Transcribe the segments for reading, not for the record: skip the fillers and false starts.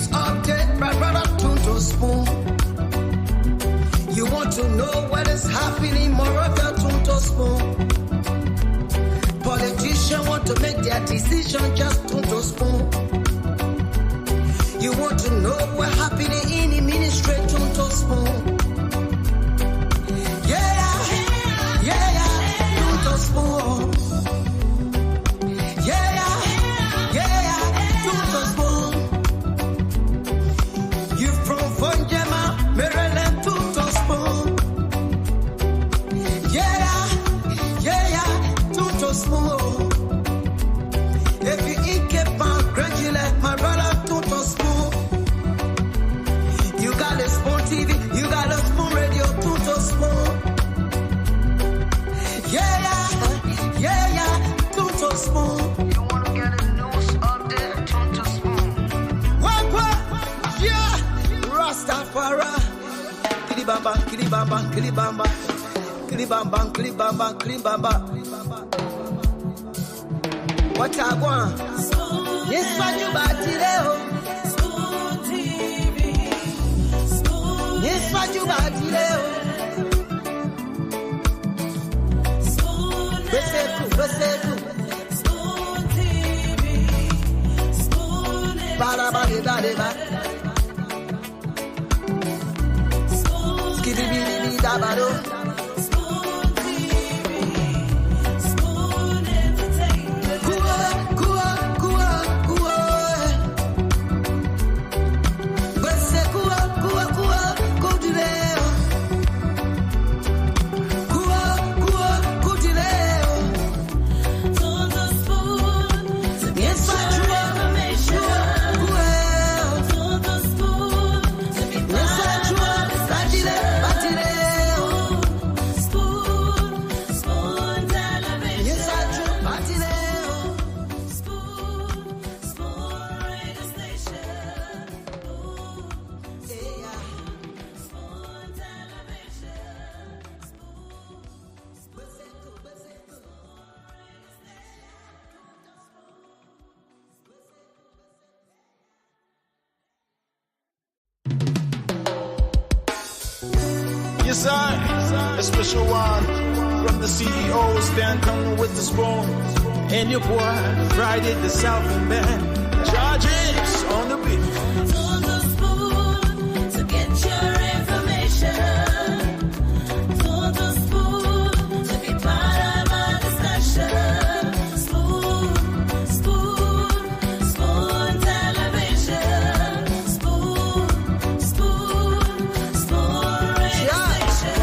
news update, my brother Tunto Spoon. You want to know what is happening, Moravia Tunto Spoon. Politicians want to make their decision, just Tunto Spoon. You want to know what's happening in the ministry, Tunto Spoon. Tunto Spoon. Tunto Spoon. You from Fonjema, Maryland, Tunto Spoon. Tunto Spoon. If you eat Cape Graduate, my brother Tunto Spoon. You got a Spoon TV, you got a Spoon Radio, Tunto Spoon. Tunto Spoon. You wanna get a news update, Tunto Spoon. What? Yeah, Rastafari. Kilibamba, kilibamba, kilibamba, kilibamba, kilibamba, kilibamba. What I want? Yes, what you about today? Spoon TV. Spoon. Yes, what you about today? Spoon TV. Spoon. Bada. Skibidi dabado. Spoon TV. Spoon Entertainment. Kua. Bese kua, kudileo. Kudileo. Tunto Spoon. To get your information. Tunto Spoon. To be part of our discussion. Spoon Television. Spoon Radio Station. Spoon Television. Yes, sir. A special one from the CEO, Stan coming with the spoon. And your boy, Friday the Southern Band. Charges on the beat. Tunto Spoon. To get your information. Tunto Spoon. To be part of our discussion. Spoon Television. Spoon Radio Station.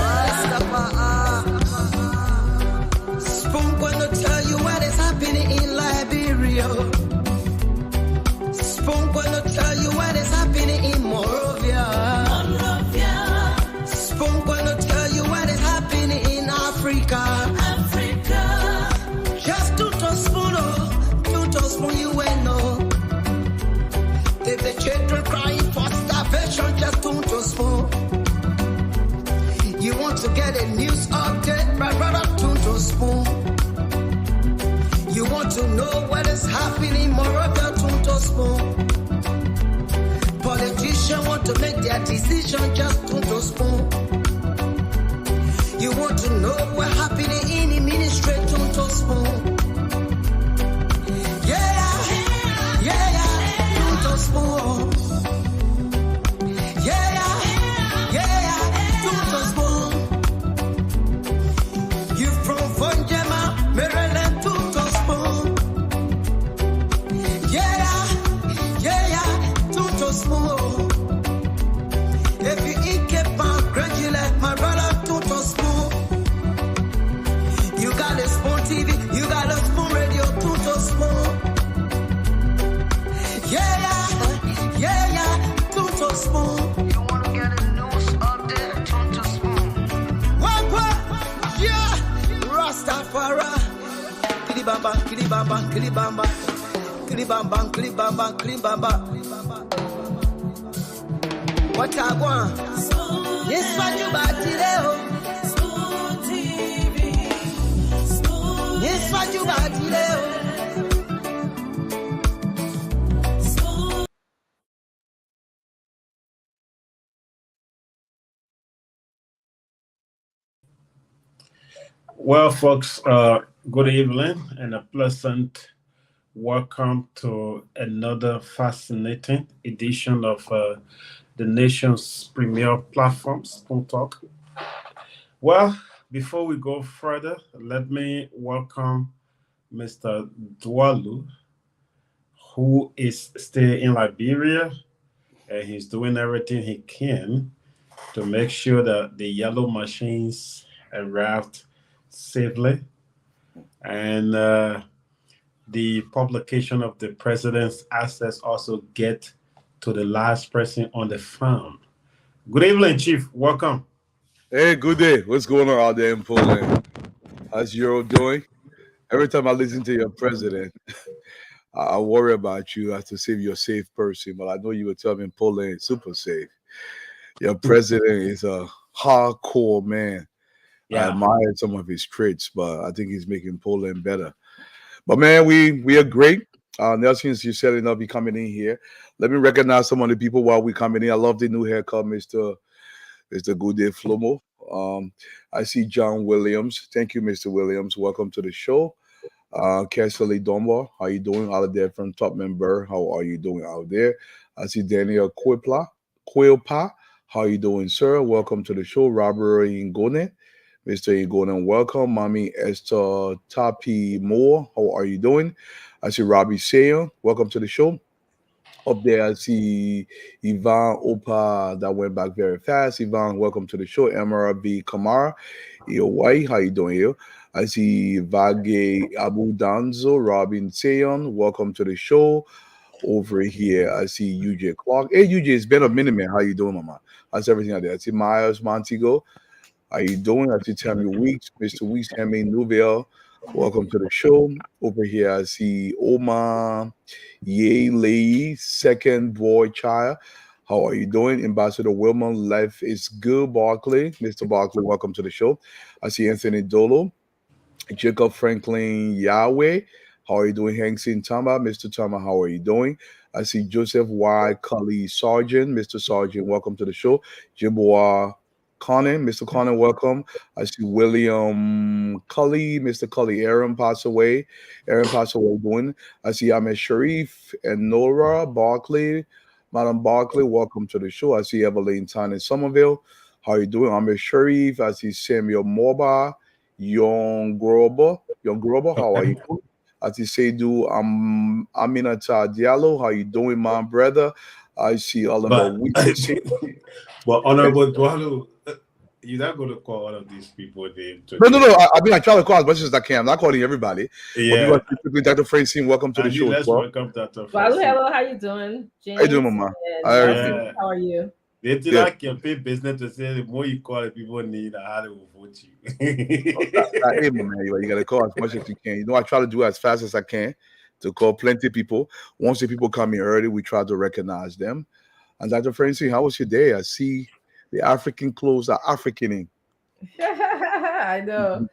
Spoon gonna tell you what is happening in Liberia. Spoon gonna tell you what is happening in Moravia. Spoon gonna tell you what is happening in Africa. Just Tunto Spoon, you will know. If the children crying for starvation, just Tunto Spoon. You want to get a news update, my brother Tunto Spoon. You want to know what is happening, Moravia Tunto Spoon. Politicians want to make their decision, just Tunto Spoon. You want to know what's happening in the ministry, Tunto Spoon. Tunto Spoon. Tunto Spoon. You from Fonjema, Maryland, Tunto Spoon. Tunto Spoon. If you eat Cape Graduate, my brother Tunto Spoon. You got a Spoon TV, you got a Spoon Radio, Tunto Spoon. Tunto Spoon. You wanna get a news update, Tunto Spoon. What? Yeah, Rastafari. Kilibamba, kilibamba, kilibamba, kilibamba, kilibamba, kilibamba. What I want? Yes, what you about today? Spoon TV. Yes, what you about today? Well, folks, good evening and a pleasant welcome to another fascinating edition of the nation's premier platform, Spoon Talk. Well, before we go further, let me welcome Mr. Dwalu, who is still in Liberia, and he's doing everything he can to make sure that the yellow machines arrived safely. And the publication of the president's assets also get to the last person on the farm. Good evening, Chief. Welcome. Hey, good day. What's going on out there in Poland? How's Europe doing? Every time I listen to your president, I worry about you as to see if you're a safe person, but I know you would tell me in Poland it's super safe. Your president is a hardcore man. I Yeah. admire some of his traits, but I think he's making Poland better. But man, we are great. Nelson, since you said enough, you coming in here. Let me recognize some of the people while we coming in. I love the new haircut, Mr. Good Day Flomo. Um, I see John Williams. Thank you, Mr. Williams. Welcome to the show. Kesley Domba, how you doing out there from Top Member? How are you doing out there? I see Daniel Quilpa. How you doing, sir? Welcome to the show. Robert Ingone. Mr. Ingone, welcome. Mommy Esther Tapi Moore. How are you doing? I see Robbie Sayer. Welcome to the show. Up there, I see Ivan Opa that went back very fast. Ivan, welcome to the show. Emara B. Kamara. Yo, why? How you doing, yo? I see Vage Abu Danzo, Robin Seyon. Welcome to the show. Over here, I see UJ Clark. Hey, UJ, it's been a minute, man. How you doing, mama? How's everything out there? I see Myers Montego. How you doing? I see Tammy Weeks, Mr. Weeks, Hemi Nubel. Welcome to the show. Over here, I see Omar Ye Lee, second boy child. How are you doing? Ambassador Wilma, life is good, Barkley. Mr. Barkley, welcome to the show. I see Anthony Dolo, Jacob Franklin Yahweh. How are you doing, Hank Tama? Mr. Tama, how are you doing? I see Joseph Y. Cully Sargent. Mr. Sargent, welcome to the show. Jiboa Conan, Mr. Conan, welcome. I see William Cully, Mr. Cully. Aaron passed away. Aaron passed away doing. I see Ahmed Sharif and Nora Barkley. Madam Barkley, welcome to the show. I see Evelyn Tan in Somerville. How are you doing? Ahmed Sharif. I see Samuel Morba. Young Grober, how are you doing? As you say, do Aminata Diallo, how you doing, my brother? I see Oliver But, Wilson. but Honorable Dwalu, you're not going to call all of these people name No. today. I try to call as much as I can. I'm not calling everybody. But Yeah. people are typically Dr. Francine, welcome to the And show as let's well. welcome Dr. Well, Francis. hello, how you doing, How you doing, James Mama? and Everything. Nelson? Yeah. How are you? They did Yeah. like campaign business to say the more you call it, people need, the harder will vote you. Hey, my man, you got to call as much as you can. You know, I try to do as fast as I can to call plenty of people. Once the people come in early, we try to recognize them. And Dr. Francine, how was your day? I see the African clothes are Africaning. I know.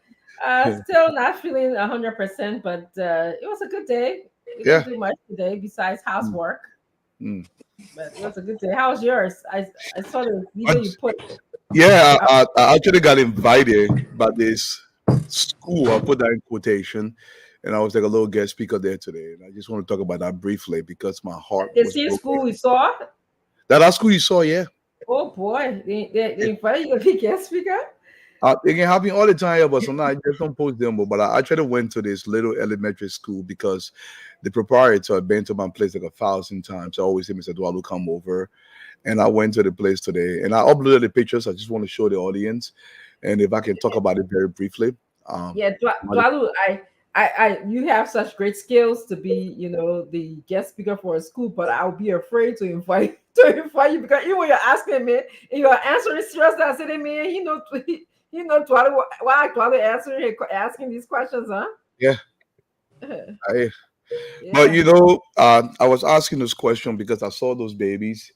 Still not feeling 100%, but it was a good day. We Yeah. didn't do much today besides Mm, housework, mm. but it was a good day. How was yours? I saw the video But you put yeah, up. I actually got invited by this school. I put that in quotation, and I was like a little guest speaker there today. And I just want to talk about that briefly because my heart The was same broken. school we saw. That school you saw, yeah. Oh boy, they invited you to be guest speaker. It can happen all the time, yeah, but sometimes I just don't post them. But I actually went to this little elementary school because the proprietor had been to my place like 1,000 times. I always say, Mr. Dwalu, come over. And I went to the place today and I uploaded the pictures. I just want to show the audience. And if I can talk about it very briefly. Yeah, About it. Dwalu, you have such great skills to be, the guest speaker for a school, but I'll be afraid to invite you because even when you're asking me and you're answering serious, I said, man, he know Dwalu, why Dwalu asking these questions, huh? Yeah. I, but Yeah. I was asking this question because I saw those babies.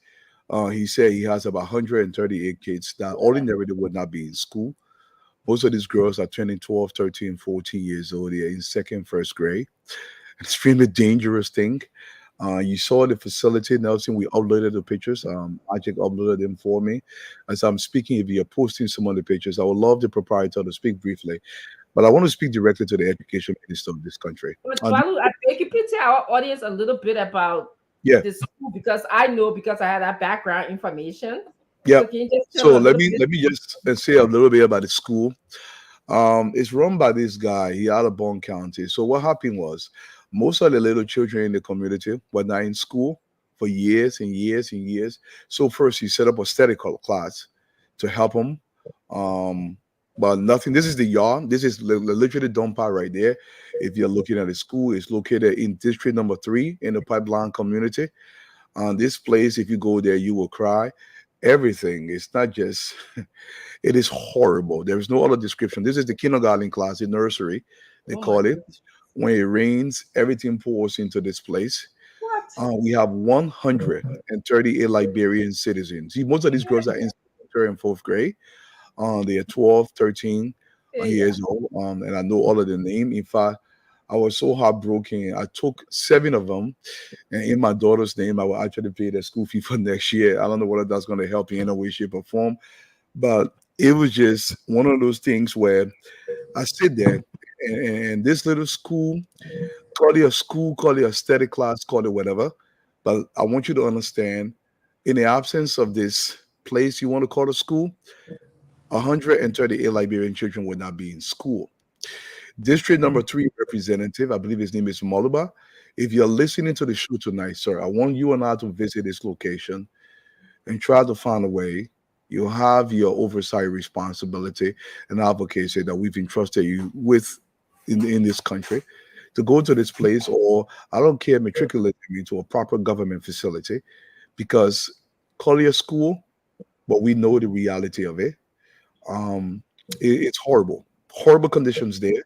He said he has about 138 kids that ordinarily would not be in school. Most of these girls are turning 12, 13, 14 years old. They're in second, first grade. Extremely dangerous thing. You saw the facility, Nelson. We uploaded the pictures. Ajik uploaded them for me. As I'm speaking, if you're posting some of the pictures, I would love the proprietor to speak briefly. But I want to speak directly to the education minister of this country. But And Balu, I beg you, please tell our audience a little bit about yeah, the school because I know because I had that background information. yeah. So can you just tell So a let little me bit? let me just say a little bit about the school. It's run by this guy. He out of Bond County. So what happened was, most of the little children in the community were not in school for years and years and years. So first, he set up a study class to help them. Um, but nothing. This is the yard. This is literally the dump part right there. If you're looking at the school, it's located in District Number 3 in the Pipeline community. This place, if you go there, you will cry. Everything. It's not just. It is horrible. There is no other description. This is the kindergarten class, the nursery, they Oh my call it. goodness. When it rains, everything pours into this place. What? We have 138 Liberian citizens. See, most of these girls are in third and fourth grade. They are 12, 13 Yeah. years old. And I know all of the name. In fact, I was so heartbroken. I took 7 of them, and in my daughter's name, I will actually pay their school fee for next year. I don't know whether that's going to help in any way, shape, or form, but it was just one of those things where I sit there and this little school, call it a school, call it a study class, call it whatever. But I want you to understand, in the absence of this place you want to call a school, 138 Liberian children would not be in school. District number 3 representative, I believe his name is Moluba. If you're listening to the show tonight, sir, I want you and I to visit this location and try to find a way. You have your oversight responsibility and advocacy that we've entrusted you with in this country to go to this place, or I don't care, matriculate them into a proper government facility, because call it a school, but we know the reality of it. Um, it's horrible, horrible conditions there.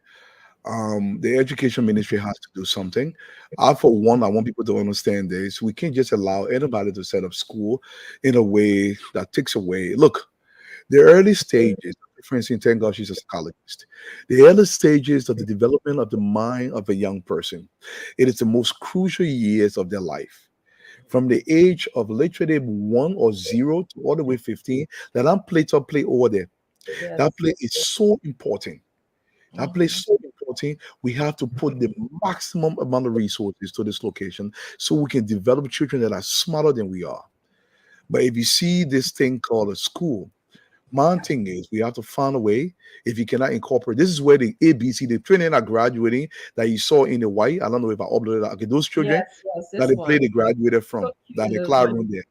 The education ministry has to do something. I, for one, I want people to understand this. We can't just allow anybody to set up school in a way that takes away. Look, the early stages, for instance, thank God she's a psychologist. The early stages of the development of the mind of a young person, it is the most crucial years of their life. From the age of literally 1 or 0 to all the way 15, that play to play over there. That Yes. play is so important. That place is so important. We have to put the maximum amount of resources to this location so we can develop children that are smarter than we are. But if you see this thing called a school, my thing is we have to find a way. If you cannot incorporate, this is where the ABC, the training are graduating that you saw in the white. I don't know if I uploaded that. Okay, those children Yes. Yes. that This they play, one. they graduated So from cute that in the the one. classroom there.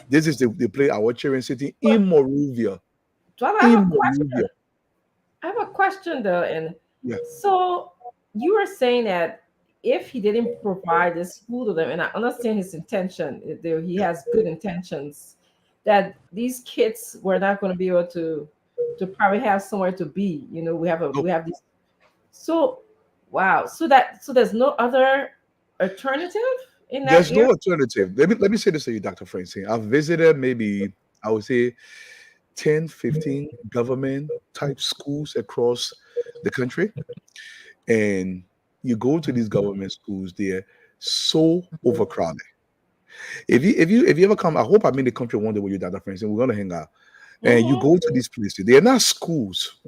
This is the play our children sitting in Morovia. So I have In a Morovia. question. I have a question though, and Yeah. so you were saying that if he didn't provide the school to them, and I understand his intention, he Yeah. has good intentions, that these kids were not going to be able to probably have somewhere to be. You know, No, we have these. So, wow. So there's no other alternative in that there's area. no alternative. Let me say this to you, Dr. Francine. I've visited maybe, I would say, 10, 15 government type schools across the country. And you go to these government schools, they're so overcrowded. If you ever come, I hope I'm in the country one day with you, Dr. Francine. We're gonna hang out. And you Mm-hmm. go to these places, they're not schools.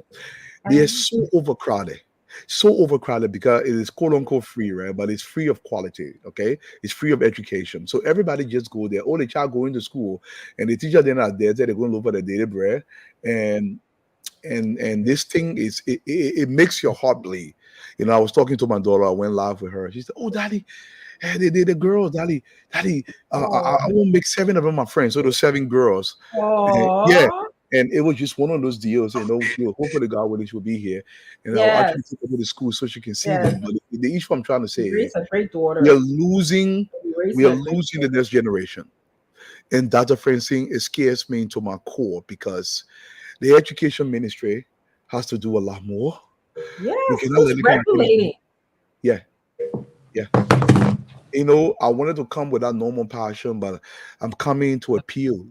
They are so overcrowded. So overcrowded because it is quote unquote free, right? But it's free of quality, okay? It's free of education. So everybody just go there. Oh, the child going to school, and the teacher they're not there, they're going to look for the daily bread. And this thing is it makes your heart bleed. I was talking to my daughter, I went live with her. She said, "Oh, daddy, the girls, daddy, I Oh, won't make 7 of them my friends." So those 7 girls. Yeah. oh, And it was just one of those deals, hopefully God willing she'll be here. And I'll actually yes, take her to the school so she can see yes. them. But the issue I'm trying to say You is raised a great we are daughter. losing, You we raising are a great losing the daughter. next generation. And Dr. Francine, it scares me to my core because the education ministry has to do a lot more. We Yes, cannot who's let it kind of thing. regulating? Yeah, yeah. I wanted to come with that normal passion, but I'm coming to appeal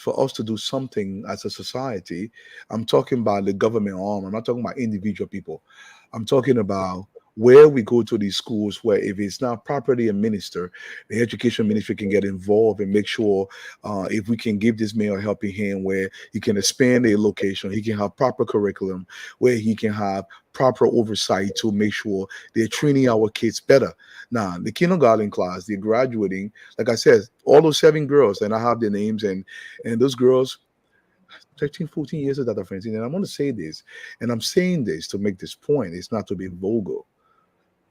for us to do something as a society. I'm talking about the government arm. I'm not talking about individual people. I'm talking about where we go to these schools where if it's not properly administered, the education ministry can get involved and make sure if we can give this man a helping hand where he can expand a location, he can have proper curriculum, where he can have proper oversight to make sure they're training our kids better. Now, the kindergarten class, they're graduating, like I said, all those 7 girls, and I have their names, and those girls, 13, 14 years of data Francine. And I want to say this, and I'm saying this to make this point. It's not to be vulgar.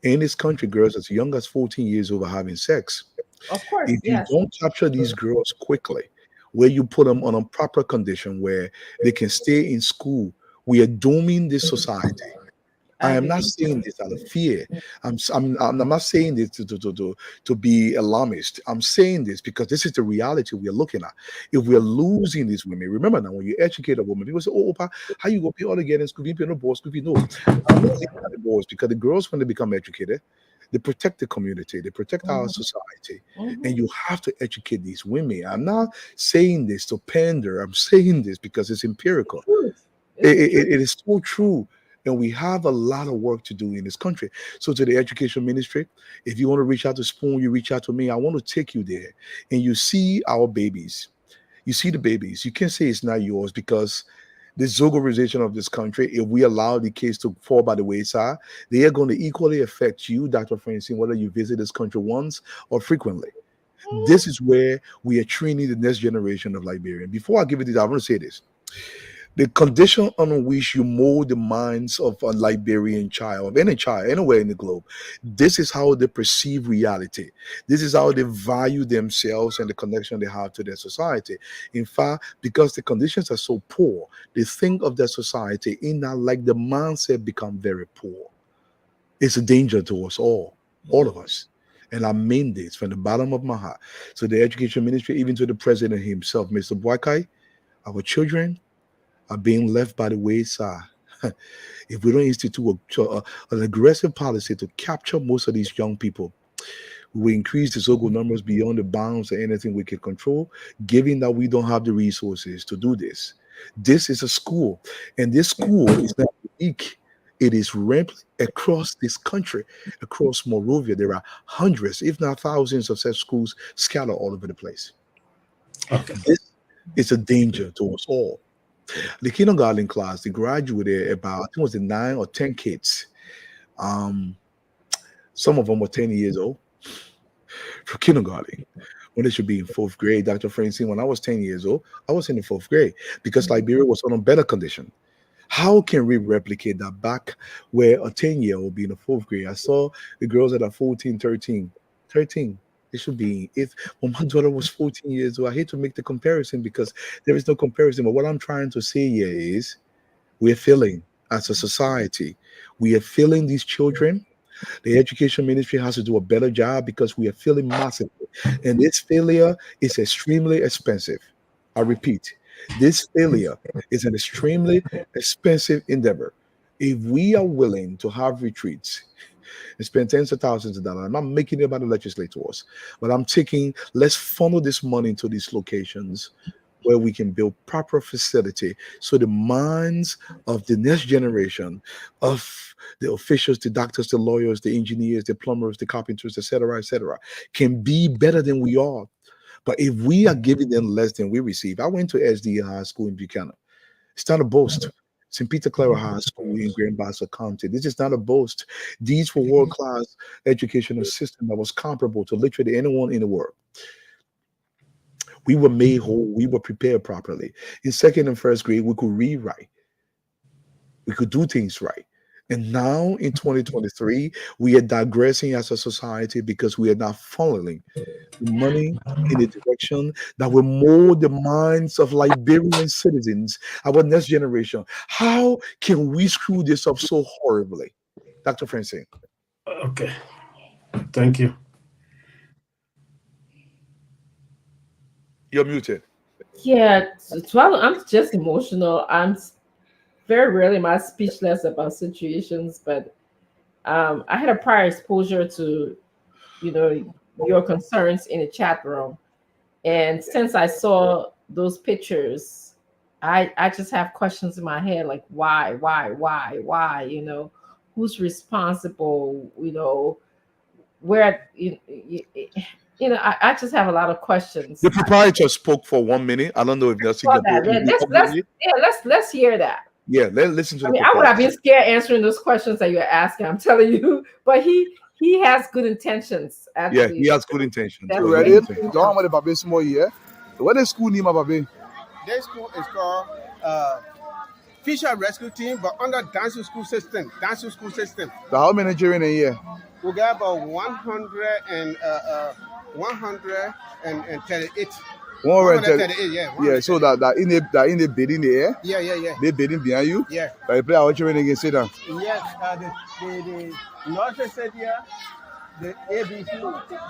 In this country, girls as young as 14 years old are having sex. Of course, If you yes. don't capture these girls quickly, where you put them on a proper condition where they can stay in school, we are dooming this society. I I am not agree. saying this out of fear. I'm not saying this to be alarmist. I'm saying this because this is the reality we are looking at. If we are losing these women, remember now, when you educate a woman, people say, "Oh, Opa, how you gonna pay all together in school? You pay no boys, school fee?" No, I'm not looking at the boys because the girls, when they become educated, they protect the community, they protect our Mhm, society, mhm. and you have to educate these women. I'm not saying this to pander. I'm saying this because it's empirical. Truth. It's It, the truth. it is so true. And we have a lot of work to do in this country. So, to the education ministry, if you want to reach out to Spoon, you reach out to me. I want to take you there. And you see our babies. You see the babies. You can't say it's not yours because the zogorization of this country, if we allow the kids to fall by the wayside, they are going to equally affect you, Dr. Francine, whether you visit this country once or frequently. This is where we are training the next generation of Liberian. Before I give it this, I want to say this. The condition on which you mold the minds of a Liberian child, of any child, anywhere in the globe, this is how they perceive reality. This is how they value themselves and the connection they have to their society. In fact, because the conditions are so poor, they think of their society in that like the mindset become very poor. It's a danger to us all of us. And I mean this from the bottom of my heart. So the education ministry, even to the president himself, Mr. Boakai, our children are being left by the wayside. If we don't institute an aggressive policy to capture most of these young people, we increase the Zogo numbers beyond the bounds of anything we can control, given that we don't have the resources to do this. This is a school, and this school is not unique. It is rampant across this country, across Morovia. There are hundreds, if not thousands, of such schools scattered all over the place. Okay. This is a danger to us all. The kindergarten class, they graduated about, I think it was the 9 or 10 kids. Um, some of them were 10 years old for kindergarten when they should be in fourth grade. Dr. Francine, when I was 10 years old, I was in the fourth grade because Liberia was on a better condition. How can we replicate that back where a 10-year-old be in the fourth grade? I saw the girls that are 14, 13, 13. It should be if when my daughter was 14 years old. I hate to make the comparison because there is no comparison. But what I'm trying to say here is we're failing as a society. We are failing these children. The education ministry has to do a better job because we are failing massively. And this failure is extremely expensive. I repeat, this failure is an extremely expensive endeavor. If we are willing to have retreats and spend tens of thousands of dollars, I'm not making it about the legislators, but I'm taking, let's funnel this money into these locations where we can build proper facility so the minds of the next generation of the officials, the doctors, the lawyers, the engineers, the plumbers, the carpenters, etc., can be better than we are. But if we are giving them less than we receive, I went to SDA High School in Buchanan. It's not a boast. St. Peter Clara High School in Grand Bassa County. This is not a boast. These were world-class educational system that was comparable to literally anyone in the world. We were made whole. We were prepared properly. In second and first grade, we could read right. We could do things right. And now in 2023, we are digressing as a society because we are not following the money in the direction that will mold the minds of Liberian citizens, our next generation. How can we screw this up so horribly? Dr. Francine, Okay. Thank you. you're muted. Yeah, I'm just emotional. Very rarely am I speechless about situations, but I had a prior exposure to, you know, your concerns in the chat room. And since I saw those pictures, I just have questions in my head like why, why, you know, who's responsible, where I just have a lot of questions. The proprietor spoke for 1 minute. I don't know if Nelson can That. Let's hear that. Yeah, let's listen to the I would have been scared answering those questions that you're asking. I'm telling you, but he has good intentions. Actually. Yeah, he has good intentions. You ready? Don't want to baby small here. What is school name, baby? This school is called Fisher Rescue Team, but under Dancing School System. Dancing School System. So how many children a year? We got about 138. 138, yeah. Yeah, so that in the bed in the air. Yeah. They bedding behind you. Yeah. You play our children again. Sit down. Yes, the nurses said here, the ABC,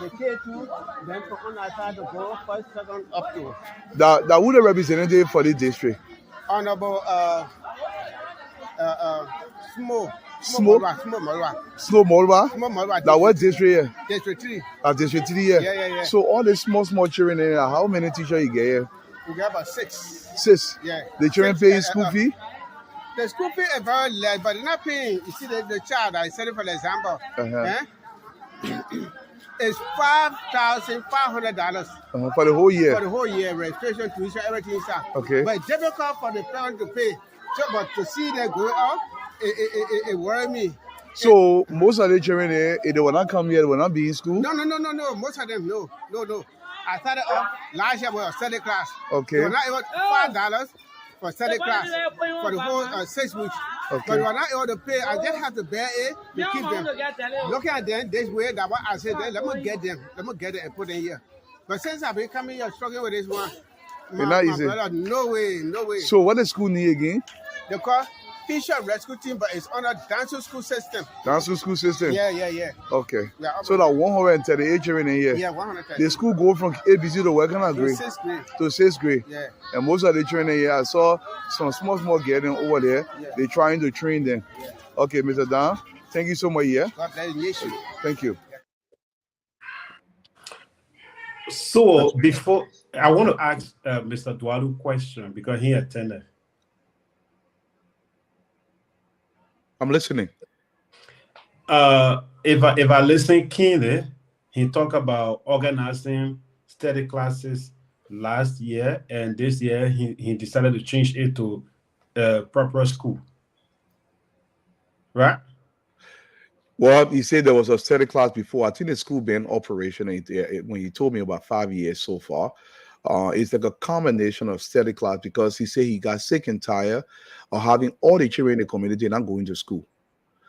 the K2, then from on our side to go first, second, up to. That who the representative for the district? Honorable Smo Molwa. That what district here? District 3. District 3 here. Yeah. So all the small children in here, how many teachers you get here? We got about 6. 6? Yeah. The children pay school fee? The school fee is very less, but they're not paying. You see, the child, I said it for example, it's $5,500 for the whole year. For the whole year, registration, tuition, everything, sir. Okay. But it's difficult for the parent to pay. So, but to see them going up, it worries me. So most of the children here, if they will not come here, they will not be in school? No. Most of them, no. I started off last year with a study class. Okay. They were not even $5 for study class for the whole 6 weeks. Okay. But we are not able to pay. I just have to bear it to keep them. Looking at them this way, that what I said, then let me get them and put them here. But since I've been coming here struggling with this one, my brother, no way. So what is school need again? They call Fisher Rescue Team, but it's under Dancing School System. Dancing School System? Yeah. Okay. Yeah, so that 138 children in here? Yeah, 138. The school go from ABC to what kind of grade? To 6th grade. To 6th grade? Yeah. And most of the children in here, I saw some small getting over there. Yeah. They're trying to train them. Yeah. Okay, Mr. Dan, thank you so much. Yeah. God bless you. Thank you. So before, I want to ask Mr. Dwalu a question because he attended. I'm listening. If I listen keenly, he talked about organizing study classes last year, and this year he decided to change it to proper school. Right? Well, he said there was a study class before. I think the school been in operation when he told me about 5 years so far. It's like a combination of study class because he said he got sick and tired of having all the children in the community not going to school.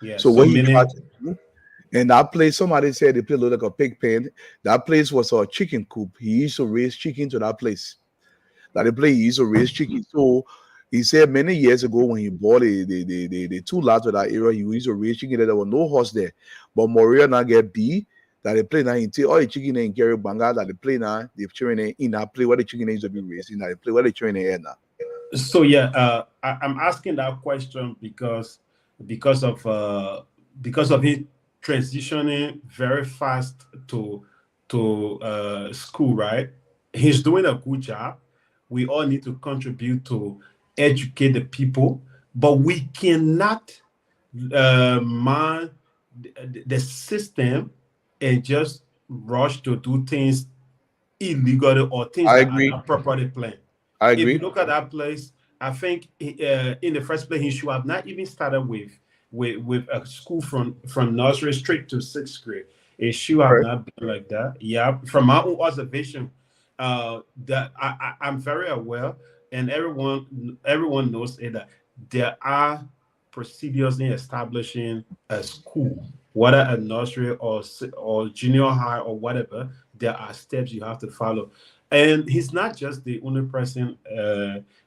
Yeah. So when he tried to do, and that place, somebody said the place looked like a pig pen. That place was a chicken coop. He used to raise chicken to that place. That the place he used to raise chicken. So he said many years ago when he bought the 2 lots of that area, he used to raise chicken. There was no horse there. But Maria now get B. That they play now in all the chicken in Gary Banga that they play now, the children in that play where the chicken is to be raised in that play where the children in now. So yeah, I'm asking that question because of him transitioning very fast to school, right? He's doing a good job. We all need to contribute to educate the people, but we cannot mind the system and just rush to do things illegally or things that are not properly planned. I agree. If you look at that place, I think in the first place he should have not even started with a school from nursery straight to 6th grade. It should have not been like that. Yeah, from my own observation, that I'm very aware, and everyone knows that there are procedures in establishing a school, whether a nursery or junior high or whatever. There are steps you have to follow, and he's not just the only person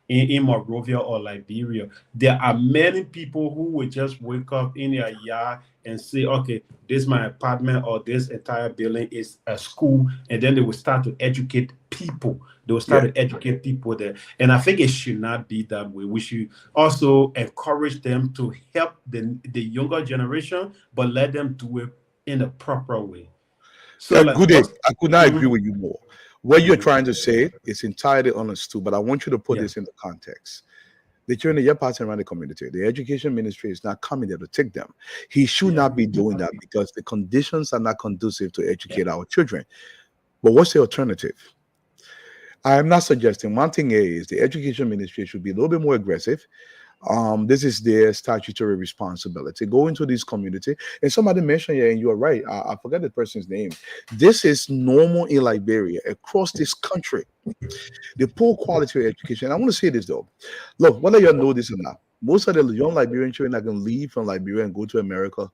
in Monrovia or Liberia. There are many people who will just wake up in their yard and say, okay, this is my apartment or this entire building is a school, and then they will start to educate people. They will start to educate people there. And I think it should not be that way. We should also encourage them to help the younger generation, but let them do it in a proper way. So I could not agree with you more. What you're trying to say is entirely understood, but I want you to put this into context. The children are passing around the community. The education ministry is not coming there to take them. He should not be doing that because the conditions are not conducive to educate our children. But what's the alternative? I am not suggesting. One thing is the education ministry should be a little bit more aggressive. This is their statutory responsibility. Go into this community. And somebody mentioned here, and you're right. I forgot the person's name. This is normal in Liberia, across this country. The poor quality of education. I want to say this though. Look, whether you know this or not, most of the young Liberian children that can leave from Liberia and go to America,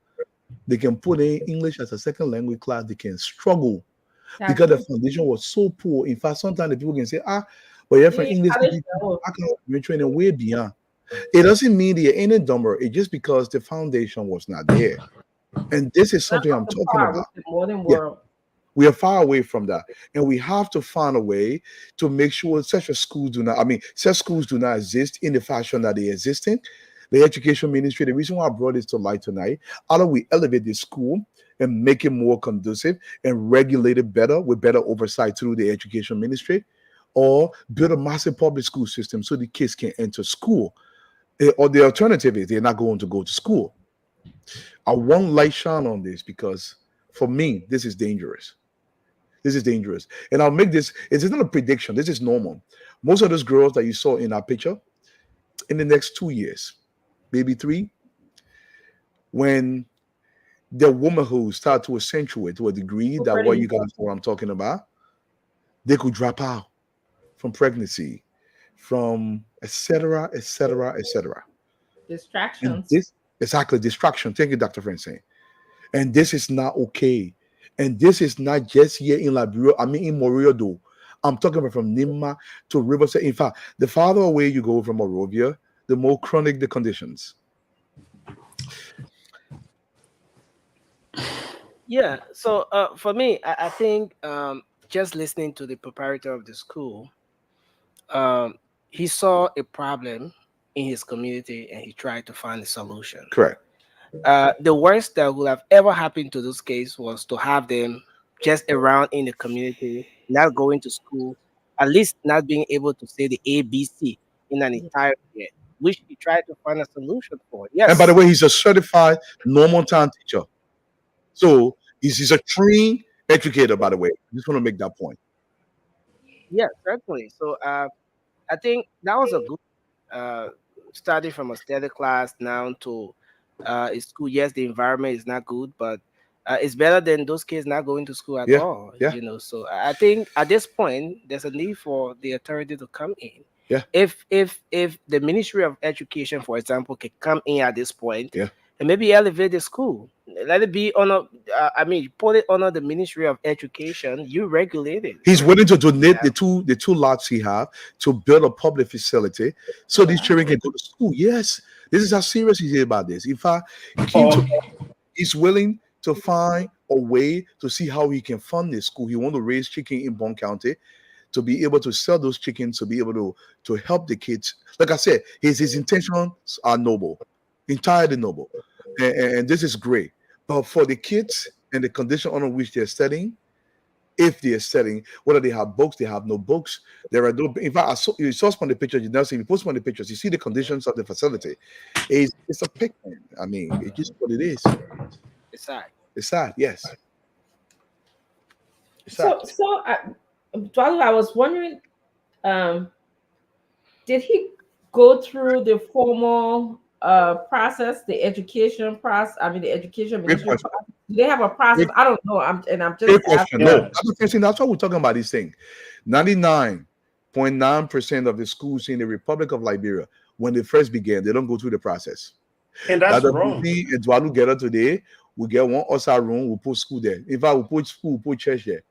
they can put in English as a second language class. They can struggle because the foundation was so poor. In fact, sometimes the people can say, but you're from English, I can training way beyond. It doesn't mean they're any dumber. It's just because the foundation was not there. And this is something I'm talking about. The modern world. We are far away from that. And we have to find a way to make sure such schools do not exist in the fashion that they exist in. The education ministry, the reason why I brought this to light tonight, how do we elevate this school and make it more conducive and regulate it better with better oversight through the education ministry, or build a massive public school system so the kids can enter school? Or the alternative is they're not going to go to school. I want light shine on this because for me, this is dangerous. This is dangerous. And I'll make this, it's not a prediction. This is normal. Most of those girls that you saw in our picture, in the next 2 years, maybe 3, when their womanhood start to accentuate to a degree that what you guys know what I'm talking about, they could drop out from pregnancy, from etc. Distractions. Exactly, distraction. Thank you, Dr. Francine. And this is not okay. And this is not just here in Liberia. I mean, in Morio, I'm talking about from Nima to Riverside. In fact, the farther away you go from Morovia, the more chronic the conditions. Yeah. So for me, I think just listening to the proprietor of the school, he saw a problem in his community and he tried to find a solution. Correct. The worst that would have ever happened to this case was to have them just around in the community, not going to school, at least not being able to say the ABC in an entire year, which he tried to find a solution for. Yes. And by the way, he's a certified normal time teacher. So he's a trained educator, by the way. I just want to make that point. Yeah, certainly. So I think that was a good study from a study class now to a school. Yes, the environment is not good, but it's better than those kids not going to school at all. Yeah. You know, so I think at this point there's a need for the authority to come in. Yeah. If the Ministry of Education, for example, can come in at this point, yeah, and maybe elevate the school, let it be on put it under the Ministry of Education. You regulate it. He's willing to donate the two lots he have to build a public facility so these children can go to school. Yes, this is how serious he is about this. In fact, he's willing to find a way to see how he can fund this school. He wants to raise chicken in Bond County to be able to sell those chickens, to be able to help the kids. Like I said, his intentions are noble, entirely noble. And this is great. But for the kids and the condition under which they're studying, if they're studying, whether they have books, they have no books, there are no. In fact, you saw some of the pictures. You now see, you post some of the pictures. You see the conditions of the facility. It's a picnic. I mean, it's just what it is. It's sad. It's sad. Yes. It's sad. So I was wondering, did he go through the formal process, the education process? I mean, the education ministry process. Do they have a process? I don't know. I'm just asking. No, that's why we're talking about this thing. 99.9% of the schools in the Republic of Liberia, when they first began, they don't go through the process. And that's wrong. In Dualu Ghetto today, we get one outside room, we put school there. In fact, we put school, we put church there.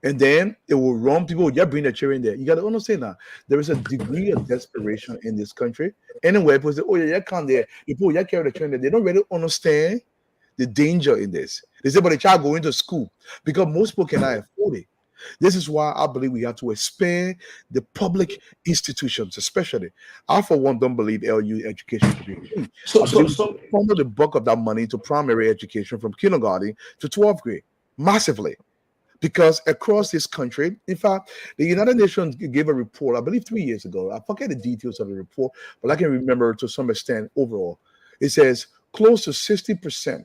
And then it will run, people will just bring the children there. You got to understand that there is a degree of desperation in this country. Anyway, people say, oh, yeah, you come there. People, you carry the children there. They don't really understand the danger in this. They say, but the child going to school because most people cannot afford it. This is why I believe we have to expand the public institutions, especially. I, for one, don't believe LU education should be free. So funnel the bulk of that money to primary education from kindergarten to 12th grade, massively. Because across this country, in fact, the United Nations gave a report, I believe 3 years ago. I forget the details of the report, but I can remember to some extent overall. It says close to 60%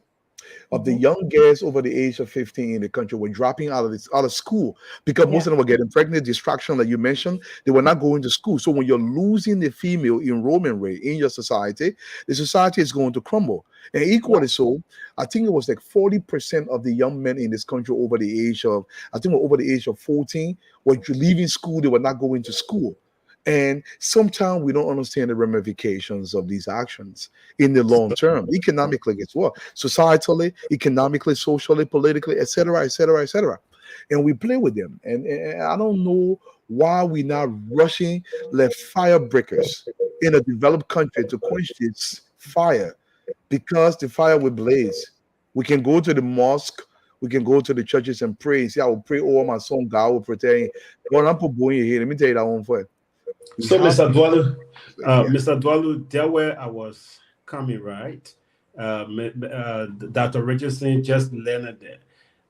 of the young girls over the age of 15 in the country were dropping out of school because most of them were getting pregnant, distraction, like you mentioned. They were not going to school. So when you're losing the female enrollment rate in your society, the society is going to crumble. And equally so, I think it was like 40% of the young men in this country over the age of, I think over the age of 14 were leaving school. They were not going to school. And sometimes we don't understand the ramifications of these actions in the long term, economically as well, societally, economically, socially, politically, etc., etc., etc. And we play with them. And I don't know why we're not rushing like firebreakers in a developed country to quench this fire, because the fire will blaze. We can go to the mosque, we can go to the churches and pray. See, I will pray over my son, God will protect him. God, I'm putting here. Let me tell you that one for you. So, Mr. Mr. Dwalu, there where I was coming, right? Dr. Richardson just learned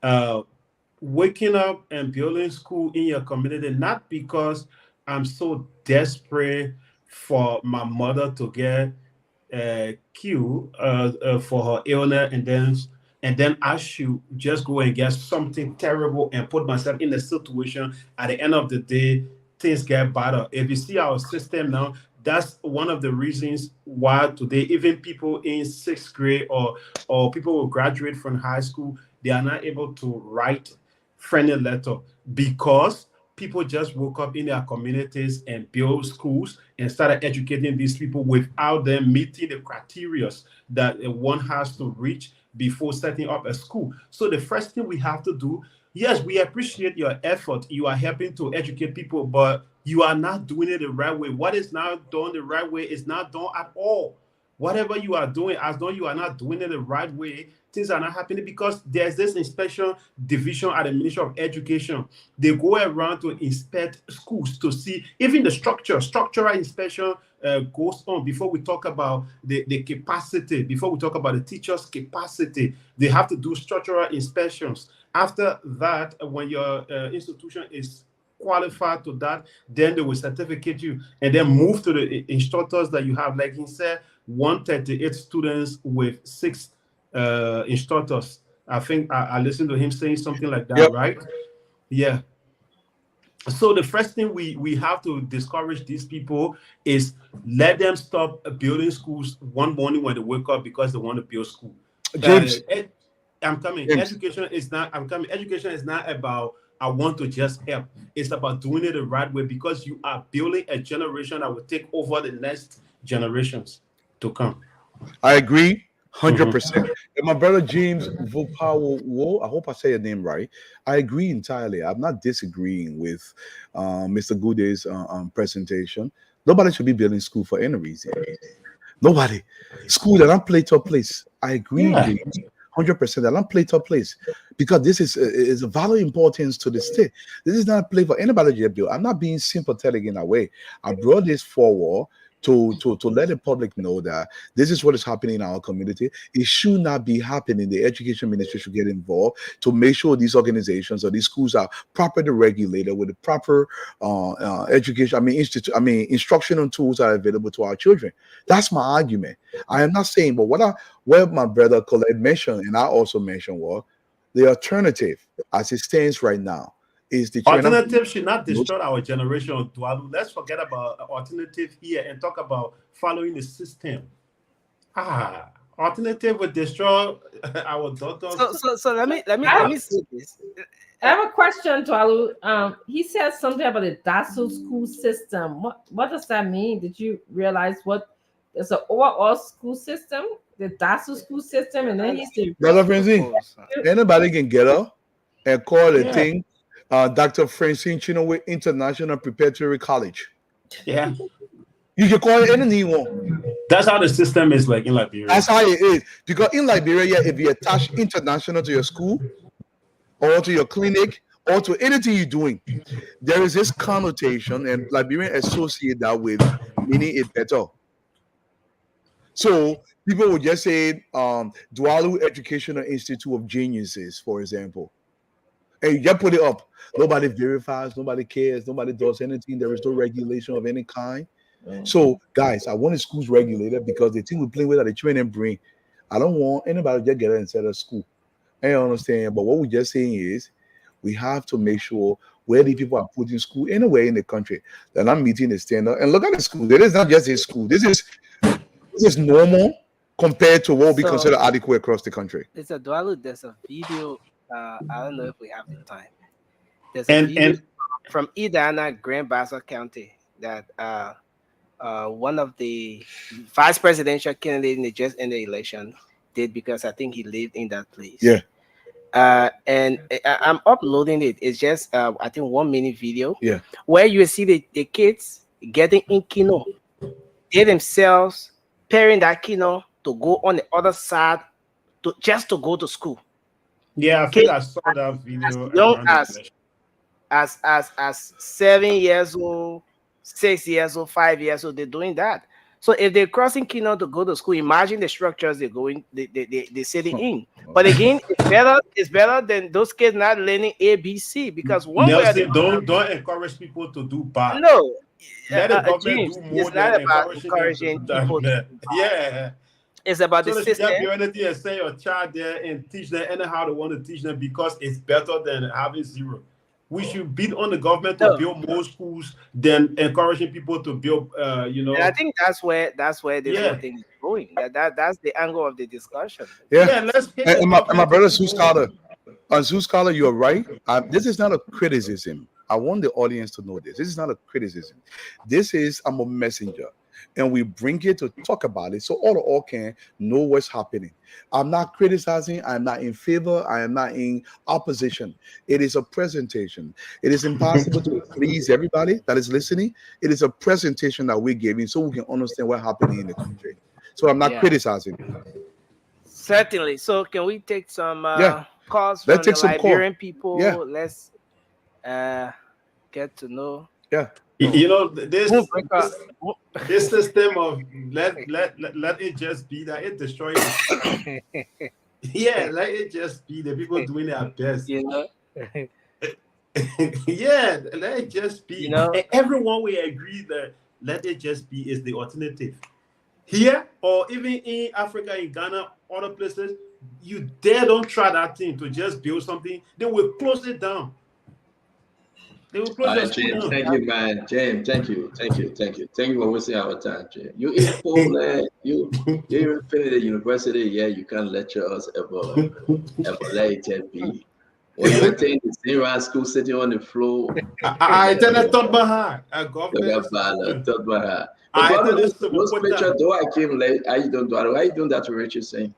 that. Waking up and building school in your community, not because I'm so desperate for my mother to get killed for her illness, and then I should just go and get something terrible and put myself in a situation. At the end of the day, things get better. If you see our system now, that's one of the reasons why today even people in 6th grade or people who graduate from high school, they are not able to write friendly letter, because people just woke up in their communities and built schools and started educating these people without them meeting the criteria that one has to reach before setting up a school. So the first thing we have to do, yes, we appreciate your effort. You are helping to educate people, but you are not doing it the right way. What is not done the right way is not done at all. Whatever you are doing, as though you are not doing it the right way, things are not happening, because there's this inspection division at the Ministry of Education. They go around to inspect schools to see even the structural inspection goes on before we talk about the capacity, before we talk about the teachers' capacity. They have to do structural inspections. After that, when your institution is qualified to that, then they will certificate you and then move to the instructors that you have. Like he said, 138 students with 6 instructors. I think I listened to him saying something like that, right? Yeah. So the first thing we have to discourage these people is let them stop building schools one morning when they wake up because they want to build school. James, I'm coming. James. Education is not. I'm coming. Education is not about I want to just help. It's about doing it the right way, because you are building a generation that will take over the next generations to come. I agree 100%. And my brother James Vopawo, I hope I say your name right. I agree entirely. I'm not disagreeing with Mr. Gooday's presentation. Nobody should be building school for any reason. Nobody. School that I'm play to place. I agree, James. 100% that I'm play to place, because this is a value importance to the state. This is not a play for anybody to build. I'm not being sympathetic in a way. I brought this forward to let the public know that this is what is happening in our community. It should not be happening. The education ministry should get involved to make sure these organizations or these schools are properly regulated with the proper education. Instructional tools are available to our children. That's my argument. I am not saying, but what my brother Colette mentioned, and I also mentioned, was the alternative as it stands right now. Is the alternative should not destroy our generation. Let's forget about alternative here and talk about following the system. Alternative would destroy our daughters. So let me see this. I have a question, Dwalu. He said something about the DASO school system. What does that mean? Did you realize what is an overall school system? The DASO school system, and then he said, Brother Francine, anybody can get up and call the thing Dr. Francine Chinoway International Preparatory College. Yeah. You can call it anything you want. That's how the system is like in Liberia. That's how it is. Because in Liberia, if you attach international to your school or to your clinic or to anything you're doing, there is this connotation, and Liberians associate that with meaning it better. So people would just say Dwalu Educational Institute of Geniuses, for example. And you just put it up. Nobody verifies, nobody cares, nobody does anything. There is no regulation of any kind. So, guys, I want the schools regulated because the thing we play with are the training brain. I don't want anybody to just get inside of school. I understand, but what we're just saying is we have to make sure where the people are put in school anywhere in the country, they're not meeting the standard. And look at the school. It is not just a school. This is normal compared to what we So consider adequate across the country. there's a video. I don't know if we have the time. There's a video and from Edina, Grand Bassa County, that one of the vice presidential candidate in the just in the election did, because I think he lived in that place. Yeah. And I'm uploading it. It's just I think 1 minute video. Yeah. Where you see the kids getting in kino, they themselves pairing that kino to go on the other side just to go to school. yeah, I think I saw that video. Young around the election. as 7 years old, 6 years old, 5 years old, they're doing that. So if they're crossing Kino to go to school, imagine the structures they're sitting in. But again, it's better than those kids not learning ABC, because one way Nelson, don't encourage people to do bad. no, Let the government James, do more it's not than about encouraging people. them. Yeah. It's about So the they should system. have unity and send your child there and teach them anyhow they want to teach them, because it's better than having zero. We should beat on the government to build more schools than encouraging people to build. And I think that's where this whole thing is going. That's the angle of the discussion. Yeah. Let's hit And my brother Sue Scholar, Sue Scholar, you're right. This is not a criticism. I want the audience to know this. This is not a criticism. I'm a messenger, and we bring it to talk about it so all can know what's happening. I'm not criticizing. I'm not in favor. I am not in opposition. It is a presentation. It is impossible to please everybody that is listening. It is a presentation that we're giving so we can understand what's happening in the country. So I'm not criticizing. Certainly. So can we take some calls from Let's take the some Liberian people? Yeah. Let's get to know. Yeah. You know, this system of let it just be that it destroys it. Yeah, let it just be the people doing their best. You know? Yeah, let it just be. You know? And everyone will agree that let it just be is the alternative. Here or even in Africa, in Ghana, other places, you don't try that thing to just build something. They will close it down. They will close James, thank you, man. James, thank you for wasting our time, James. You in Poland, you even finished the university, you can't lecture us ever let it just be. When you attend the same round school sitting on the floor, I attended Tottenham. Those pictures, though I came late, why you doing that to Richard saying?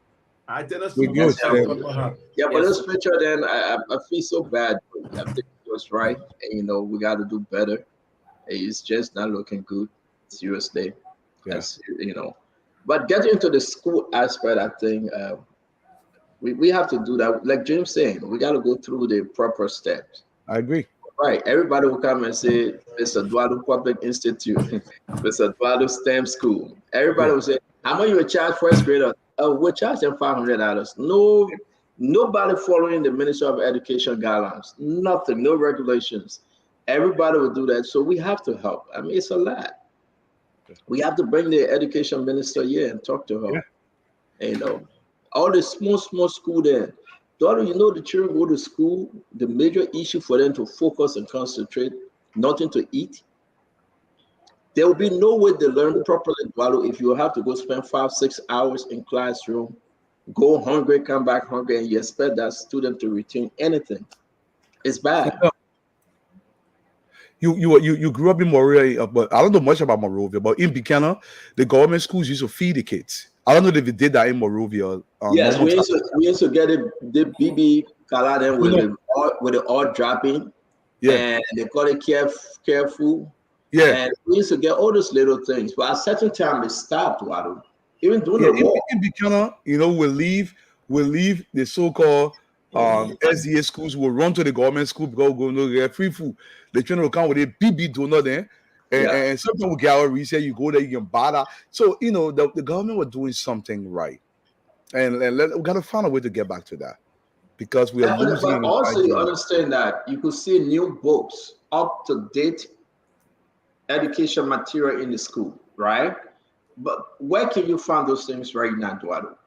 I attended Tottenham. Yeah, but those pictures, then I feel so bad. I think it was right, and we got to do better. It's just not looking good, seriously. Yes, But getting into the school aspect, I think we have to do that. Like James saying, we got to go through the proper steps. I agree. Right. Everybody will come and say, Mr. Eduardo Public Institute, Mr. Eduardo STEM School. Everybody will say, how much you charge first grader? We'll charge them $500. No, nobody following the Ministry of Education guidelines. Nothing, no regulations. Everybody will do that. So we have to help. I mean, it's a lot. We have to bring the education minister here and talk to her. Yeah. All the small school there. Daughter, the children go to school, the major issue for them to focus and concentrate, nothing to eat. There will be no way to learn properly, if you have to go spend 5-6 hours in classroom, go hungry, come back hungry, and you expect that student to retain anything. It's bad. You grew up in Monrovia, but I don't know much about Monrovia, but in Buchanan, the government schools used to feed the kids. I don't know if they did that in Monrovia. Yes, we used to get the BB color with the all dropping. Yeah. And they call it careful. Yeah. And we used to get all those little things. But at a certain time it stopped, even doing the war. In Buchanan, we'll leave the so-called SDA schools will run to the government school because we're going to get free food. The children will come with a BB donut there. And sometimes we get our research, you go there, you can buy that. So, the government was doing something right. And we got to find a way to get back to that. because we are losing. But also, you understand that you could see new books, up-to-date education material in the school, right? But where can you find those things right now, Eduardo?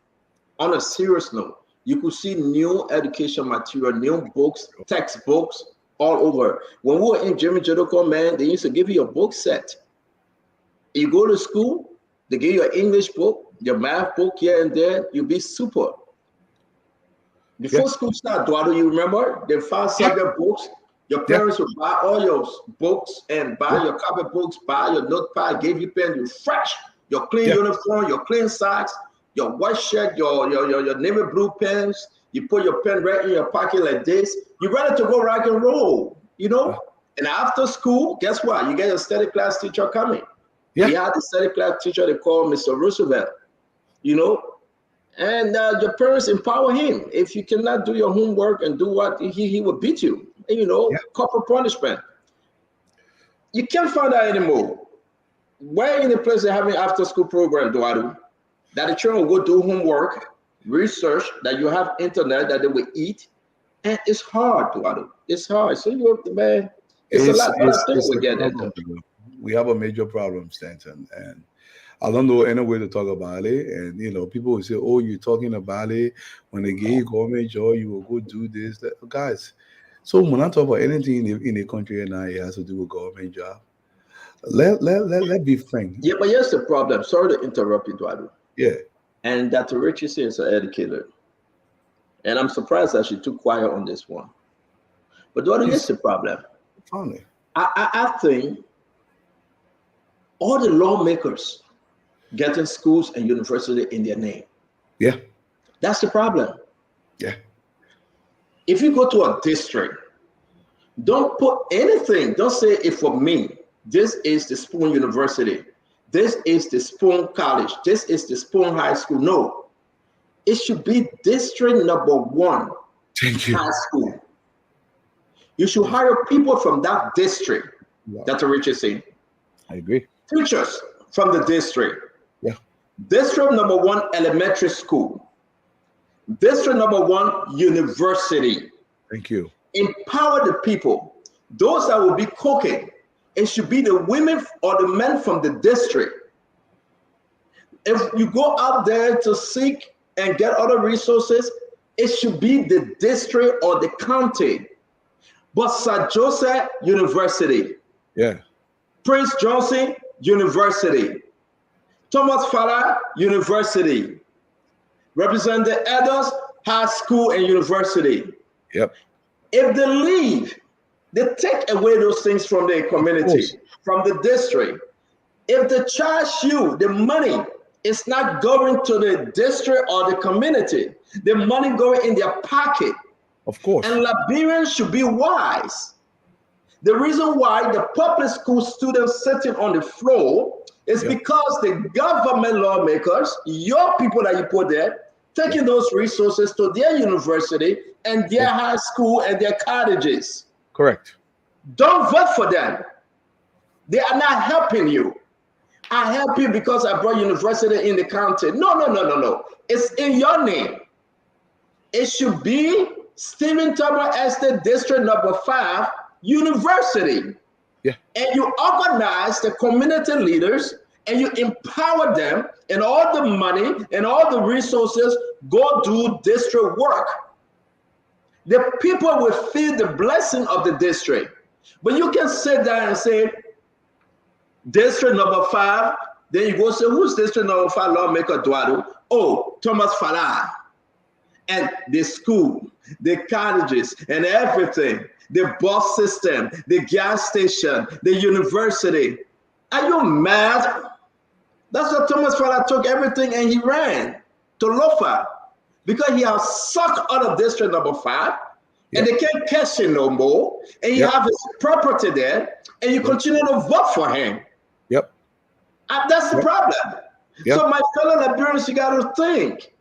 On a serious note, you could see new education material, new books, textbooks all over. When we were in German Judicial, man, they used to give you a book set. You go to school, they give you an English book, your math book here and there, you'll be super. Before school started, Eduardo, you remember? The 5 subject books. Your parents would buy all your books and buy your copy books, buy your notepad, give you pen, you fresh, your clean uniform, your clean socks, your white shirt, your navy blue pens. You put your pen right in your pocket like this. You're ready to go rock and roll, you know? And after school, guess what? You get a study class teacher coming. We had a study class teacher they call Mr. Roosevelt, you know? And your parents empower him. If you cannot do your homework and do what he will beat you, you know, corporal punishment. You can't find that anymore. Where in the place they're having after school program, Eduardo, that the children will go do homework, research, that you have internet that they will eat, and it's hard, Eduardo. It's hard. So you have to, man, it's a lot. But I think we get it. We have a major problem, Stanton, and I don't know any way to talk about it. And, you know, people will say, oh, you're talking about it. When they give you government job, you will go do this. That. Guys, so when I talk about anything in the country now, it has to do with government job. Let be frank. Yeah, but here's the problem. Sorry to interrupt you, Eduardo. Yeah. And Dr. Richardson is an educator. And I'm surprised that she took quiet on this one. But Eduardo, here's the problem. Funny. I think all the lawmakers getting schools and university in their name. Yeah. That's the problem. Yeah. If you go to a district, don't put anything, don't say it for me. This is the Spoon University. This is the Spoon College. This is the Spoon High School. No. It should be district number 1 high school. You should hire people from that district, Dr. Richardson. I agree. Teachers from the district. Yeah. District number 1 elementary school. District number 1 university. Thank you. Empower the people. Those that will be cooking, it should be the women or the men from the district. If you go out there to seek and get other resources, it should be the district or the county. But Sir Joseph University. Yeah. Prince Johnson University. Thomas Fowler University. Representative Edwards High School and University. Yep. If they leave, they take away those things from their community, from the district. If they charge you the money, it's not going to the district or the community. The money going in their pocket. Of course. And Liberians should be wise. The reason why the public school students sitting on the floor is because the government lawmakers, your people that you put there, taking those resources to their university and their high school and their colleges. Correct. Don't vote for them. They are not helping you. I help you because I brought university in the county. No. It's in your name. It should be Stephen Thomas Estate District number 5 University. Yeah. And you organize the community leaders and you empower them, and all the money and all the resources go do district work. The people will feel the blessing of the district. But you can sit down and say, district number 5, then you go say, who's district number 5 lawmaker, Eduardo? Oh, Thomas Fala. And the school, the colleges, and everything, the bus system, the gas station, the university. Are you mad? That's what Thomas Fala took everything and he ran to Lofa because he has sucked out of district number 5 and they can't catch him no more. And you have his property there and you continue to vote for him. Yep. And that's the problem. So my fellow Liberians, you got to think.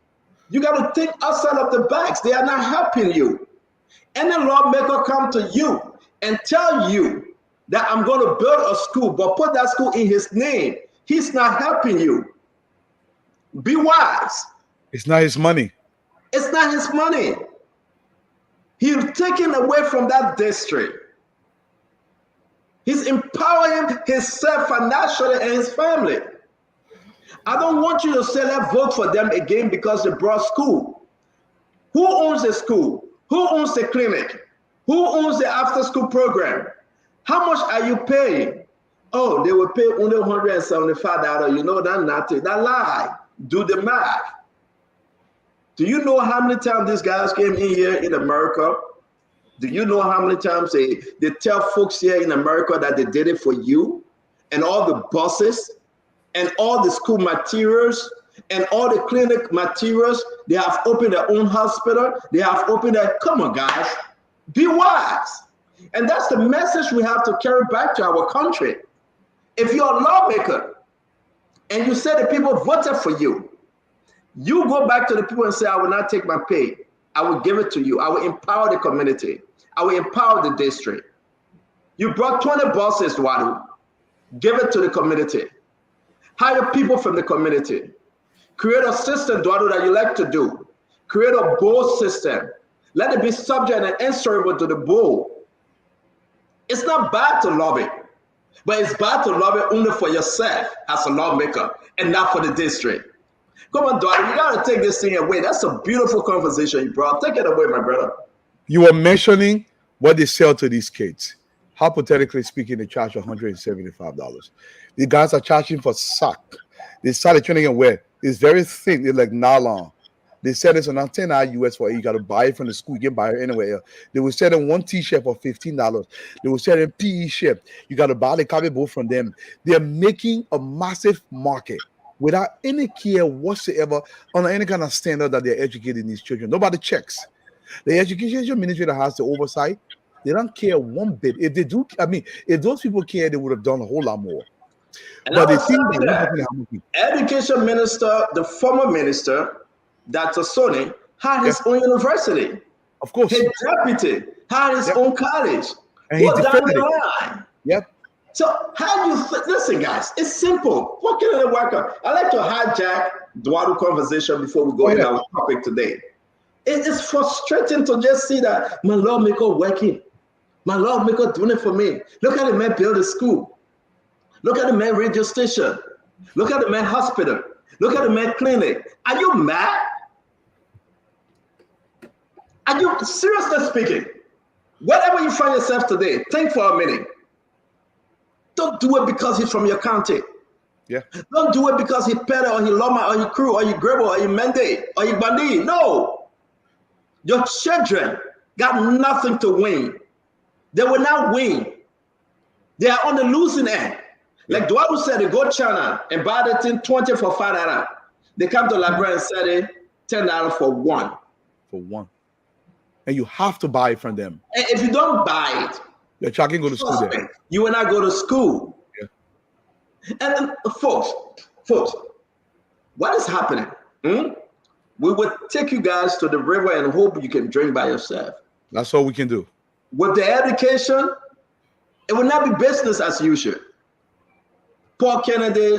You got to think outside of the box. They are not helping you. Any lawmaker come to you and tell you that I'm going to build a school, but put that school in his name. He's not helping you. Be wise. It's not his money. It's not his money. He's taking away from that district. He's empowering himself financially and his family. I don't want you to say, let's vote for them again because they brought school. Who owns the school? Who owns the clinic? Who owns the after-school program? How much are you paying? Oh, they will pay only $175. You know that nothing. That lie. Do the math. Do you know how many times these guys came in here in America? Do you know how many times they tell folks here in America that they did it for you? And all the buses and all the school materials and all the clinic materials, they have opened their own hospital. They have opened their, come on guys, be wise. And that's the message we have to carry back to our country. If you're a lawmaker and you say the people voted for you, you go back to the people and say, I will not take my pay. I will give it to you. I will empower the community. I will empower the district. You brought 20 buses, Wadu. Give it to the community. Hire people from the community. Create a system, Dwadu, that you like to do. Create a board system. Let it be subject and answerable to the board. It's not bad to lobby, but it's bad to lobby only for yourself as a lawmaker and not for the district. Come on, Dwadu, you got to take this thing away. That's a beautiful conversation you brought. Take it away, my brother. You were mentioning what they sell to these kids. Hypothetically speaking, they charge $175. The guys are charging for sock. They started training and wear. It's very thin. It's like nylon. They sell this on $10 US for it. You got to buy it from the school. You can buy it anywhere else. They will sell them one T-shirt for $15. They will sell them PE shirt. You got to buy the copybook from them. They're making a massive market without any care whatsoever on any kind of standard that they're educating these children. Nobody checks. The education ministry that has the oversight, they don't care one bit. If they do, I mean, if those people care, they would have done a whole lot more. And but I they think that education minister, the former minister, Dr. Soni, had his own university. Of course. His deputy had his own college. And he defended it. Yep. So how do you listen, guys? It's simple. What can it work out? I like to hijack Dwadu conversation before we go into our topic today. It is frustrating to just see that my lawmaker working, my lawmaker doing it for me. Look at the man build a school. Look at the man radio station. Look at the man hospital. Look at the man clinic. Are you mad? Are you seriously speaking? Whatever you find yourself today, think for a minute. Don't do it because he's from your county. Yeah. Don't do it because he Pere or he Loma or he Crew or he Grebo or he Mende or he Bandi. No. Your children got nothing to win. They will not win. They are on the losing end. Like Dwadu said, they go to China and buy the thing 20 for $5. They come to library and sell it $10 for one. For one. And you have to buy it from them. And if you don't buy it, your child can go to school there. You will not go to school. Yeah. And folks, what is happening? We would take you guys to the river and hope you can drink by yourself. That's all we can do. With the education, it will not be business as usual. Paul Kennedy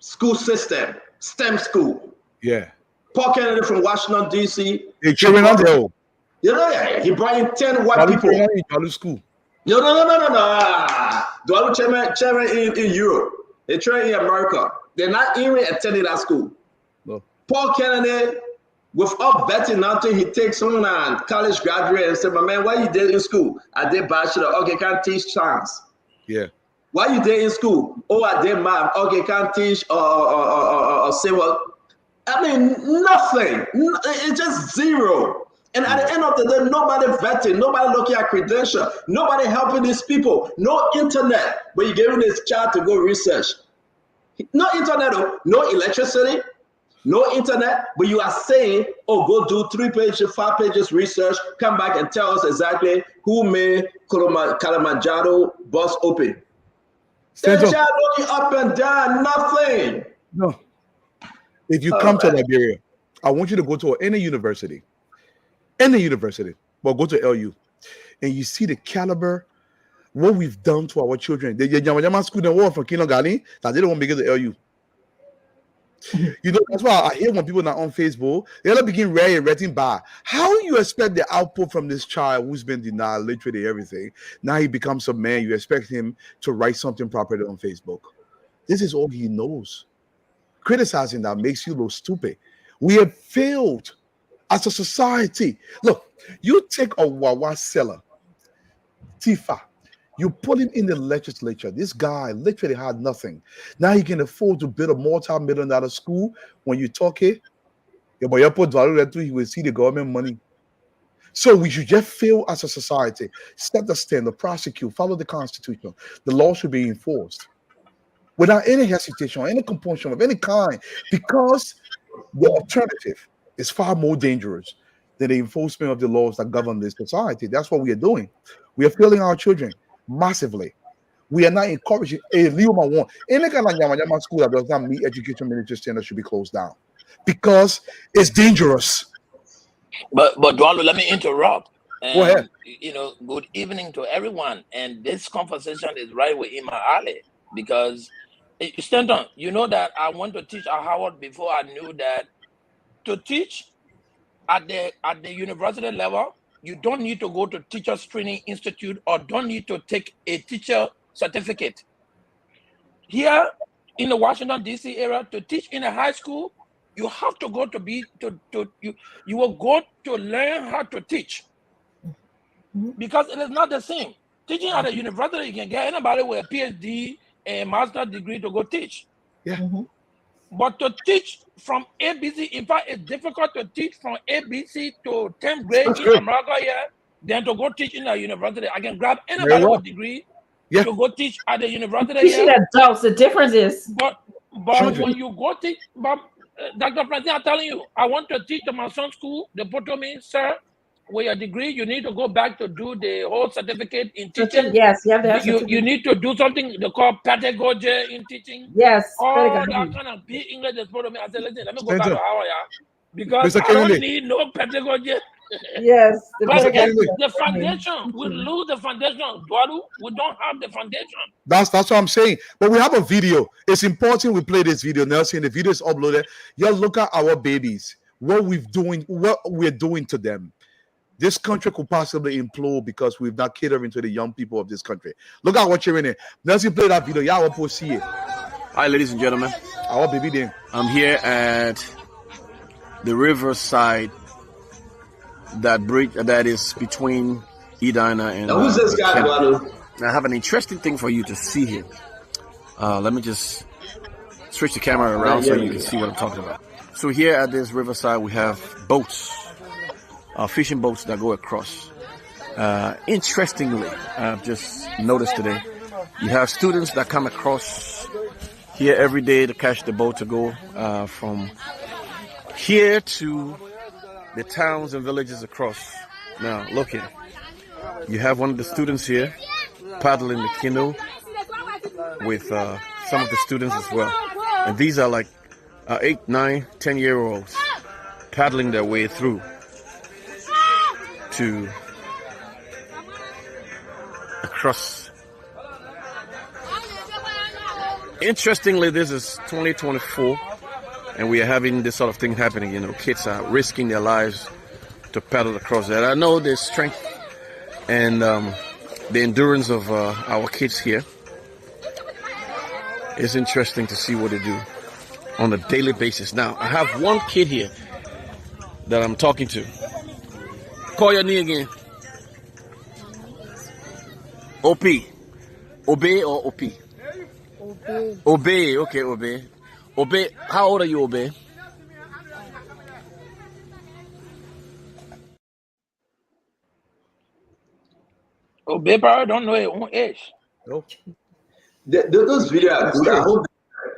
school system, STEM school. Yeah. Paul Kennedy from Washington, D.C. They children on the old. You know, he brought in 10 white people. Dwadu school. No. Dwadu chairman in Europe. They train in America. They're not even attending that school. No. Paul Kennedy, without betting nothing, he takes someone on college graduate and said, my man, what you did in school? I did bachelor. Okay, can't teach science. Yeah. Why you did in school? Oh, I did math. Okay, can't teach or say what? I mean, nothing. It's just zero. And at the end of the day, nobody vetting, nobody looking at credentials, nobody helping these people. No internet, but you're giving this child to go research. No internet, no electricity, no internet, but you are saying, oh, go do 3 pages, 5 pages research, come back and tell us exactly who made Kilimanjaro bus open. That child looking up and down, nothing. No. If you come to Liberia, I want you to go to any university, but go to LU, and you see the caliber, what we've done to our children. The Yama school, the war from Kino Gali, that they don't want to get to LU. You know, that's why I hear when people are on Facebook, they'll begin writing by. How you expect the output from this child who's been denied literally everything? Now he becomes a man. You expect him to write something properly on Facebook. This is all he knows. Criticizing that makes you look stupid. We have failed as a society. Look, you take a Wawa seller, Tifa, you put him in the legislature. This guy literally had nothing. Now he can afford to build a multi-million-dollar school. When you talk it, he will see the government money. So we should just fail as a society. Set the standard, prosecute, follow the Constitution. The law should be enforced without any hesitation, any compulsion of any kind, because the alternative is far more dangerous than the enforcement of the laws that govern this society. That's what we are doing. We are failing our children massively. We are not encouraging any kind of school that does not meet education ministry standards should be closed down because it's dangerous. But Dwalo, let me interrupt. Go ahead. You know, good evening to everyone. And this conversation is right within my alley because Stanton, you know that I went to teach at Howard before I knew that to teach at the university level, you don't need to go to Teachers Training Institute or don't need to take a teacher certificate. Here in the Washington, D.C. area, to teach in a high school, you have to go you will go to learn how to teach because it is not the same. Teaching at a university, you can get anybody with a PhD and master's degree to go teach. Yeah. But to teach from ABC, in fact, it's difficult to teach from ABC to 10th grade in America here than to go teach in a university. I can grab anybody with a degree to go teach at the university. Teaching adults, the difference is. But when you go teach, Dr. Francis, I'm telling you, I want to teach at my son's school. They put to me, sir, with your degree, you need to go back to do the whole certificate in teaching. Yes, you have to have you need to do something they call pedagogy in teaching. Yes, all that kind of big English they put to me. I said, listen, let me go back to Howard, because I don't need no pedagogy. Yes, the foundation. We lose the foundation. Dwadu, we don't have the foundation. That's what I'm saying. But we have a video. It's important we play this video. Nelson, the video is uploaded. You look at our babies. What we're doing to them. This country could possibly implode because we've not catering to the young people of this country. Look at what you're in there. Nelson, play that video. Yeah, we'll see it. Hi, ladies and gentlemen. Our baby there. I'm here at the riverside that bridge that is between Edina and who's this guy, Dwadu? I have an interesting thing for you to see here. Let me just switch the camera around so you can see what I'm talking about. So here at this riverside, we have boats, fishing boats that go across. Interestingly, I've just noticed today, you have students that come across here every day to catch the boat to go from here to the towns and villages across. Now, look here. You have one of the students here paddling the canoe with some of the students as well. And these are like 8, 9, 10-year-olds paddling their way through to across. Interestingly, this is 2024. And we are having this sort of thing happening. You know, kids are risking their lives to paddle across that. I know the strength and the endurance of our kids here. It's interesting to see what they do on a daily basis. Now, I have one kid here that I'm talking to. Call your name again. OP. Obey or OP? Obey. Okay, Obey. Obey, how old are you, Obey? Obey, I don't know your own age. No. Those videos are good.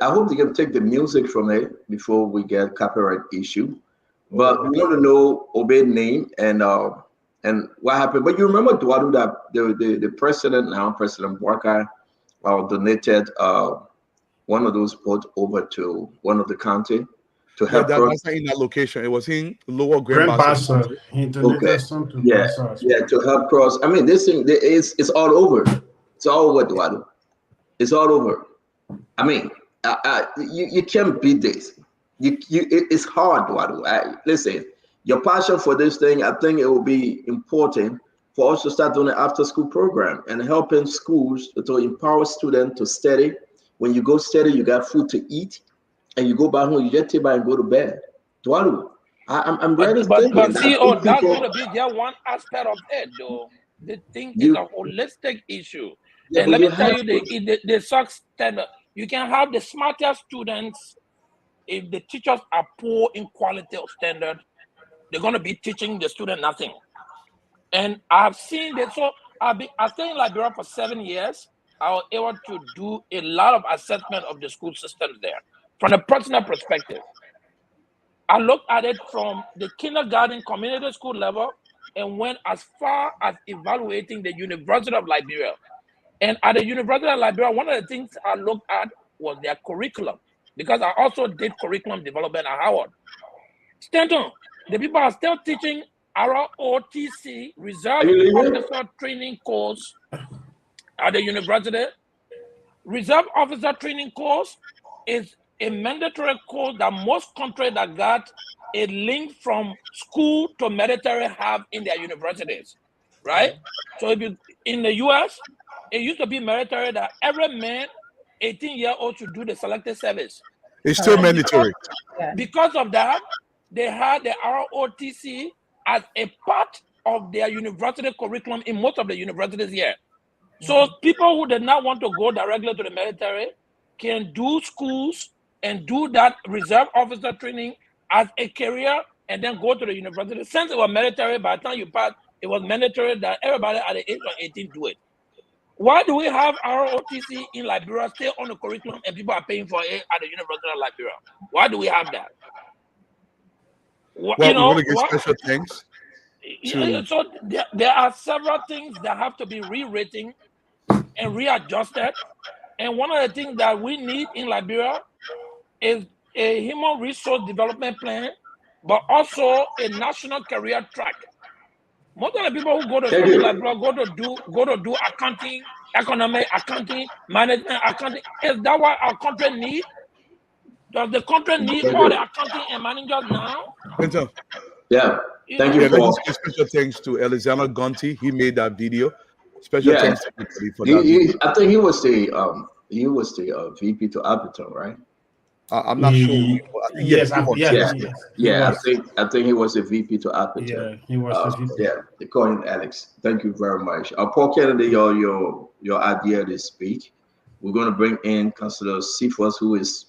I hope they can take the music from it before we get copyright issue. But we want to know Obey's name and what happened. But you remember, Dwadu, that the president, now President Walker, donated one of those boats over to one of the county to help. That's not in that location. It was in Lower Grand Bassa. He donated something. Yeah, to help cross. I mean, this thing it's all over. It's all over, Dwadu. It's all over. I mean, you can't beat this. It's hard, Wadu. Listen, your passion for this thing, I think it will be important for us to start doing an after-school program and helping schools to empower students to study. When you go study, you got food to eat, and you go back home, you just take by and go to bed. Dwalu, I'm really thinking but that CEO, if that's people, going to be just one aspect of it, though. The thing is you, a holistic issue. yeah, And but let you me tell have you, to. the success standard. You can have the smartest students. If the teachers are poor in quality of standard, they're going to be teaching the student nothing. And I've seen that. So I stayed in Liberia for 7 years. I was able to do a lot of assessment of the school systems there from a personal perspective. I looked at it from the kindergarten community school level and went as far as evaluating the University of Liberia. And at the University of Liberia, one of the things I looked at was their curriculum, because I also did curriculum development at Howard. Stanton, the people are still teaching ROTC, Reserve Officer Training course at the university. Reserve Officer Training course is a mandatory course that most countries that got a link from school to military have in their universities, right? So if you, in the US, it used to be military that every man 18-year-old should do the selective service. It's still Correct. mandatory. Because of that, they had the ROTC as a part of their university curriculum in most of the universities here. So people who did not want to go directly to the military can do schools and do that reserve officer training as a career and then go to the university. Since it was military, by the time you pass, it was mandatory that everybody at the age of 18 do it. Why do we have ROTC in Liberia still on the curriculum and people are paying for it at the University of Liberia? Why do we have that? Well, we want to give special thanks to. So there are several things that have to be rewritten and readjusted. And one of the things that we need in Liberia is a human resource development plan, but also a national career track. Most of the people who go to school in Liberia go to do accounting, economic accounting, management accounting. Is that what our country needs? Does the country need all the accounting and managers now? Yeah. Thank you for special thanks to Alexander Gonti. He made that video. Special thanks to everybody for that video. I think he was the VP to Appleton, right? I'm not sure. Yes, I think he was a VP to Appleton. Yeah, he was. They call him Alex. Thank you very much. Paul Kennedy, your idea to speak. We're going to bring in Councilor Cephas, who is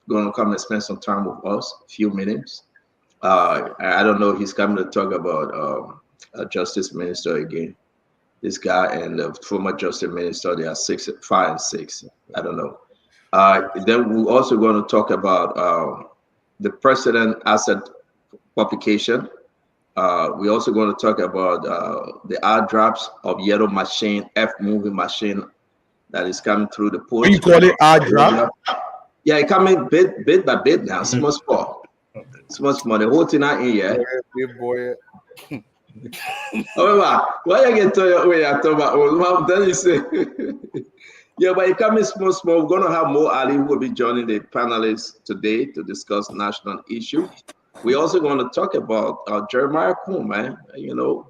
going to come and spend some time with us, a few minutes. I don't know if he's coming to talk about Justice Minister again. This guy and the former Justice Minister, they are 5 and 6. I don't know. Then we're also going to talk about the President Asset publication. We're also going to talk about the airdrops of yellow machine, F-moving machine that is coming through the port. What you call it, airdrop? Yeah, it coming bit by bit now, small. The whole thing out in here. Big boy. Why I get to you? I talk about then you say, yeah, but it coming small. We're gonna have Mo Ali who will be joining the panelists today to discuss national issues. We're also going to talk about Jeremiah Kuhn, man.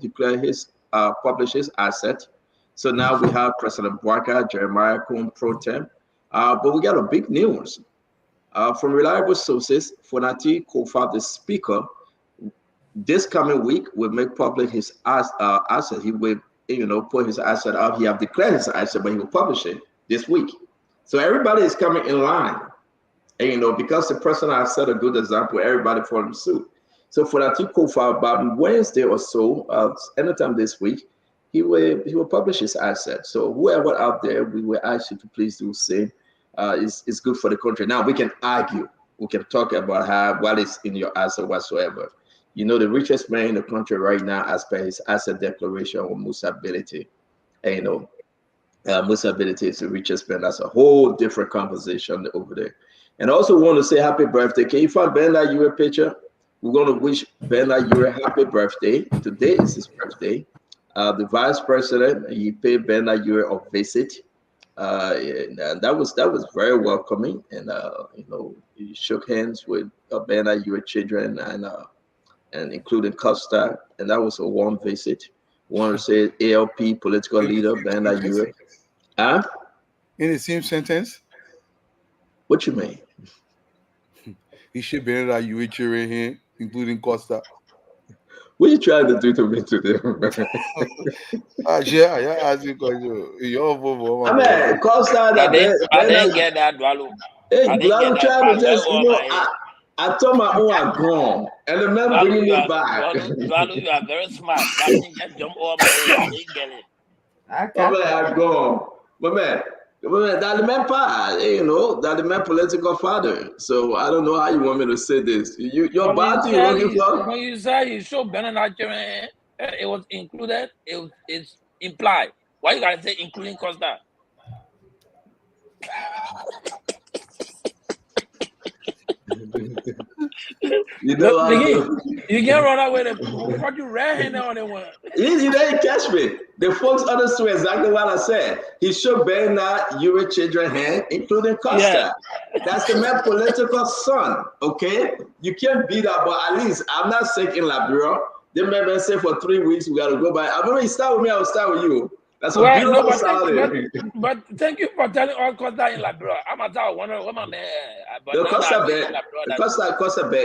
Declare his publish his asset. So now we have President Bwaka, Jeremiah Kuhn pro tem. But we got a big news from reliable sources. Fonati Kofa, the speaker, this coming week will make public his asset. He will, put his asset out. He have declared his asset, but he will publish it this week. So everybody is coming in line. And, because the president has set a good example, everybody followed suit. So for that, about Wednesday or so, anytime this week, he will publish his asset. So whoever out there, we will ask you to please do the same. It's good for the country. Now we can argue, we can talk about what is in your asset whatsoever. The richest man in the country right now, as per his asset declaration on Musability, Musability is the richest man. That's a whole different conversation over there. And I also want to say happy birthday. Can you find Ben that you a picture? We're going to wish Ben that you a happy birthday. Today is his birthday. The Vice President, he paid Ben that you a visit. And he And that was very welcoming. And he shook hands with Ben your children and including Costa, and that was a warm visit. Want to say ALP political leader Ben Ayure. Huh? In the same sentence? What you mean? He should be that you each here, including Costa. What are you trying to do to me today? Yeah, as you call you. I mean, Costa. I didn't get that, Dwalu. Hey, I didn't get Dwalu that. trying to just, Over my head. I told my own I'm gone, and the man bringing me back. Dwalu, you are very smart. That thing just jumped over my head. I didn't get it. I'm gone. But man, that the man that the man political father. So I don't know how you want me to say this. Your body you're looking for? When you say you show Ben Ayure, it was included. It's implied. Why you gotta say including Costa? You know, you can't run away. What you red-handed on the one? You didn't catch me. The folks understood exactly what I said. He shook Bernard your children's hand, including Costa. Yeah. That's the man political son. Okay, you can't beat that, but at least I'm not sick in Liberia. They may say for 3 weeks we gotta go by. I remember you start with me, I'll start with you. That's a beautiful salary. But thank you for telling all Costa in Liberia. I'm a town one of my man. Costa Bear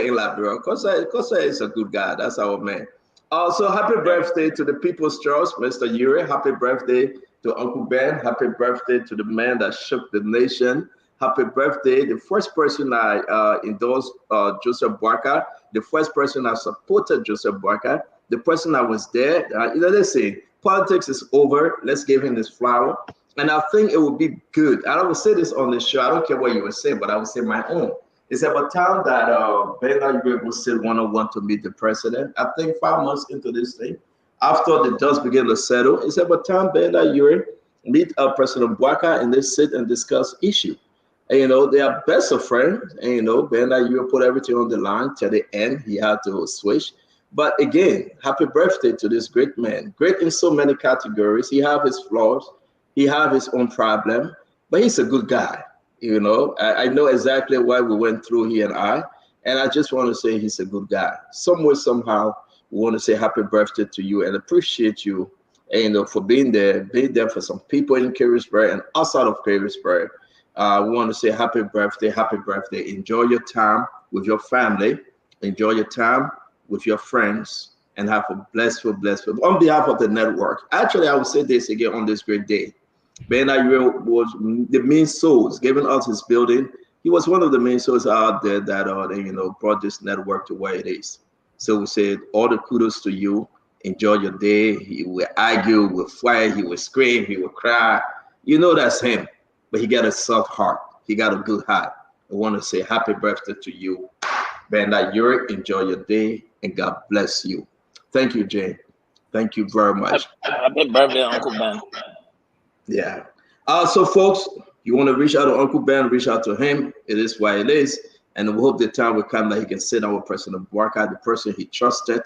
in Liberia. Costa is a good guy. That's our man. Also, happy birthday to the People's Choice, Mr. Yuri. Happy birthday to Uncle Ben. Happy birthday to the man that shook the nation. Happy birthday. The first person I endorsed Joseph Boakai. The first person I supported Joseph Boakai. The person that was there. Let's say politics is over. Let's give him this flower. And I think it would be good. I will say this on the show. I don't care what you would say, but I will say my own. It's about time that Ben Ayure will sit one-on-one to meet the president. I think 5 months into this thing, after the dust begin to settle, it's about time Ben Ayure meet President Boakai and they sit and discuss issue. And, they are best of friends. And, Ben Ayure put everything on the line till the end. He had to switch. But again, happy birthday to this great man. Great in so many categories. He have his flaws. He have his own problem, but he's a good guy. I know exactly why we went through he and I just want to say he's a good guy. Somewhere, somehow, we want to say happy birthday to you and appreciate you, for being there for some people in Carisburg and outside of Carisburg. We want to say happy birthday. Enjoy your time with your family. Enjoy your time with your friends and have a blessed. On behalf of the network, actually, I will say this again on this great day. Ben Ayure was the main source giving us his building. He was one of the main sources out there that brought this network to where it is. So we said all the kudos to you. Enjoy your day. He will argue, will fight, he will scream, he will cry. That's him. But he got a soft heart. He got a good heart. I want to say happy birthday to you, Ben Ayure. Enjoy your day and God bless you. Thank you, Jane. Thank you very much. Happy birthday, Uncle Ben. Yeah. So, folks, you want to reach out to Uncle Ben, reach out to him. It is why it is. And we hope the time will come that he can sit down with President Boakai, the person he trusted,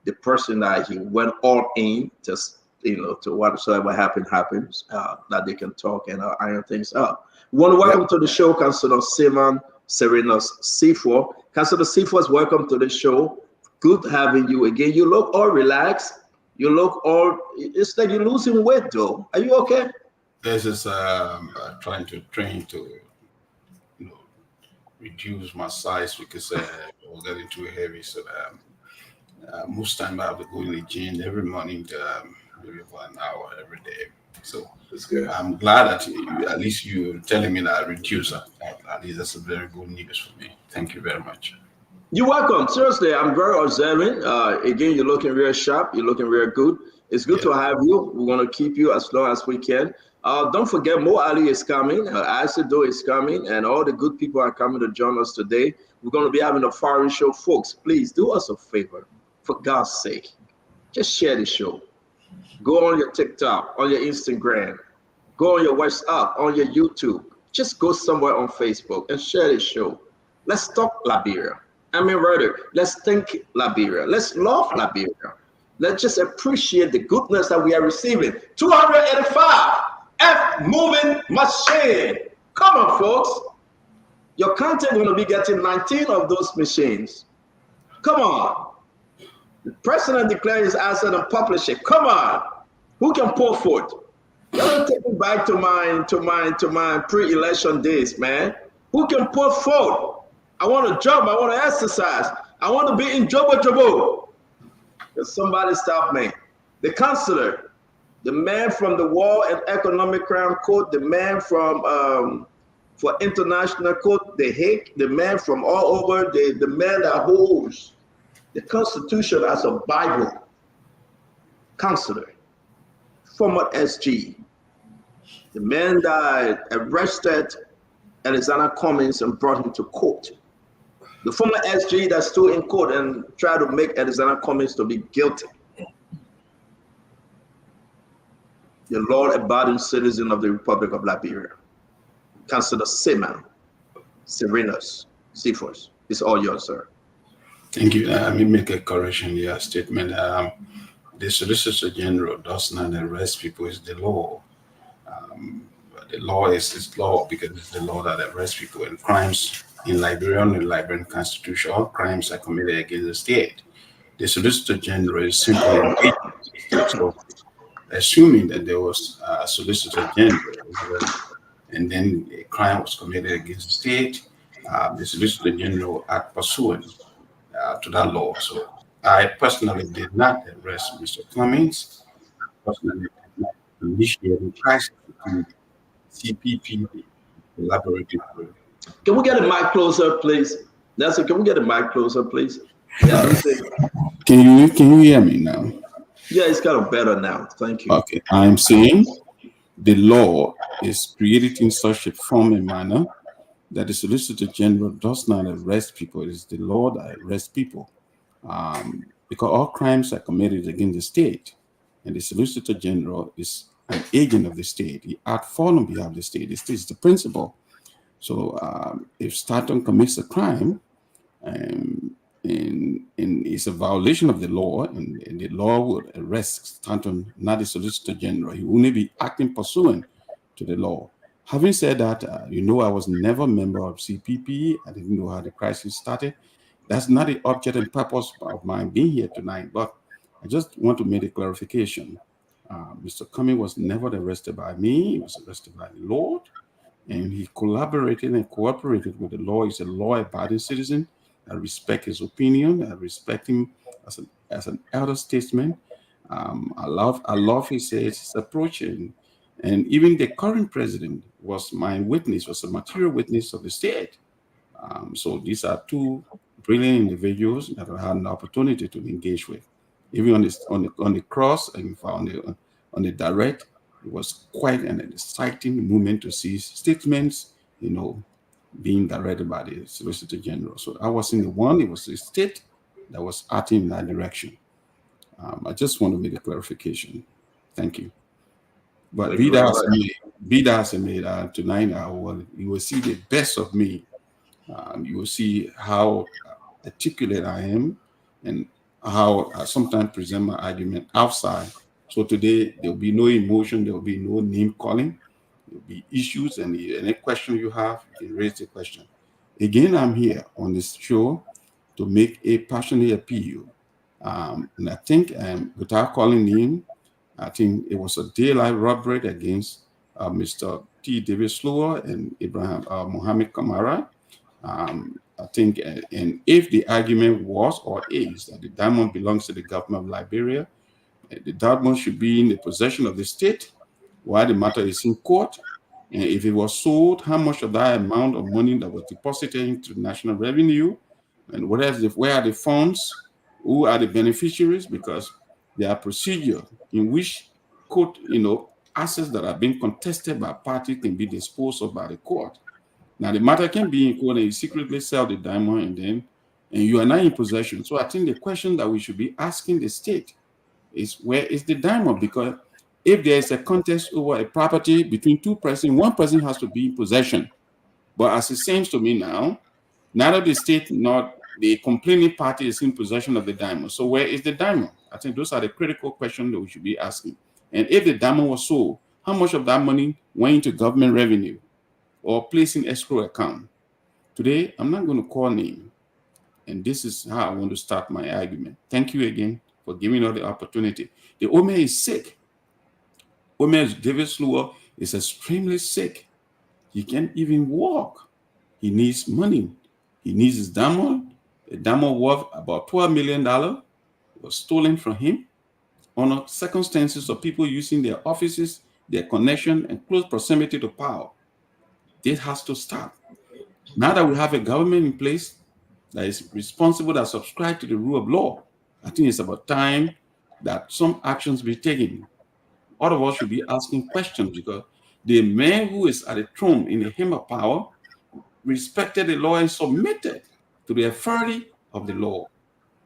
the person that he went all in, just, to whatsoever happens, that they can talk and iron things out. We want to welcome to the show, Councilor Simon Serenos C4. Councilor C4 is welcome to the show. Good having you again. You look all relaxed. You look all, it's like you're losing weight though. Are you okay? This is trying to train to, reduce my size because I was getting too heavy. So most time I have to go in the gym every morning, maybe for an hour every day. So I'm glad that at least you're telling me that I reduce. At least that's a very good news for me. Thank you very much. You're welcome. Seriously, I'm very observant. Again, you're looking real sharp. You're looking real good. It's good to have you. We're going to keep you as long as we can. Don't forget, Mo Ali is coming. Asido is coming. And all the good people are coming to join us today. We're going to be having a foreign show. Folks, please do us a favor. For God's sake, just share the show. Go on your TikTok, on your Instagram. Go on your WhatsApp, on your YouTube. Just go somewhere on Facebook and share the show. Let's talk Liberia. Let's think Liberia. Let's love Liberia. Let's just appreciate the goodness that we are receiving. 285. F moving machine. Come on, folks. Your content going to be getting 19 of those machines. Come on. The president declares his asset and publish it. Come on. Who can pour forth? Y'all take me back to my pre-election days, man. Who can pour forth? I want to jump. I want to exercise. I want to be in jobo. Can somebody stop me? The counselor, the man from the War and Economic Crime Court, the man from for International Court, the Hague, the man from all over, the man that holds the Constitution as a Bible. Counselor, former SG, the man that arrested Alexander Cummings and brought him to court. The former SG that stood in court and tried to make Alexander Cummings to be guilty. The law-abiding citizen of the Republic of Liberia. Councillor Seaman, Serenus, Cephas. It's all yours, sir. Thank you. Let me make a correction here, statement. The Solicitor General does not arrest people, it's the law. The law is law because it's the law that arrests people. And crimes in Liberian Constitution, all crimes are committed against the state. The Solicitor General is simply an agent. So, assuming that there was a Solicitor General, and then a crime was committed against the state, the Solicitor General act pursuant to that law. So I personally did not arrest Mr. Cummings. Personally did not initiate a crisis between CPP collaborative group. Can we get a mic closer, please? Nelson, can we get a mic closer, please? Yeah, Can you hear me now? Yeah, it's kind of better now. Thank you. Okay, I'm saying the law is created in such a form and manner that the Solicitor General does not arrest people. It is the law that arrests people. Because all crimes are committed against the state, and the Solicitor General is an agent of the state. He acts for on behalf of the state. The state is the principal. So if Staunton commits a crime, and it's a violation of the law, and the law would arrest Staunton, not the Solicitor General. He will only be acting pursuant to the law. Having said that, I was never a member of CPP. I didn't know how the crisis started. That's not the object and purpose of my being here tonight, but I just want to make a clarification. Mr. Cummings was never arrested by me. He was arrested by the Lord, and he collaborated and cooperated with the law. He's a law-abiding citizen. I respect his opinion. I respect him as an elder statesman. I love his approach, and even the current president was my witness, was a material witness of the state. So these are two brilliant individuals that I had an opportunity to engage with. Even on the cross and on the direct, it was quite an exciting moment to see statements, being directed by the Solicitor General. So I was in the one, it was the state that was acting in that direction. I just want to make a clarification. Thank you. But be that as it may, tonight you will see the best of me. You will see how articulate I am and how I sometimes present my argument outside. So today, there will be no emotion, there will be no name calling. There will be issues, and any question you have, you can raise the question. Again, I'm here on this show to make a passionate appeal. And I think without calling name, I think it was a daylight robbery against Mr. T. David Slower and Ibrahim Mohammed Kamara. I think, and if the argument was or is that the diamond belongs to the government of Liberia, the diamond should be in the possession of the state while the matter is in court. And if it was sold, how much of that amount of money that was deposited into the national revenue, and where are the funds, who are the beneficiaries, because there are procedures in which assets that are being contested by parties can be disposed of by the court. Now, the matter can be in court and you secretly sell the diamond and you are not in possession. So I think the question that we should be asking the state is, where is the diamond? Because if there is a contest over a property between two persons, one person has to be in possession. But as it seems to me now, neither the state nor the complaining party is in possession of the diamond. So where is the diamond? I think those are the critical questions that we should be asking. And if the diamond was sold, How much of that money went into government revenue or placing escrow account? Today, I'm not going to call name. And this is how I want to start my argument. Thank you again for giving us the opportunity. The Omer is sick. Omer David Sluwer is extremely sick. He can't even walk. He needs money. He needs his diamond. A diamond worth about $12 million was stolen from him under circumstances of people using their offices, their connection, and close proximity to power. This has to stop. Now that we have a government in place that is responsible, that subscribe to the rule of law, I think it's about time that some actions be taken. All of us should be asking questions, because the man who is at the throne in the hem of power respected the law and submitted to the authority of the law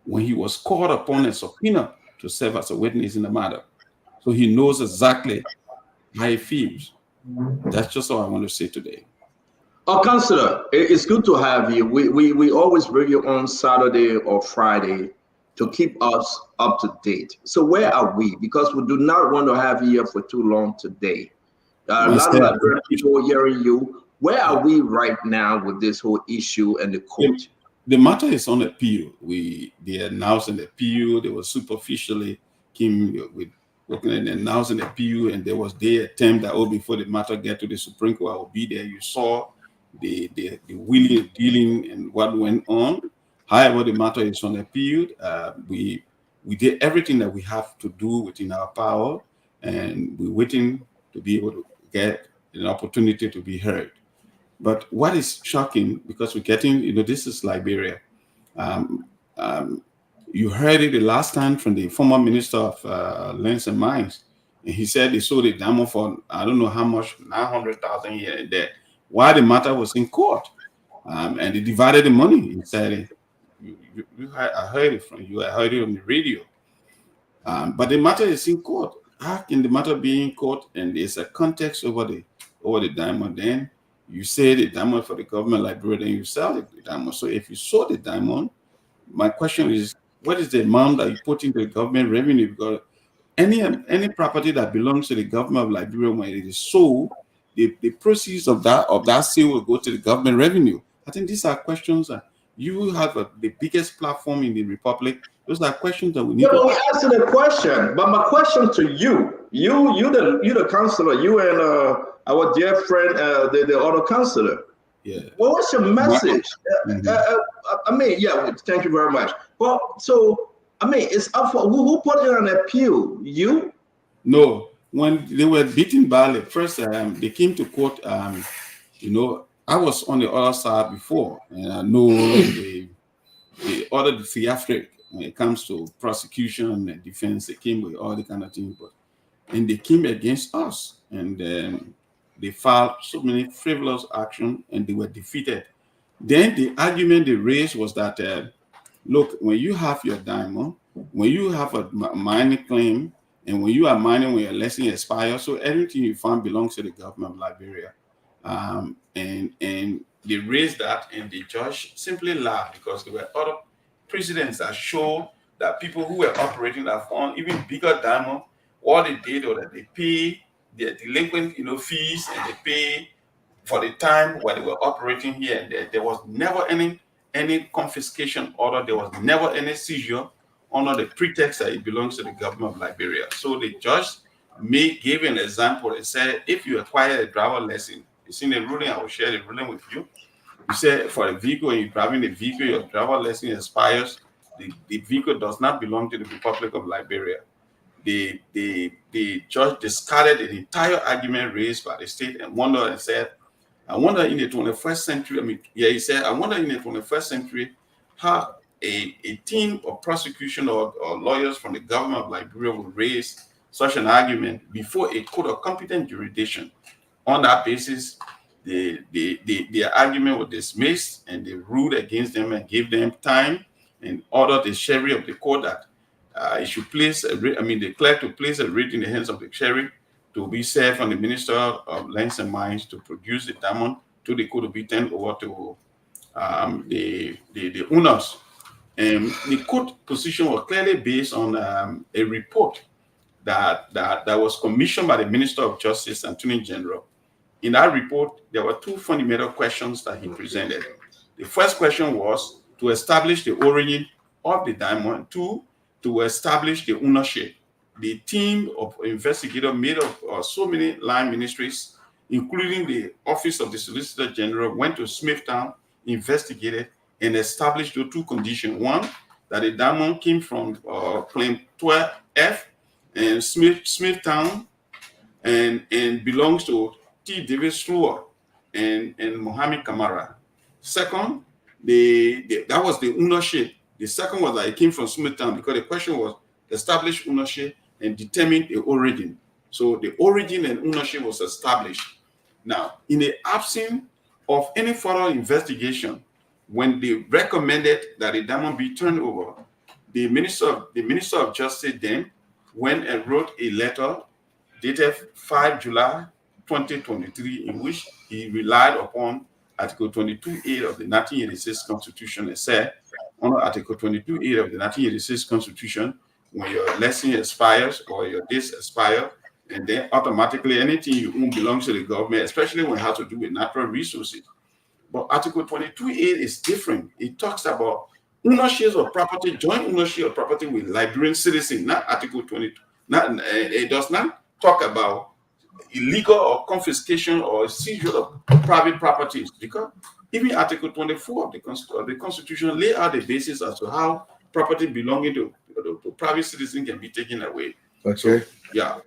when he was called upon a subpoena to serve as a witness in the matter. So he knows exactly how he feels. That's just all I want to say today. Councillor, it's good to have you. We always bring you on Saturday or Friday to keep us up to date. So where are we? Because we do not want to have you here for too long today. A lot of people hearing you. Where are we right now with this whole issue and the court? The matter is on appeal. They announced an appeal. They were superficially came with working and announced an appeal, and there was their attempt that before the matter get to the Supreme Court, I will be there. You saw the wheeling, dealing, and what went on. However, the matter is on appeal. We did everything that we have to do within our power, and we're waiting to be able to get an opportunity to be heard. But what is shocking, because we're getting, this is Liberia. You heard it the last time from the former Minister of Lands and Mines. And he said they sold the diamond for, I don't know how much, 900,000 here and there. Why the matter was in court. And they divided the money. He said, I heard it from you. I heard it on the radio. But the matter is in court. How can the matter be in court and there's a context over the diamond? Then you say the diamond for the government library, then you sell the diamond. So if you sold the diamond, my question is, what is the amount that you put into the government revenue? Because any property that belongs to the government of Liberia, when it is sold, the proceeds of that sale will go to the government revenue. I think these are questions that you have the biggest platform in the republic. Those are questions that we need. We answer the question, but my question to you the counselor, you and our dear friend, the other counselor. Yeah. Well, what's your message? Thank you very much. Well, so it's up for who put it on appeal? You? No, when they were beaten badly, first they came to court. I was on the other side before, and I know the other theatric when it comes to prosecution and defense. They came with all the kind of things, and they came against us, and they filed so many frivolous actions, and they were defeated. Then the argument they raised was that, look, when you have your diamond, when you have a mining claim, and when you are mining when your license expires, so everything you find belongs to the government of Liberia. And they raised that, and the judge simply laughed, because there were other precedents that show that people who were operating that found even bigger diamond, all they did was that they pay their delinquent fees, and they pay for the time when they were operating here and there. There was never any confiscation order. There was never any seizure under the pretext that it belongs to the government of Liberia. So the judge gave an example. He said, if you acquire a driver license, you see the ruling, I will share the ruling with you. You say for a vehicle, and you're driving the vehicle, your driver license expires, the vehicle does not belong to the Republic of Liberia. The judge discarded the entire argument raised by the state and said, I wonder in the 21st century, he said, I wonder in the 21st century how a team of prosecution or lawyers from the government of Liberia will raise such an argument before a court of competent jurisdiction. On that basis, the argument was dismissed, and they ruled against them and gave them time and ordered the sheriff of the court that it should place the clerk to place a writ in the hands of the sheriff to be served on the Minister of Lands and Mines to produce the diamond to the court to be turned over to the owners. And the court position was clearly based on a report that was commissioned by the Minister of Justice and Attorney General. In that report, there were two fundamental questions that he presented. The first question was to establish the origin of the diamond. Two, to establish the ownership. The team of investigators made of so many line ministries, including the Office of the Solicitor General, went to Smithtown, investigated, and established the two conditions. One, that the diamond came from claim 12F and Smithtown and belongs to T. David Stewart and Mohammed Kamara. Second, that was the ownership. The second was that it came from Smithtown, because the question was establish ownership and determine the origin. So the origin and ownership was established. Now, in the absence of any further investigation, when they recommended that the diamond be turned over, the Minister of Justice then went and wrote a letter dated 5 July 2023, in which he relied upon Article 22(8) of the 1986 Constitution and said, under Article 22(8) of the 1986 Constitution, when your lesson expires or your days expire, and then automatically anything you own belongs to the government, especially when it has to do with natural resources. But Article 22(8) is different. It talks about ownership of property, joint ownership of property with Liberian citizens, not Article 22. It does not talk about illegal or confiscation or seizure of private properties, because even Article 24 of the Constitution lay out the basis as to how property belonging to private citizens can be taken away. Okay. So, yeah.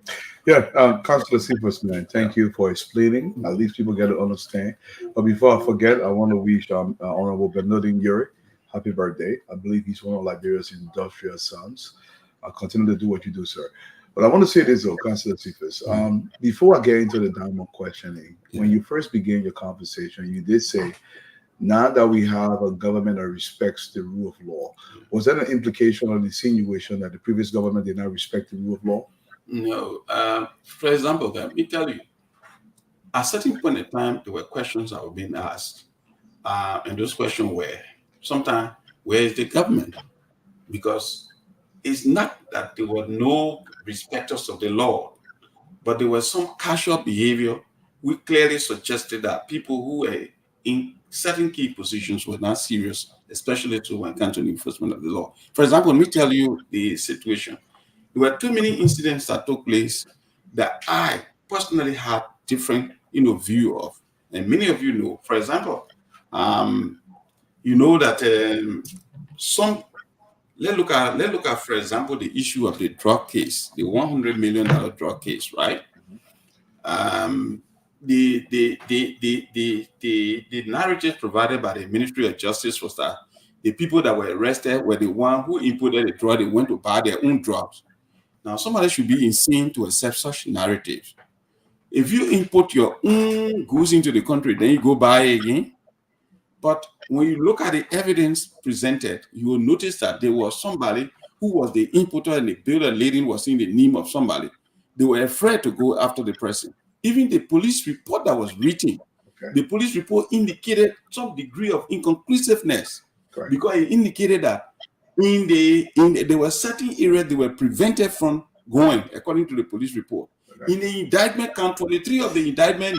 Yeah, Councilor Cephas, man, thank you for explaining. At least people get to understand. But before I forget, I want to wish Honorable Bernardine Yuri happy birthday. I believe he's one of Liberia's industrial sons. I'll continue to do what you do, sir. But I want to say this, though, Councilor Cephas. Before I get into the diamond questioning, when you first began your conversation, you did say, now that we have a government that respects the rule of law, was that an implication or an insinuation that the previous government did not respect the rule of law? No. For example, let me tell you, at a certain point in time, there were questions that were being asked. And those questions were, sometimes, where is the government? Because it's not that there were no respecters of the law, but there was some casual behavior which clearly suggested that people who were in certain key positions were not serious, especially when it comes to the enforcement of the law. For example, let me tell you the situation. There were too many incidents that took place that I personally had different view of. And many of you know, for example, you know that let's look at, for example, the issue of the drug case, the $100 million drug case, right? The narrative provided by the Ministry of Justice was that the people that were arrested were the one who imported the drug. They went to buy their own drugs. Now, somebody should be insane to accept such narratives. If you import your own goods into the country, then you go buy again. But when you look at the evidence presented, you will notice that there was somebody who was the importer and the bill of lading was in the name of somebody. They were afraid to go after the person. Even the police report that was written, the police report indicated some degree of inconclusiveness, because it indicated that there were certain areas they were prevented from going, according to the police report. In the indictment, count 23 of the indictment,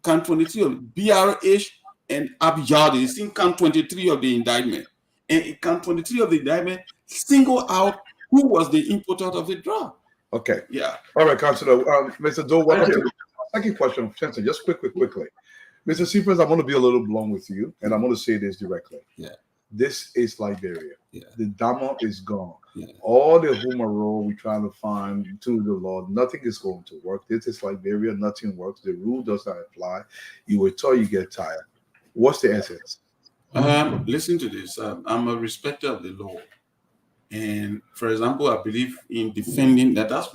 count 23 of BRH and Abiyadi is in count 23 of the indictment. And in count 23 of the indictment, single out who was the importer of the drug. Okay. Yeah. All right, Councilor. Mr. Doe, welcome to the second question. Just quickly. Mr. Cephas, I'm going to be a little blunt with you, and I'm going to say this directly. Yeah. This is Liberia. Yeah. The diamond is gone. Yeah. All the humor we're trying to find to the law, nothing is going to work. This is Liberia. Nothing works. The rule does not apply. You were told you get tired. What's the essence? Listen to this. I'm a respecter of the law. And for example, I believe in defending that. That's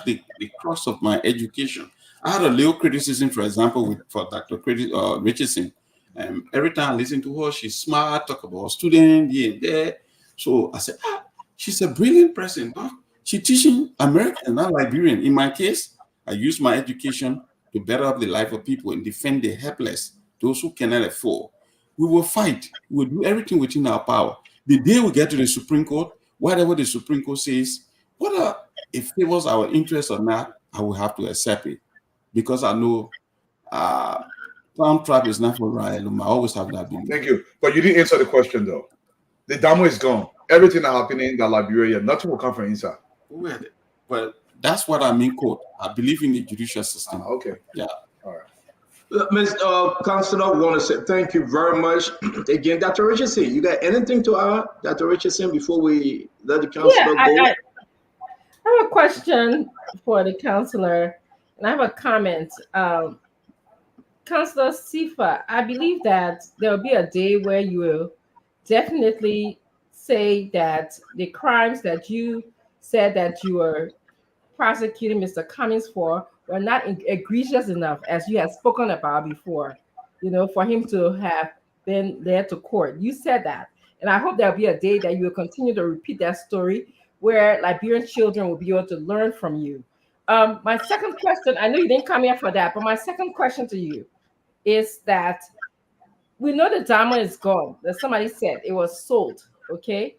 the crux of my education. I had a little criticism, for example, for Dr. Richardson. Every time I listen to her, she's smart, talk about students here and there. So I said, she's a brilliant person, but she's teaching American, not Liberian. In my case, I use my education to better up the life of people and defend the helpless, those who cannot afford. We will fight. We will do everything within our power. The day we get to the Supreme Court, whatever the Supreme Court says, what it favors our interest or not, I will have to accept it because I know Clown Trap is not for Ryan. I always have that belief. Thank you. But you didn't answer the question though. The damo is gone. Everything that happened in the Liberia, nothing will come from inside. But that's what I mean, quote. I believe in the judicial system. Okay. Yeah. All right. Mr. Counselor, want to say thank you very much. Again, Dr. Richardson, you got anything to add, Dr. Richardson, before we let the counselor go? I have a question for the counselor, and I have a comment. Counselor Sifa, I believe that there will be a day where you will definitely say that the crimes that you said that you were prosecuting Mr. Cummings for were not egregious enough, as you had spoken about before, for him to have been led to court. You said that. And I hope there'll be a day that you will continue to repeat that story where Liberian children will be able to learn from you. My second question, I know you didn't come here for that, but my second question to you is that we know the diamond is gone. That somebody said it was sold, okay?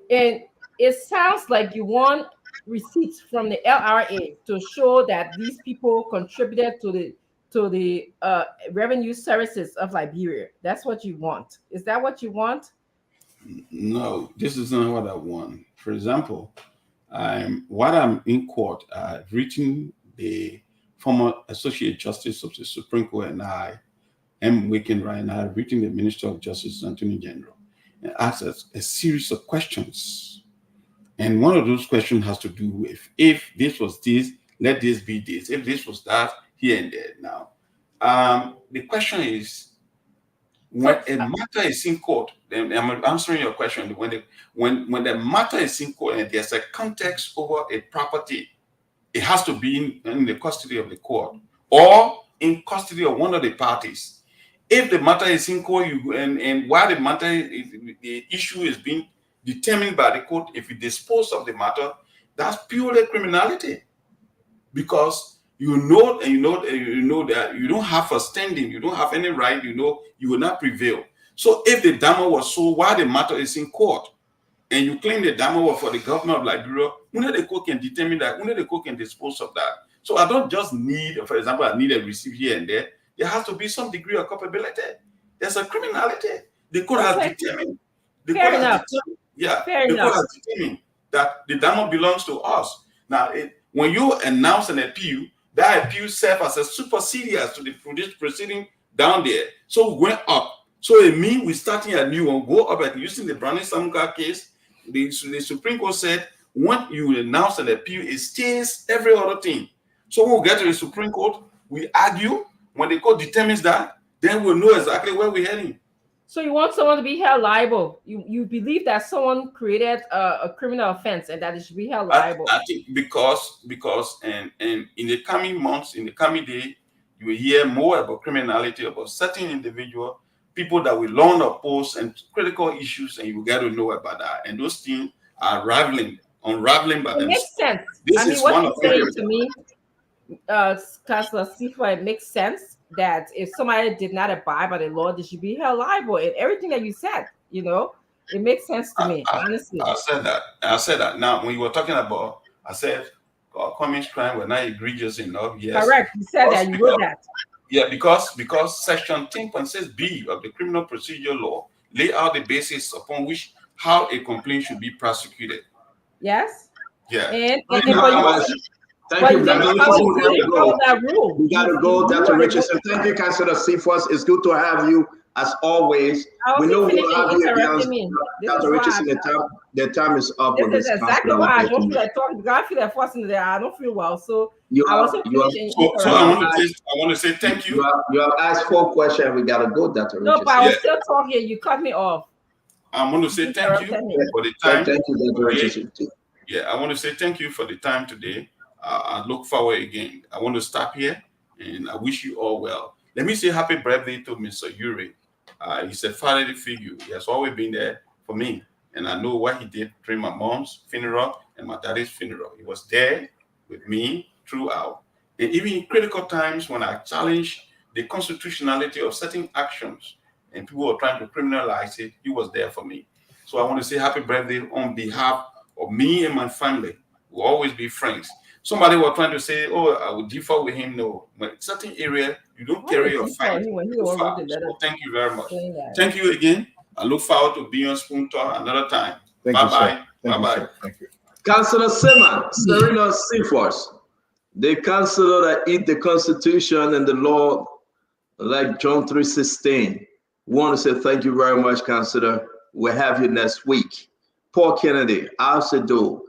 And it sounds like you want receipts from the LRA to show that these people contributed to the revenue services of Liberia. That's what you want. Is that what you want? No, this is not what I want. For example, while I'm in court, I've written the former Associate Justice of the Supreme Court, and I am working right now. I've written the Minister of Justice, Attorney General, and asked a series of questions. And one of those questions has to do with if this was this, let this be this. If this was that, here and there. Now, the question is, when a matter is in court, then I'm answering your question. When the matter is in court and there's a context over a property, it has to be in the custody of the court or in custody of one of the parties. If the matter is in court, and while the issue is being determined by the court, if you dispose of the matter, that's purely criminality, because you know that you don't have a standing, you don't have any right, you will not prevail. So if the dama was sold while the matter is in court, and you claim the dama was for the governor of Liberia, the court can determine that, the court can dispose of that. So I don't just need, for example, I need a receipt here and there. There has to be some degree of culpability. There's a criminality. The court has determined. The court has determined that the dama belongs to us. Now, when you announce an appeal, that appeal serves as a supersedious to the proceeding down there. So we went up. So it means we're starting a new one, go up and using the Brownie Samuka case. The Supreme Court said, when you announce an appeal, it stays every other thing. So when we get to the Supreme Court, we argue. When the court determines that, then we'll know exactly where we're heading. So you want someone to be held liable? You believe that someone created a criminal offense and that it should be held liable? I think because and in the coming months, in the coming day, you will hear more about criminality, about certain individual, people that will learn oppose and critical issues, and you got to know about that. And those things are unraveling by themselves. It makes sense. This is what one you're of saying to me, Counselor Sifa, it makes sense that if somebody did not abide by the law, they should be held liable. And everything that you said, it makes sense to me, honestly. I said that. Now, when you were talking about, I said, Cummings' crime were not egregious enough. Yes. Correct. You said that. You wrote that. Yeah, because Section 10.6b of the Criminal Procedural Law lay out the basis upon which how a complaint should be prosecuted. Yes. Yeah. Thank you. We got to go, Dr. Richardson. Thank you, Councilor Seaforth. It's good to have you as always. We know we'll have you again, Dr. Richardson. The time is up. This is exactly why I don't feel like talking. I feel like forcing there. I don't feel well. So I want to say thank you. You have asked 4 questions. We got to go, Dr. Richardson. No, but I was still talking. You cut me off. I want to say thank you for the time. Thank you, Dr. Richardson. Yeah, I want to say thank you for the time today. I look forward again. I want to stop here, and I wish you all well. Let me say happy birthday to Mr. Yuri. He's a fatherly figure. He has always been there for me, and I know what he did during my mom's funeral and my daddy's funeral. He was there with me throughout, and even in critical times when I challenged the constitutionality of certain actions and people were trying to criminalize it, he was there for me. So I want to say happy birthday on behalf of me and my family. We'll always be friends. Somebody was trying to say, "Oh, I would differ with him." No, but certain area you don't carry your fight when he too wrote far. the letter So thank you very much. saying that. Thank you again. I look forward to being on Spoon Talk another time. Thank Bye you, sir. bye. Thank Bye you, bye. sir. Thank you. Councillor Seaman, Serena Seaforth, the councillor that eat the Constitution and the law like John 3:16. We want to say thank you very much, Councillor. We'll have you next week. Paul Kennedy, Alcedo,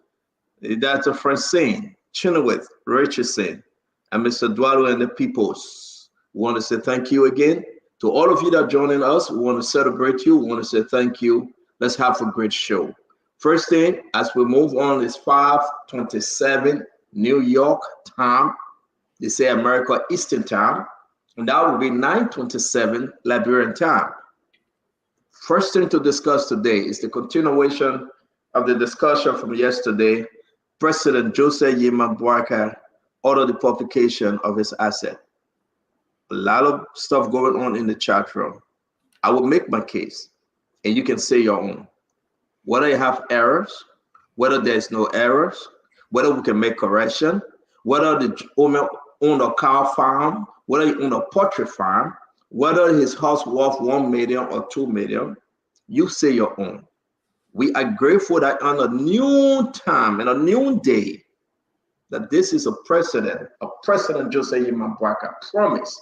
Dr. Francine, Chenoweth, Richardson, and Mr. Dwado and the Peoples. We want to say thank you again. To all of you that are joining us, we want to celebrate you. We want to say thank you. Let's have a great show. First thing, as we move on, is 5:27 New York time. They say America Eastern time. And that will be 9:27 Liberian time. First thing to discuss today is the continuation of the discussion from yesterday. President Joseph Yema Boakai ordered the publication of his asset. A lot of stuff going on in the chat room. I will make my case, and you can say your own. Whether you have errors, whether there's no errors, whether we can make correction, whether the owner own a cow farm, whether you own a poultry farm, whether his house worth 1 million or 2 million, you say your own. We are grateful that on a new time and a new day, that this is a President Joseph Yema Boakai promised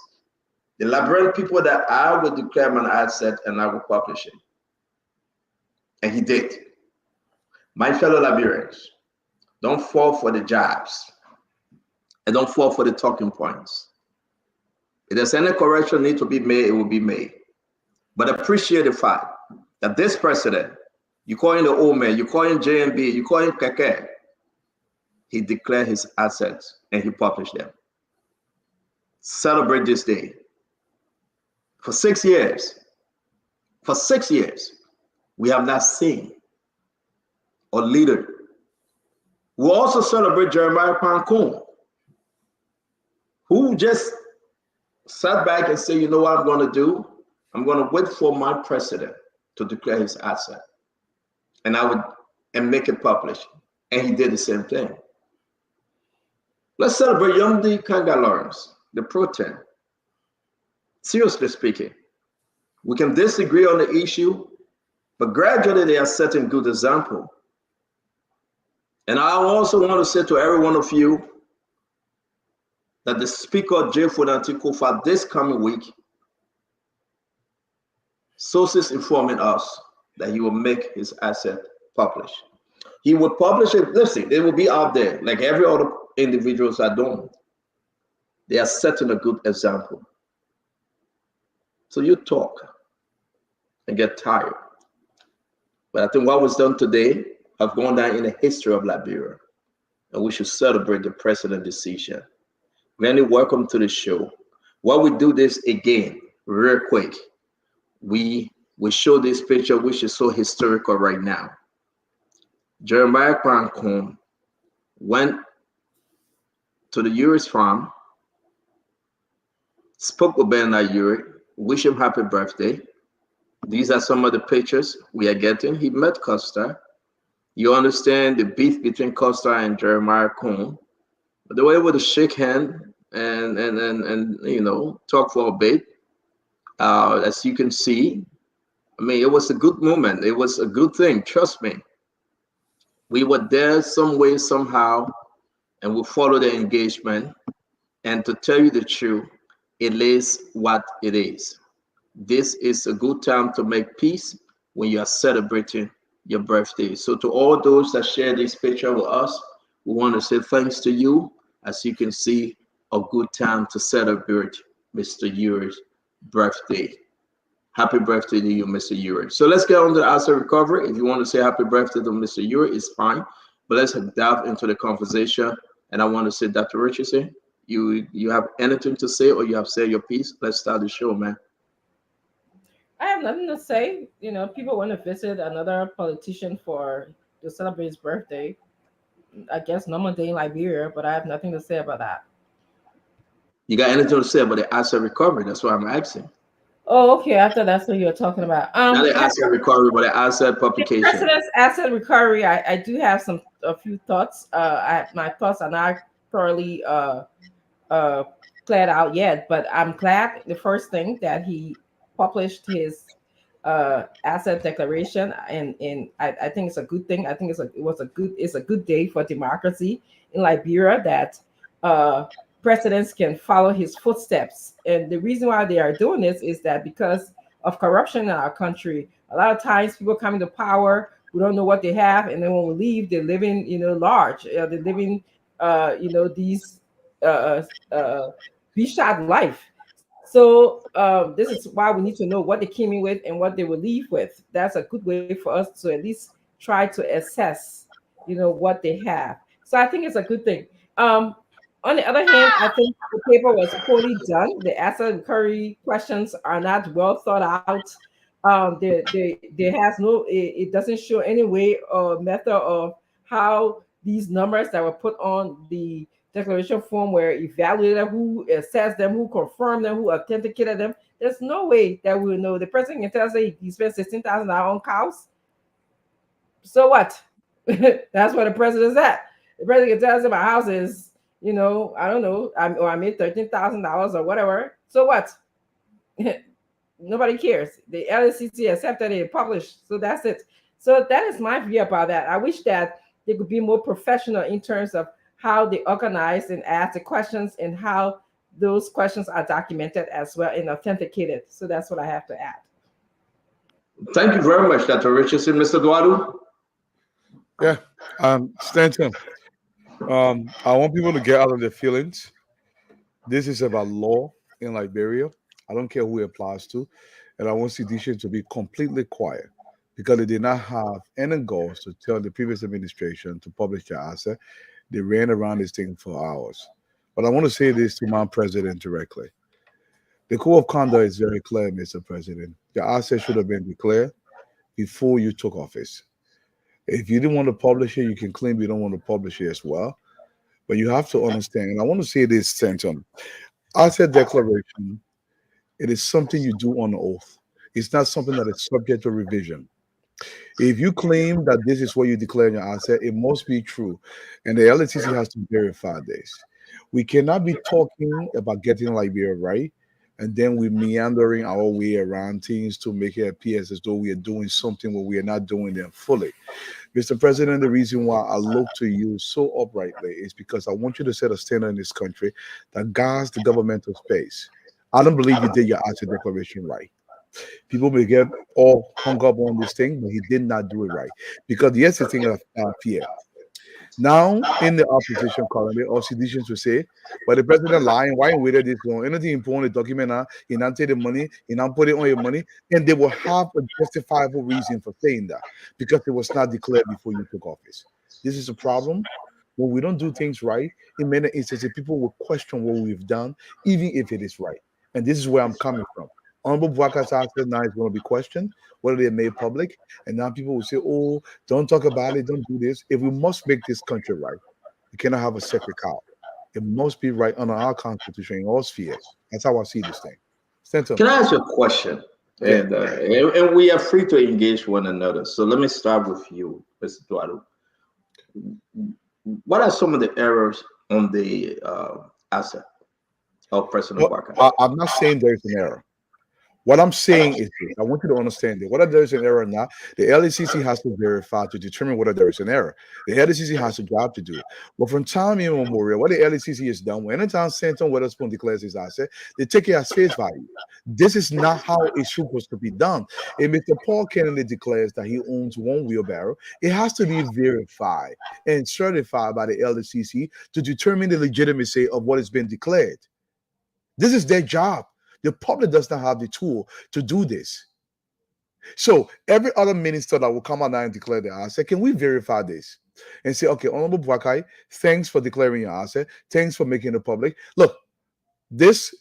the Liberian people that I will declare my asset and I will publish it. And he did. My fellow Liberians, don't fall for the jabs and don't fall for the talking points. If there's any correction need to be made, it will be made. But appreciate the fact that this president, you call him the old man, you call him JMB, you call him Keke, he declared his assets and he published them. Celebrate this day. For 6 years, we have not seen a leader. We'll also celebrate Jeremiah Pancon, who just sat back and said, you know what I'm going to do? I'm going to wait for my president to declare his asset. And make it published. And he did the same thing. Let's celebrate Yomdi Kanga Lawrence, the Pro Tem. Seriously speaking, we can disagree on the issue, but gradually they are setting good example. And I also want to say to every one of you that the Speaker, J. Fonanti Kofa, this coming week, sources informing us that he will make his asset published. He will publish it. Listen, it will be out there like every other individuals are doing. They are setting a good example. So you talk and get tired. But I think what was done today have gone down in the history of Liberia. And we should celebrate the president's decision. Glenny, welcome to the show. While we do this again, real quick, we show this picture, which is so historical right now. Jeremiah Pancon went to the Uri's farm, spoke with Bernard Uri, wish him happy birthday. These are some of the pictures we are getting. He met Costa. You understand the beef between Costa and Jeremiah Cohn. But they were able to shake hand and you know, talk for a bit. As you can see, I mean, it was a good moment. It was a good thing. Trust me. We were there some way, somehow, and we followed the engagement. And to tell you the truth, it is what it is. This is a good time to make peace when you are celebrating your birthday. So to all those that share this picture with us, we want to say thanks to you. As you can see, a good time to celebrate Mr. Uri's birthday. Happy birthday to you, Mr. Uri. So let's get on to the asset recovery. If you want to say happy birthday to Mr. Uri, it's fine. But let's dive into the conversation. And I want to say, Dr. Richardson, you have anything to say or you have said your piece? Let's start the show, man. I have nothing to say. You know, people want to visit another politician to celebrate his birthday. I guess normal day in Liberia, but I have nothing to say about that. You got anything to say about the asset recovery? That's what I'm asking. Oh, okay. I thought that's what you were talking about. Not the asset recovery, but the asset publication. President's asset recovery. I do have a few thoughts. My thoughts are not thoroughly uh cleared out yet, but I'm glad the first thing that he published his asset declaration, and I think it's a good thing. I think it's a good day for democracy in Liberia that uh presidents can follow his footsteps. And the reason why they are doing this is that because of corruption in our country, a lot of times people come into power, we don't know what they have, and then when we leave, they're living, large. They're living, these uh, uh, be shot life. So this is why we need to know what they came in with and what they will leave with. That's a good way for us to at least try to assess, what they have. So I think it's a good thing. Um, on the other hand, I think the paper was poorly done. The asset recovery questions are not well thought out. There has no, it doesn't show any way or method of how these numbers that were put on the declaration form were evaluated, who assessed them, who confirmed them, who authenticated them. There's no way that we will know. The president can tell us that he spent $16,000 on cows. So what? That's where the president's at. The president can tell us that my house is, I don't know, I made $13,000 or whatever. So what? Nobody cares. The LSCC accepted it, published. So that's it. So that is my view about that. I wish that they could be more professional in terms of how they organize and ask the questions and how those questions are documented as well and authenticated. So that's what I have to add. Thank you very much, Dr. Richardson. Mr. Duadu? Yeah, Stanton. I want people to get out of their feelings. This is about law in Liberia. I don't care who it applies to. And I want Judicial to be completely quiet because they did not have any goals to tell the previous administration to publish their asset. They ran around this thing for hours. But I want to say this to my president directly. The code of conduct is very clear, Mr. President. Your asset should have been declared before you took office. If you didn't want to publish it, you can claim you don't want to publish it as well. But you have to understand, and I want to say this, Stanton. Asset declaration, it is something you do on oath. It's not something that is subject to revision. If you claim that this is what you declare in your asset, it must be true. And the LTC has to verify this. We cannot be talking about getting Liberia right, and then we meandering our way around things to make it appear as though we are doing something when we are not doing them fully. Mr. President, the reason why I look to you so uprightly is because I want you to set a standard in this country that guards the governmental space. I don't believe you did your asset declaration right. People may get all hung up on this thing, but he did not do it right. Because here's the thing of fear. Now, in the opposition currently, or citizens will say, but the president lying, why waited this long? Anything important, document now, he not take the money, he not put it on your money, and they will have a justifiable reason for saying that because it was not declared before you took office. This is a problem. When we don't do things right, in many instances, people will question what we've done, even if it is right. And this is where I'm coming from. Honorable Bwaka's asset now is going to be questioned, whether they made public. And now people will say, oh, don't talk about it, don't do this. If we must make this country right, we cannot have a sacred cow. It must be right under our constitution in all spheres. That's how I see this thing. Stanton. Can I ask you a question? And we are free to engage one another. So let me start with you, Mr. Duadu. What are some of the errors on the asset of President Bwaka? I'm not saying there's an error. What I'm saying is this. I want you to understand that whether there is an error or not, the LECC has to verify to determine whether there is an error. The LECC has a job to do. But from time immemorial, what the LECC has done, when anytime Stanton Weatherspoon declares his asset, they take it as face value. This is not how it's supposed to be done. If Mr. Paul Kennedy declares that he owns one wheelbarrow, it has to be verified and certified by the LECC to determine the legitimacy of what has been declared. This is their job. The public does not have the tool to do this. So every other minister that will come out now and declare their asset, can we verify this and say, okay, Honorable Bwakai, thanks for declaring your asset. Thanks for making it public. Look, this,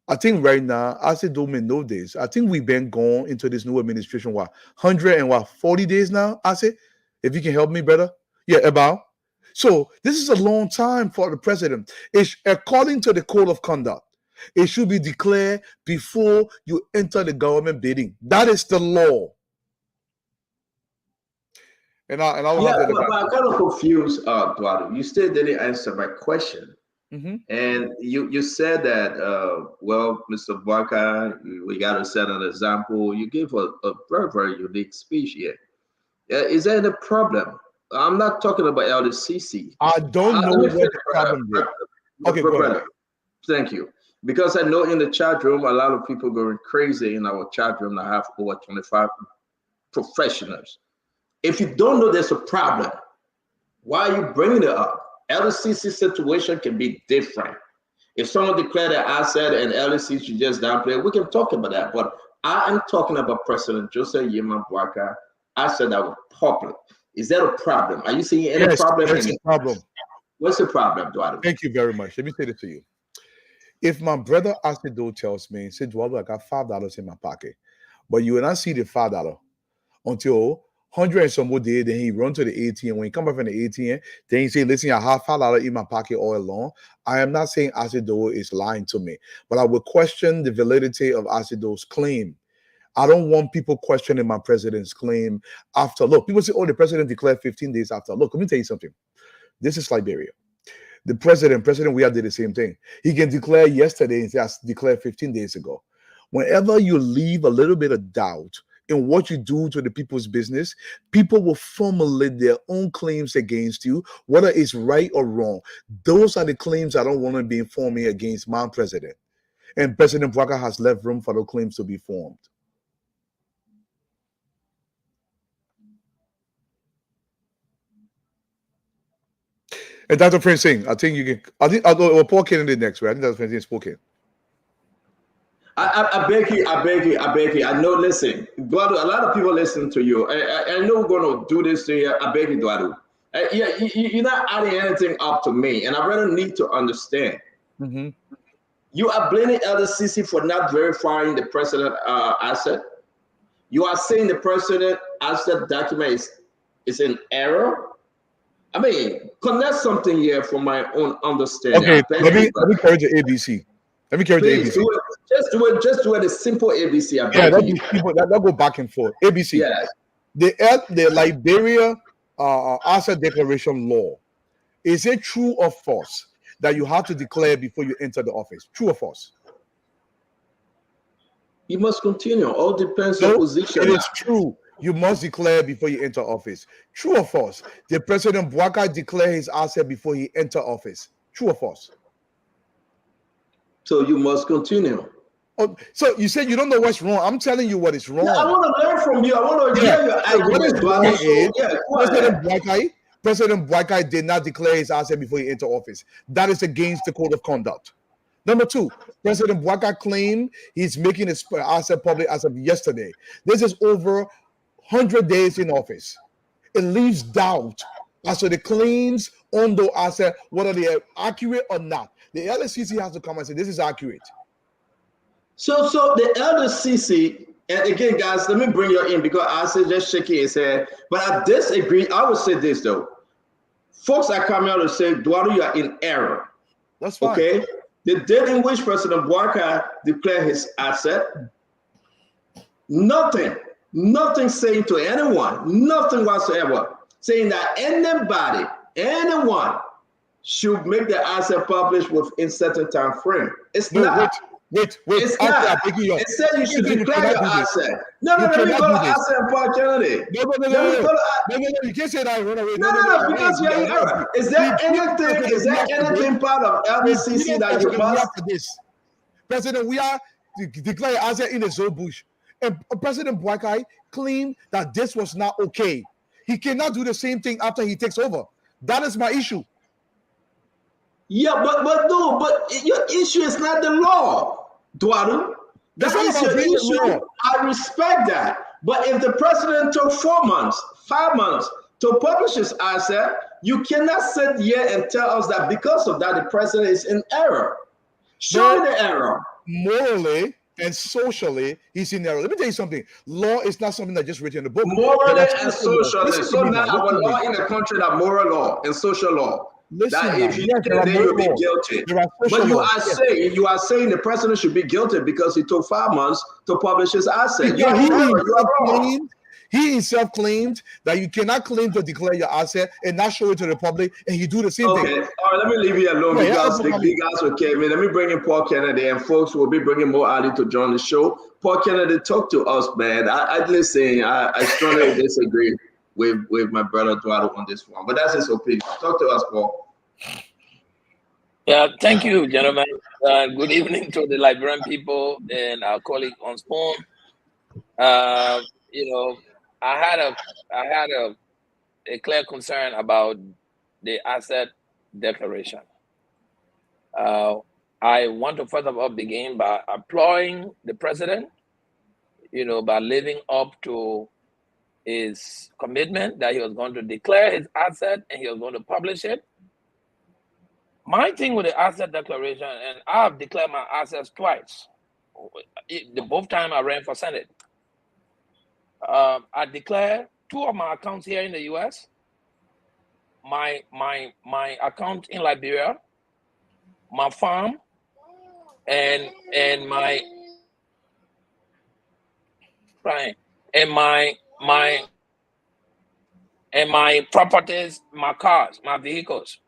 I think right now, I say don't know this. I think we've been going into this new administration, 140 days now? I say, if you can help me better. Yeah, about. So this is a long time for the president. It's according to the code of conduct. It should be declared before you enter the government bidding. That is the law. And I will have but I'm kind of confused, Eduardo. You still didn't answer my question. And you said that, well, Mr. Barker, we got to set an example. You gave a very, very unique speech here. Is there any problem? I'm not talking about LDCC. I don't know what the problem is. Okay, go ahead. Thank you. Because I know in the chat room, a lot of people going crazy in our chat room. I have over 25 professionals. If you don't know there's a problem, why are you bringing it up? LDCC situation can be different. If someone declared an asset and LDCC just downplay, we can talk about that. But I am talking about President Joseph Yema Bwaka. I said that was public. Is that a problem? Are you seeing any problem? Yes, there's a problem. What's the problem, Eduardo? Thank you very much. Let me say this to you. If my brother Asido tells me, say, Eduardo, I got $5 in my pocket, but you will not see the $5 until 100 and some more days, then he run to the ATM. When he come back from the ATM, then he say, listen, I have $5 in my pocket all along. I am not saying Asido is lying to me, but I would question the validity of Asido's claim. I don't want people questioning my president's claim after. Look, people say, oh, the president declared 15 days after. Look, let me tell you something. This is Liberia. The president, we did the same thing. He can declare yesterday and say, I declared 15 days ago. Whenever you leave a little bit of doubt in what you do to the people's business, people will formulate their own claims against you, whether it's right or wrong. Those are the claims I don't want to be informing against my president. And President Bwaka has left room for those claims to be formed. And Dr. Francine, I think you can. I'll go. Paul Kennedy next, right? I think Dr. Francine spoken. I beg you. I know, listen, Eduardo, a lot of people listen to you. I know we're going to do this to you. I beg you, Eduardo. You're not adding anything up to me, and I really need to understand. You are blaming LDCC for not verifying the president asset. You are saying the president asset document is in error. I mean, connect something here for my own understanding. Okay, let me carry the ABC. Let me carry the ABC. Just do it a simple ABC. Yeah, that'll go back and forth. ABC. Yeah. The Liberia asset declaration law. Is it true or false that you have to declare before you enter the office? True or false? You must continue. All depends on position. It is true. You must declare before you enter office. True or false? Did President Bwaka declare his asset before he enter office? True or false? So you must continue. Oh, so you said you don't know what's wrong. I'm telling you what is wrong. Yeah, I want to learn from you. I want to hear your argument. What is wrong is President Bwaka did not declare his asset before he enter office. That is against the code of conduct. Number two, President Bwaka claimed he's making his asset public as of yesterday. This is over 100 days in office. It leaves doubt as to the claims on the asset, whether they are accurate or not. The LSCC has to come and say this is accurate. So the LSCC, and again, guys, let me bring you in because I said just shaking his head, but I disagree. I would say this though. Folks are coming out and say, Eduardo, you are in error. That's fine. Okay. The date in which President Bwaka declared his asset, nothing saying to anyone, nothing whatsoever, saying that anyone should make the asset published within certain time frame. It's not. Wait. It's not. It said you should declare your asset. No, let me go to asset and opportunity. No, you can't say that. No, because you're in error. Is there anything part of LDCC that you must? President, we are declaring asset in the zone bush. And President Bwaka claimed that this was not okay. He cannot do the same thing after he takes over. That is my issue. Yeah, but your issue is not the law, Eduardo. That is your issue. I respect that. But if the president took 4 months, 5 months to publish his asset, you cannot sit here and tell us that because of that, the president is in error. Show me the error. Morally and socially, he's in error. Let me tell you something. Law is not something that's just written in the book. Morally and socially. So now our law in the country that moral law and social law. Listen, that if you yes, there are then you'll be laws. guilty. There are social But you laws. are saying the president should be guilty because he took 5 months to publish his asset. You Because are wrong. he himself claimed that you cannot claim to declare your asset and not show it to the public, and he do the same thing. Okay, all right, let me leave you alone because the big guys okay. Let me bring in Paul Kennedy, and folks will be bringing more Ali to join the show. Paul Kennedy, talk to us, man. I listen. I strongly disagree with my brother Eduardo on this one, but that's his opinion. Talk to us, Paul. Yeah, thank you, gentlemen. Good evening to the Liberian people and our colleague on Spoon. You know, I had a clear concern about the asset declaration. I want to first of all begin by applauding the president, you know, by living up to his commitment that he was going to declare his asset and he was going to publish it. My thing with the asset declaration, and I've declared my assets twice. Both times I ran for Senate. I declared 2 of my accounts here in the U.S., my account in Liberia, my farm, and my properties, my cars, my vehicles.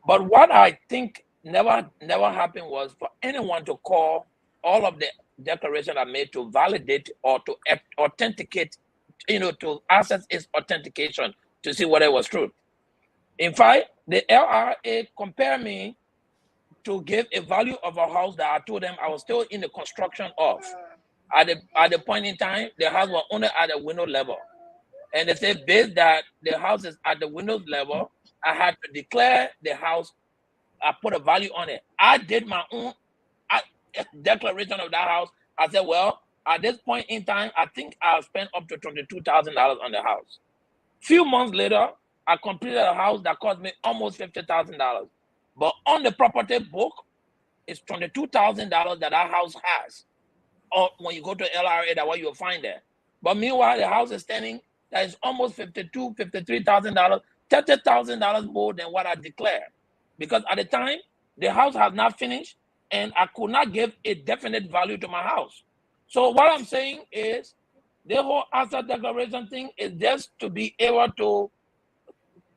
But what I think never happened was for anyone to call all of the declaration I made to validate or to authenticate, you know, to access its authentication to see whether it was true. In fact, the LRA compared me to give a value of a house that I told them I was still in the construction of. At the point in time, the house was only at the window level. And they said based that the house is at the window level, I had to declare the house. I put a value on it. I did my own declaration of that house. I said, well, at this point in time, I think I'll spend up to $22,000 on the house. Few months later, I completed a house that cost me almost $50,000. But on the property book, it's $22,000 that house has. Or when you go to LRA, that's what you'll find there. But meanwhile, the house is standing that is almost $52,000, $53,000, $30,000 more than what I declared. Because at the time, the house has not finished and I could not give a definite value to my house. So what I'm saying is the whole asset declaration thing is just to be able to,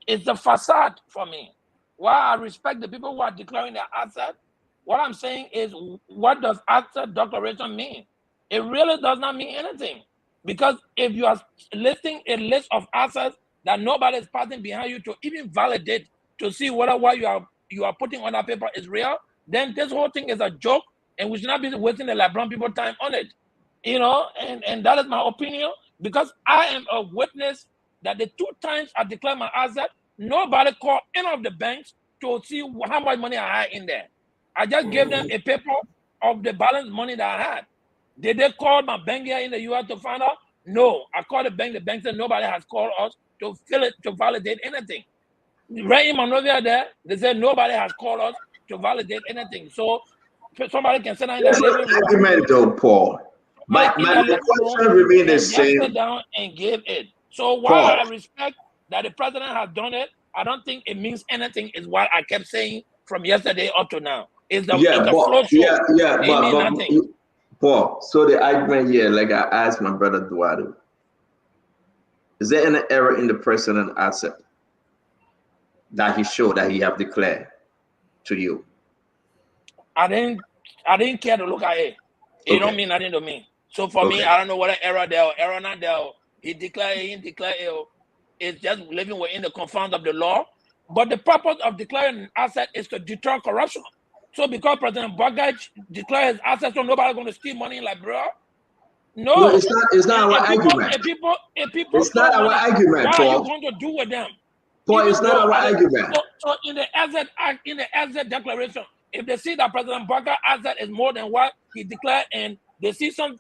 it's a facade for me. While I respect the people who are declaring their asset, what I'm saying is, what does asset declaration mean? It really does not mean anything. Because if you are listing a list of assets that nobody is passing behind you to even validate to see whether what you are putting on that paper is real, then this whole thing is a joke, and we should not be wasting the Liberian people time on it. You know, and that is my opinion, because I am a witness that the 2 times I declared my asset, nobody called any of the banks to see how much money I had in there. I just gave them a paper of the balance money that I had. Did they call my bank here in the US to find out? No. I called the bank. The bank said nobody has called us to fill it, to validate anything. Right in Monrovia there, they said nobody has called us to validate anything. So somebody can sit down in their living room. Argument though, Paul. My question remains the same. Sit down and give it. So while I respect that the president has done it, I don't think it means anything, is what I kept saying from yesterday up to now. It's a flow show. But Paul, so the argument here, like I asked my brother Eduardo, is there any error in the president asset that he showed that he have declared to you? I didn't care to look at it. It don't mean nothing to me. So for me, I don't know what error there or error not there. He declared, he didn't declare it. It's just living within the confines of the law. But the purpose of declaring an asset is to deter corruption. So because President Bagaj declared his assets, so nobody's going to steal money in Liberia? No, it's not our argument. If people it's not our argument, what Paul. are you going to do with them? Paul, it's not our argument. So in the asset declaration, if they see that President Bagaj asset is more than what he declared and they see some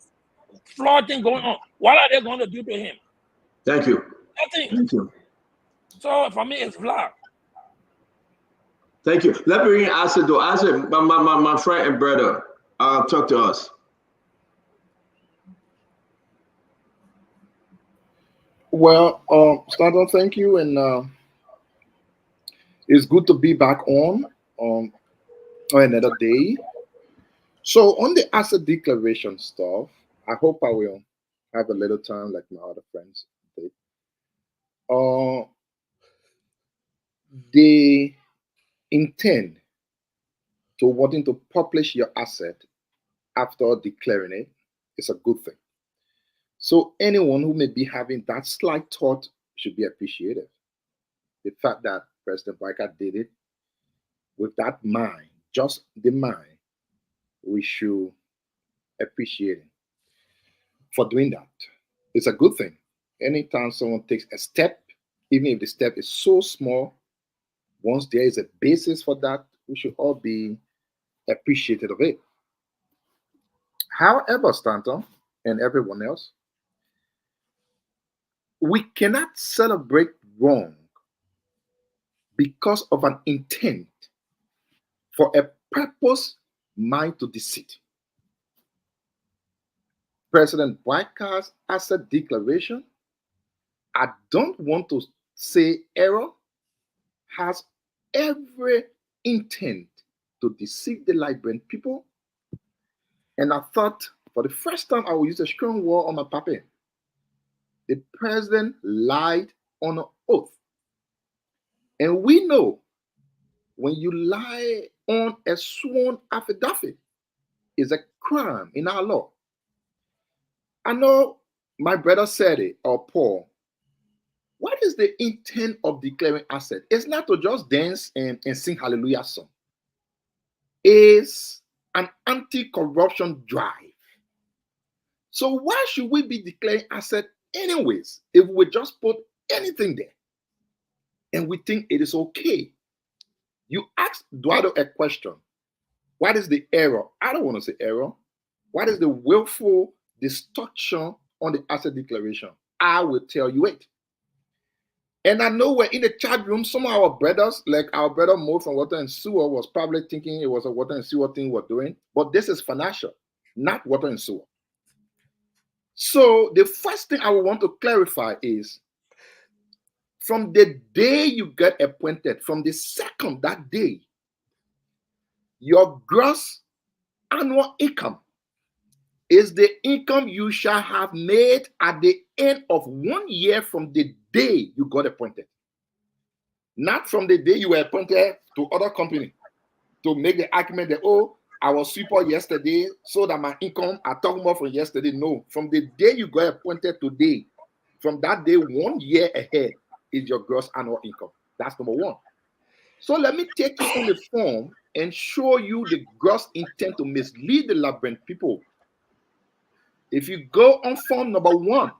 flawed thing going on, what are they going to do to him? Thank you. Nothing. Thank you. So for me, it's flawed. Thank you. Let me answer though. Answer my friend and brother. Talk to us. Well, Stanton, thank you, and It's good to be back on another day. So on the asset declaration stuff, I hope I will have a little time like my other friends did. They intend to wanting to publish your asset after declaring it is a good thing. So anyone who may be having that slight thought should be appreciated. The fact that President Barker did it with that mind, just the mind, we should appreciate him for doing that. It's a good thing. Anytime someone takes a step, even if the step is so small, once there is a basis for that, we should all be appreciative of it. However, Stanton and everyone else, we cannot celebrate wrong because of an intent for a purpose mind to deceit. President Barker's asset declaration, I don't want to say error, has every intent to deceive the Liberian people. And I thought for the first time I will use a strong word on my paper. The president lied on an oath. And we know when you lie on a sworn affidavit, is a crime in our law. I know my brother said it, or Paul. What is the intent of declaring asset? It's not to just dance and sing hallelujah song. It's an anti-corruption drive. So why should we be declaring asset anyways if we just put anything there and we think it is okay? You asked Eduardo a question. What is the error? I don't want to say error. What is the willful distortion on the asset declaration? I will tell you it. And I know we're in the chat room. Some of our brothers, like our brother Mo from Water and Sewer, was probably thinking it was a water and sewer thing we're doing. But this is financial, not water and sewer. So the first thing I would want to clarify is from the day you get appointed, from the second that day, your gross annual income is the income you shall have made at the end of 1 year from the day you got appointed. Not from the day you were appointed to other company to make the argument that, oh, I was sweeper yesterday, so that my income, I talk more from yesterday. No, from the day you got appointed today, from that day 1 year ahead is your gross annual income. That's number one. So let me take you on the form and show you the gross intent to mislead the Liberian people. If you go on form number 1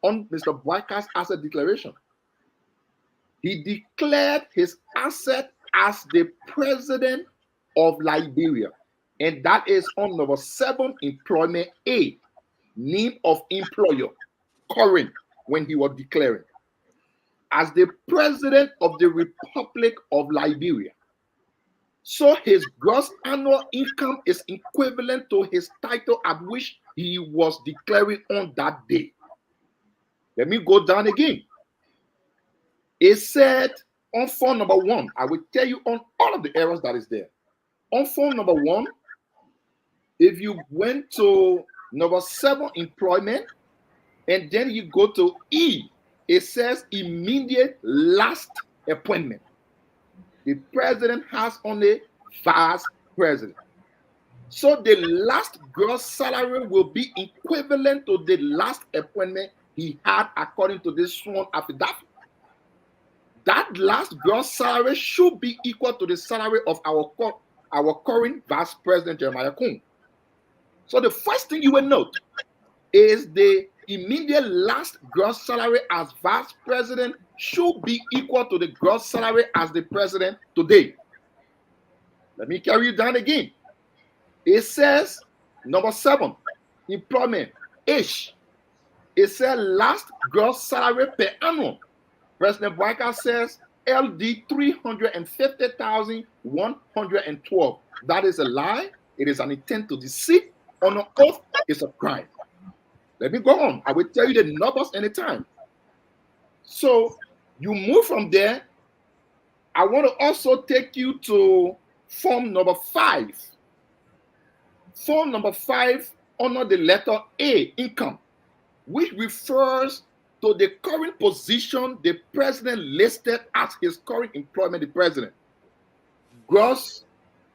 on Mr. Barker's asset declaration, he declared his asset as the president of Liberia, and that is on number 7, employment A, name of employer, current, when he was declaring, as the president of the Republic of Liberia. So his gross annual income is equivalent to his title at which he was declaring on that day. Let me go down again. It said on form number 1, I will tell you on all of the errors that is there. On form number 1, if you went to number 7, employment, and then you go to E, it says immediate last appointment. The president has only vice president. So the last gross salary will be equivalent to the last appointment he had according to this sworn affidavit. That last gross salary should be equal to the salary of our current vice president, Jeremiah Kuhn. So the first thing you will note is the immediate last gross salary as vice president should be equal to the gross salary as the president today. Let me carry you down again. It says, number 7, employment, ish. It says last gross salary per annum. President Barker says LD 350,112. That is a lie. It is an intent to deceive. On an oath, it's a crime. Let me go on. I will tell you the numbers anytime. So you move from there. I want to also take you to form number 5. Form number 5 under the letter A, income, which refers to the current position the president listed as his current employment, the president. Gross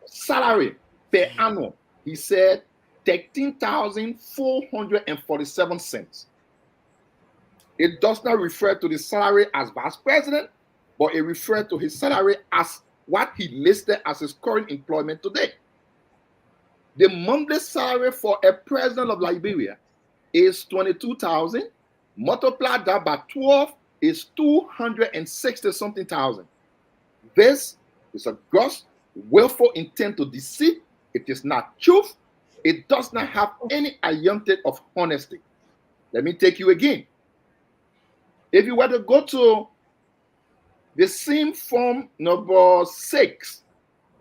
salary per annum, he said 13,447 cents. It does not refer to the salary as vice president, but it refers to his salary as what he listed as his current employment today. The monthly salary for a president of Liberia is 22,000. Multiply that by 12 is 260 something thousand. This is a gross willful intent to deceive. It is not truth. It does not have any iota of honesty. Let me take you again. If you were to go to the same form number 6,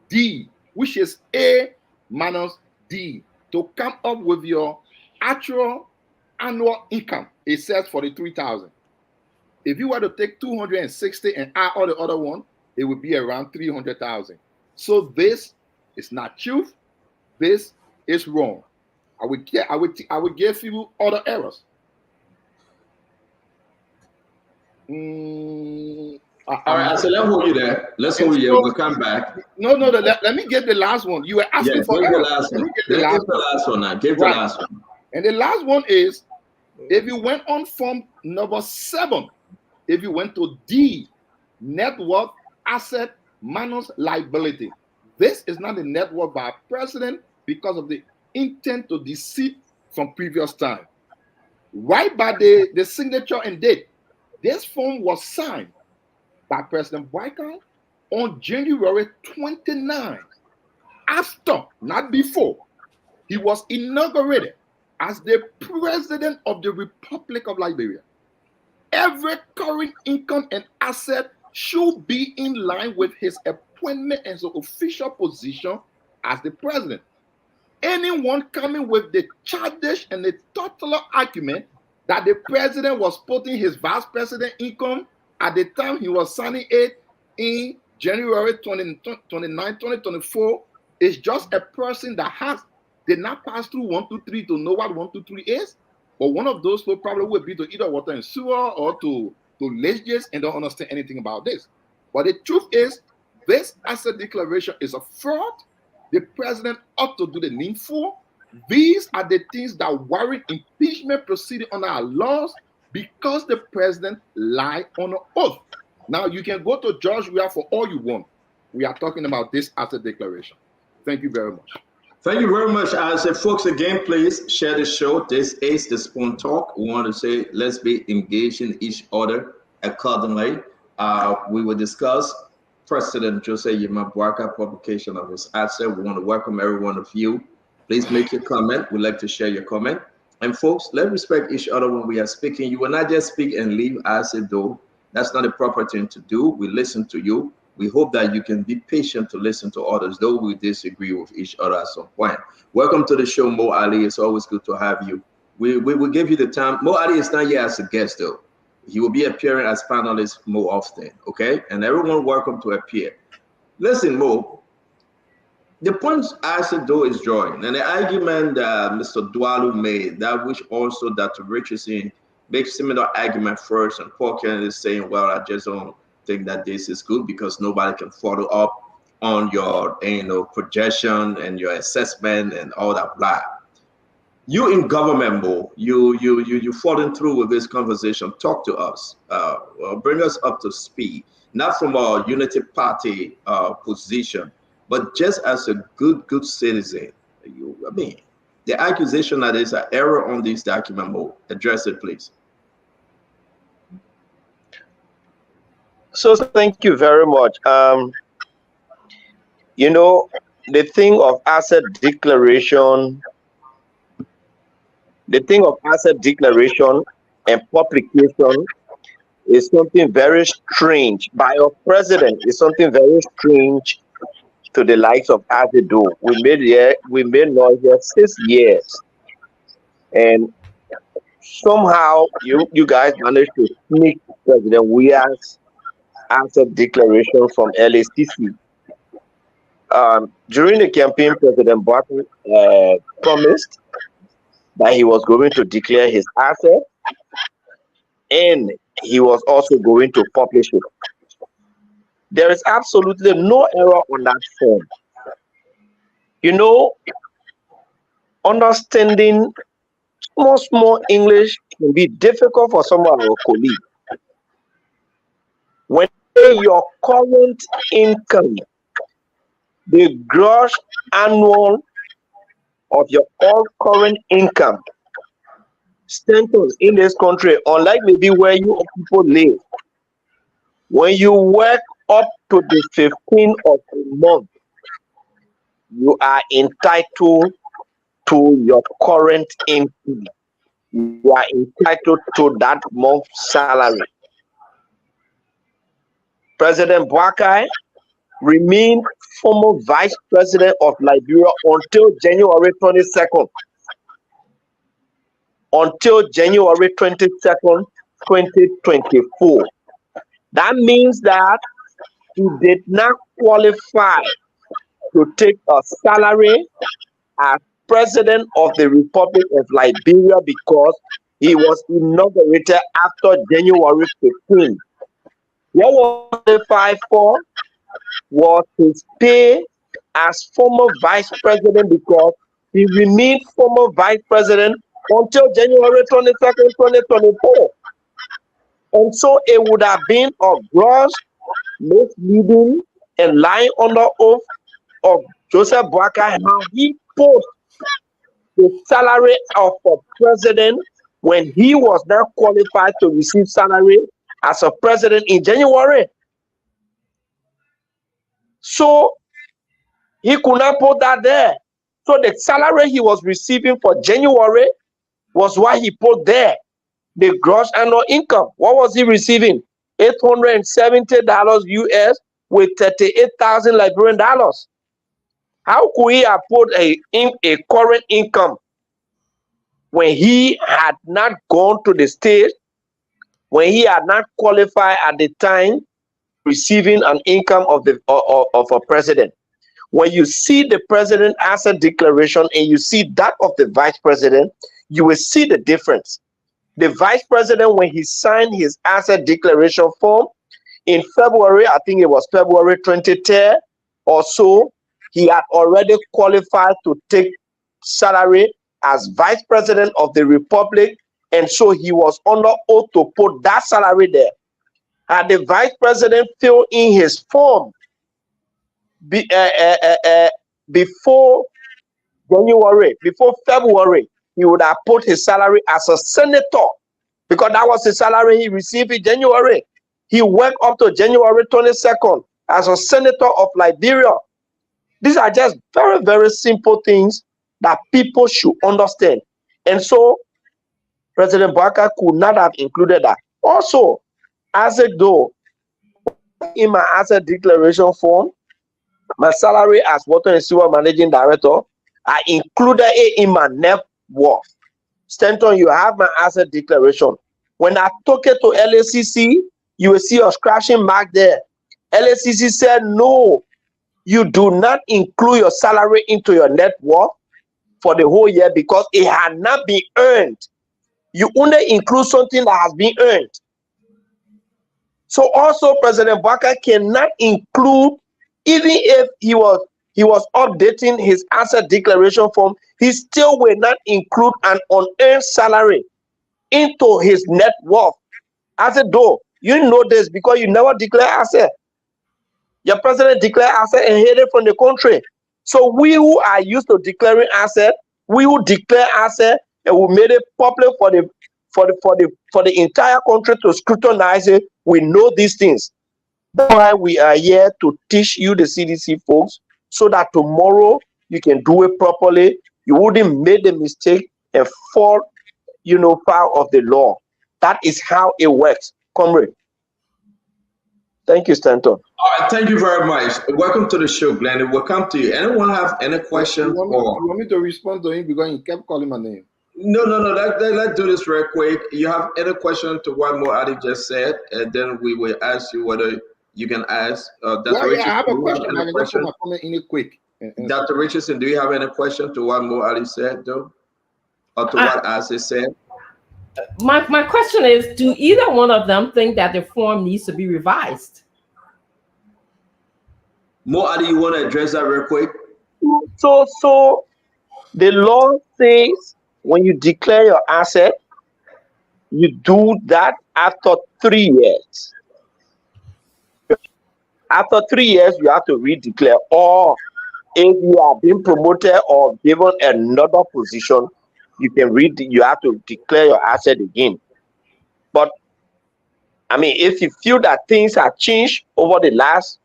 D, which is A minus D, to come up with your actual annual income, it says 43,000. If you were to take 260 and add all the other one, it would be around 300,000. So this is not truth. This is wrong. I would give you other errors. All right, so let's hold you there. Let's hold you there. We'll come back. No, let me get the last one. You were asking for errors. Let me get the last one now. Give the last one. And the last one is, if you went on form number 7, if you went to D, net worth, asset minus liability. This is not the net worth by a president because of the intent to deceive from previous time. Right by the signature and date, this form was signed by President Boyka on January 29, after, not before, he was inaugurated as the President of the Republic of Liberia. Every current income and asset should be in line with his appointment as an official position as the President. Anyone coming with the childish and the total argument that the President was putting his vice president income at the time he was signing it in January 29, 2024 is just a person that did not pass through 1, 2, 3 to know what 1, 2, 3 is. But one of those will probably would be to either water and sewer or to legislate and don't understand anything about this. But the truth is, this asset declaration is a fraud. The president ought to do the needful. These are the things that warrant impeachment proceeding under our laws because the president lied on an oath. Now, you can go to George Weah for all you want. We are talking about this asset declaration. Thank you very much. Thank you very much. I say, folks, again, please share the show. This is the Spoon Talk. We want to say, let's be engaged in each other accordingly. We will discuss President Jose Yema Boyka publication of his asset. We want to welcome every one of you. Please make your comment. We'd like to share your comment. And folks, let's respect each other when we are speaking. You will not just speak and leave as a though. That's not the proper thing to do. We listen to you. We hope that you can be patient to listen to others, though we disagree with each other at some point. Welcome to the show, Mo Ali. It's always good to have you. We will give you the time. Mo Ali is not here as a guest, though. He will be appearing as panelist more often, okay? And everyone welcome to appear. Listen, Mo, the point I said, though, is drawing. And the argument that Mr. Dwalu made, that which also Dr. Richardson makes similar argument first, and Paul Kennedy is saying, well, I just don't think that this is good because nobody can follow up on your projection and your assessment and all that blah. You in government, Mo, you falling through with this conversation. Talk to us. Bring us up to speed, not from a unity party position, but just as a good citizen. I mean, the accusation that there's an error on this document, Mo, address it, please. So thank you very much. The thing of asset declaration, and publication is something very strange. By a president is something very strange to the likes of Azedo. We made noise here 6 years, and somehow you guys managed to sneak President Weah's asset declaration from LACC. During the campaign, President Barton promised that he was going to declare his asset and he was also going to publish it. There is absolutely no error on that form. You know, understanding small English can be difficult for some of our colleagues. When your current income, the gross annual of your all current income, Stanton, in this country, unlike maybe where you people live, when you work up to the 15th of the month, you are entitled to your current income. You are entitled to that month's salary. President Boakai remained former vice president of Liberia until January 22nd. Until January 22nd, 2024. That means that he did not qualify to take a salary as president of the Republic of Liberia because he was inaugurated after January 15. What was he qualified for was his pay as former vice president because he remained former vice president until January 22nd, 2024. And so it would have been a gross misleading and lying under oath of Joseph Boakai how he put the salary of a president when he was not qualified to receive salary as a president in January. So he could not put that there. So the salary he was receiving for January was what he put there. The gross annual income. What was he receiving? $870 US with 38,000 Liberian dollars. How could he have put a current income when he had not gone to the state, when he had not qualified at the time receiving an income of a president? When you see the president asset declaration and you see that of the vice president, you will see the difference. The vice president, when he signed his asset declaration form in February, I think it was February 2010 or so, he had already qualified to take salary as vice president of the Republic, and so he was under oath to put that salary there. Had the vice president filled in his form before January, before February, he would have put his salary as a senator because that was the salary he received in January. He worked up to January 22nd as a senator of Liberia. These are just very, very simple things that people should understand. And so President Boakai could not have included that. Also, as a though, in my asset declaration form, my salary as Water and Sewer Managing Director, I included it in my net worth. Stanton, you have my asset declaration. When I took it to LACC, you will see a scratching mark there. LACC said, no, you do not include your salary into your net worth for the whole year because it had not been earned. You only include something that has been earned. So also President Boakai cannot include, even if he was updating his asset declaration form, he still will not include an unearned salary into his net worth. As a though, you know this because you never declare asset. Your president declared asset and hid it from the country. So we who are used to declaring asset, we who declare asset and we made it public for the entire country to scrutinize it, we know these things. That's why we are here to teach you, the CDC folks, so that tomorrow you can do it properly. You wouldn't make the mistake and fall, foul of the law. That is how it works. Comrade. Thank you, Stanton. All right, thank you very much. Welcome to the show, Glenn. We'll come to you. Anyone have any question? You want me to respond to him because he kept calling my name? No. Let's do this real quick. You have any question to what Moadi just said, and then we will ask you whether you can ask. Yeah, Dr. yeah, I Richardson, have do a you have question. any I can just put question? my comment in it quick. Dr. Richardson, do you have any question to what Mo Ali said, though? Or to what Ase said? My question is, do either one of them think that the form needs to be revised? Mo Ali, you want to address that real quick? So the law says when you declare your asset, you do that after 3 years. After 3 years, you have to redeclare. Or if you are being promoted or given another position, you have to declare your asset again. But I mean, if you feel that things have changed over the last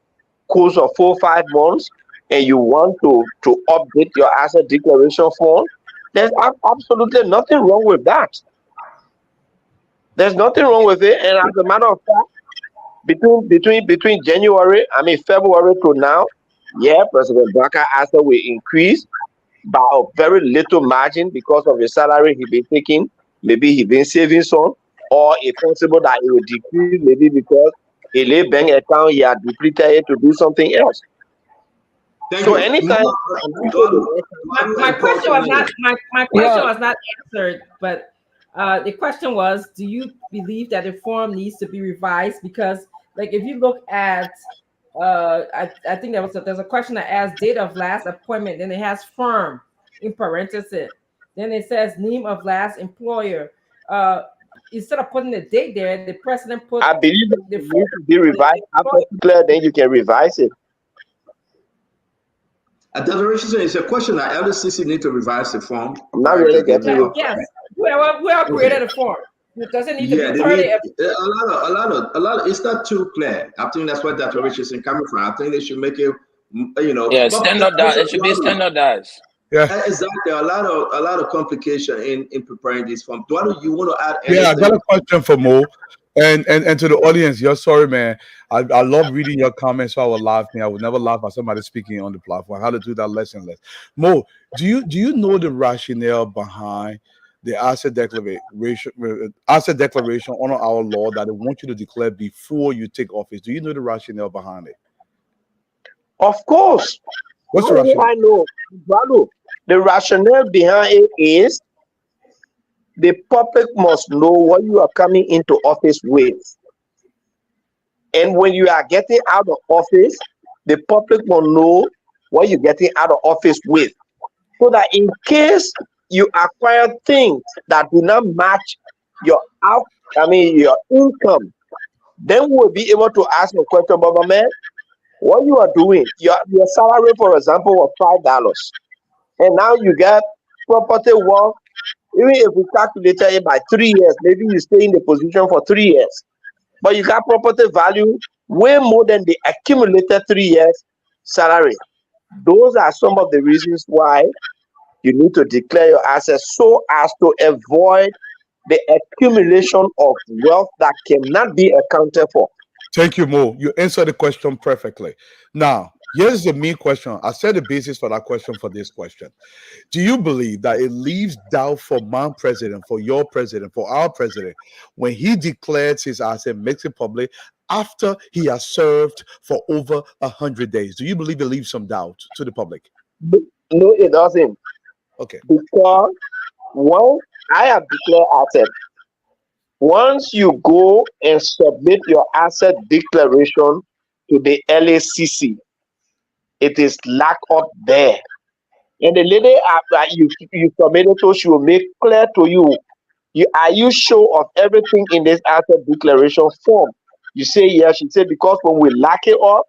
course of 4 or 5 months, and you want to update your asset declaration form, there's absolutely nothing wrong with that. There's nothing wrong with it. And as a matter of fact, between January, February to now, yeah, President Barker asset will increase by a very little margin because of the salary he been taking. Maybe he been saving some, or it's possible that it will decrease maybe because a lay bank account he had depleted it to do something else. So anytime my question was not answered, but the question was, do you believe that the form needs to be revised? Because like if you look at I think there's a question that asks date of last appointment, then it has firm in parentheses, then it says name of last employer. Instead of putting the date there, the president put. I believe it needs to be revised after declare, then you can revise it. Dr. Richardson, it's a question that LCC need to revise the form. I'm not really getting it. Yes, we all created a form. It doesn't need to be 30. A lot of. It's not too clear. I think that's where Dr. Richardson coming from. I think they should make it, Yeah, standardized. It should be standardized. Yeah, exactly. A lot of complication in preparing this form. Do you want to add anything? Yeah, I got a question for Mo. And to the audience, you're sorry, man. I love reading your comments, so I would laugh. I would never laugh at somebody speaking on the platform. How to do that less and less. Mo, do you know the rationale behind the asset declaration under our law that they want you to declare before you take office? Do you know the rationale behind it? Of course. What's the rationale? I know, Brado. The rationale behind it is the public must know what you are coming into office with. And when you are getting out of office, the public will know what you're getting out of office with. So that in case you acquire things that do not match your income, then we'll be able to ask a question, Baba man, what you are doing, your salary, for example, was $5. And now you get property worth. Even if we calculate it by 3 years, maybe you stay in the position for 3 years, but you got property value way more than the accumulated 3 years salary. Those are some of the reasons why you need to declare your assets so as to avoid the accumulation of wealth that cannot be accounted for. Thank you, Mo. You answered the question perfectly. Now, here's the main question. I said the basis for that question for this question. Do you believe that it leaves doubt for my president, for your president, for our president, when he declares his asset, makes it public after he has served for over 100 days? Do you believe it leaves some doubt to the public? No, it doesn't. Okay. Because once I have declared asset, once you go and submit your asset declaration to the LACC, it is locked up there. And the lady you submitted to, she will make clear to you, are you sure of everything in this asset declaration form? You say yes. She said, because when we lock it up,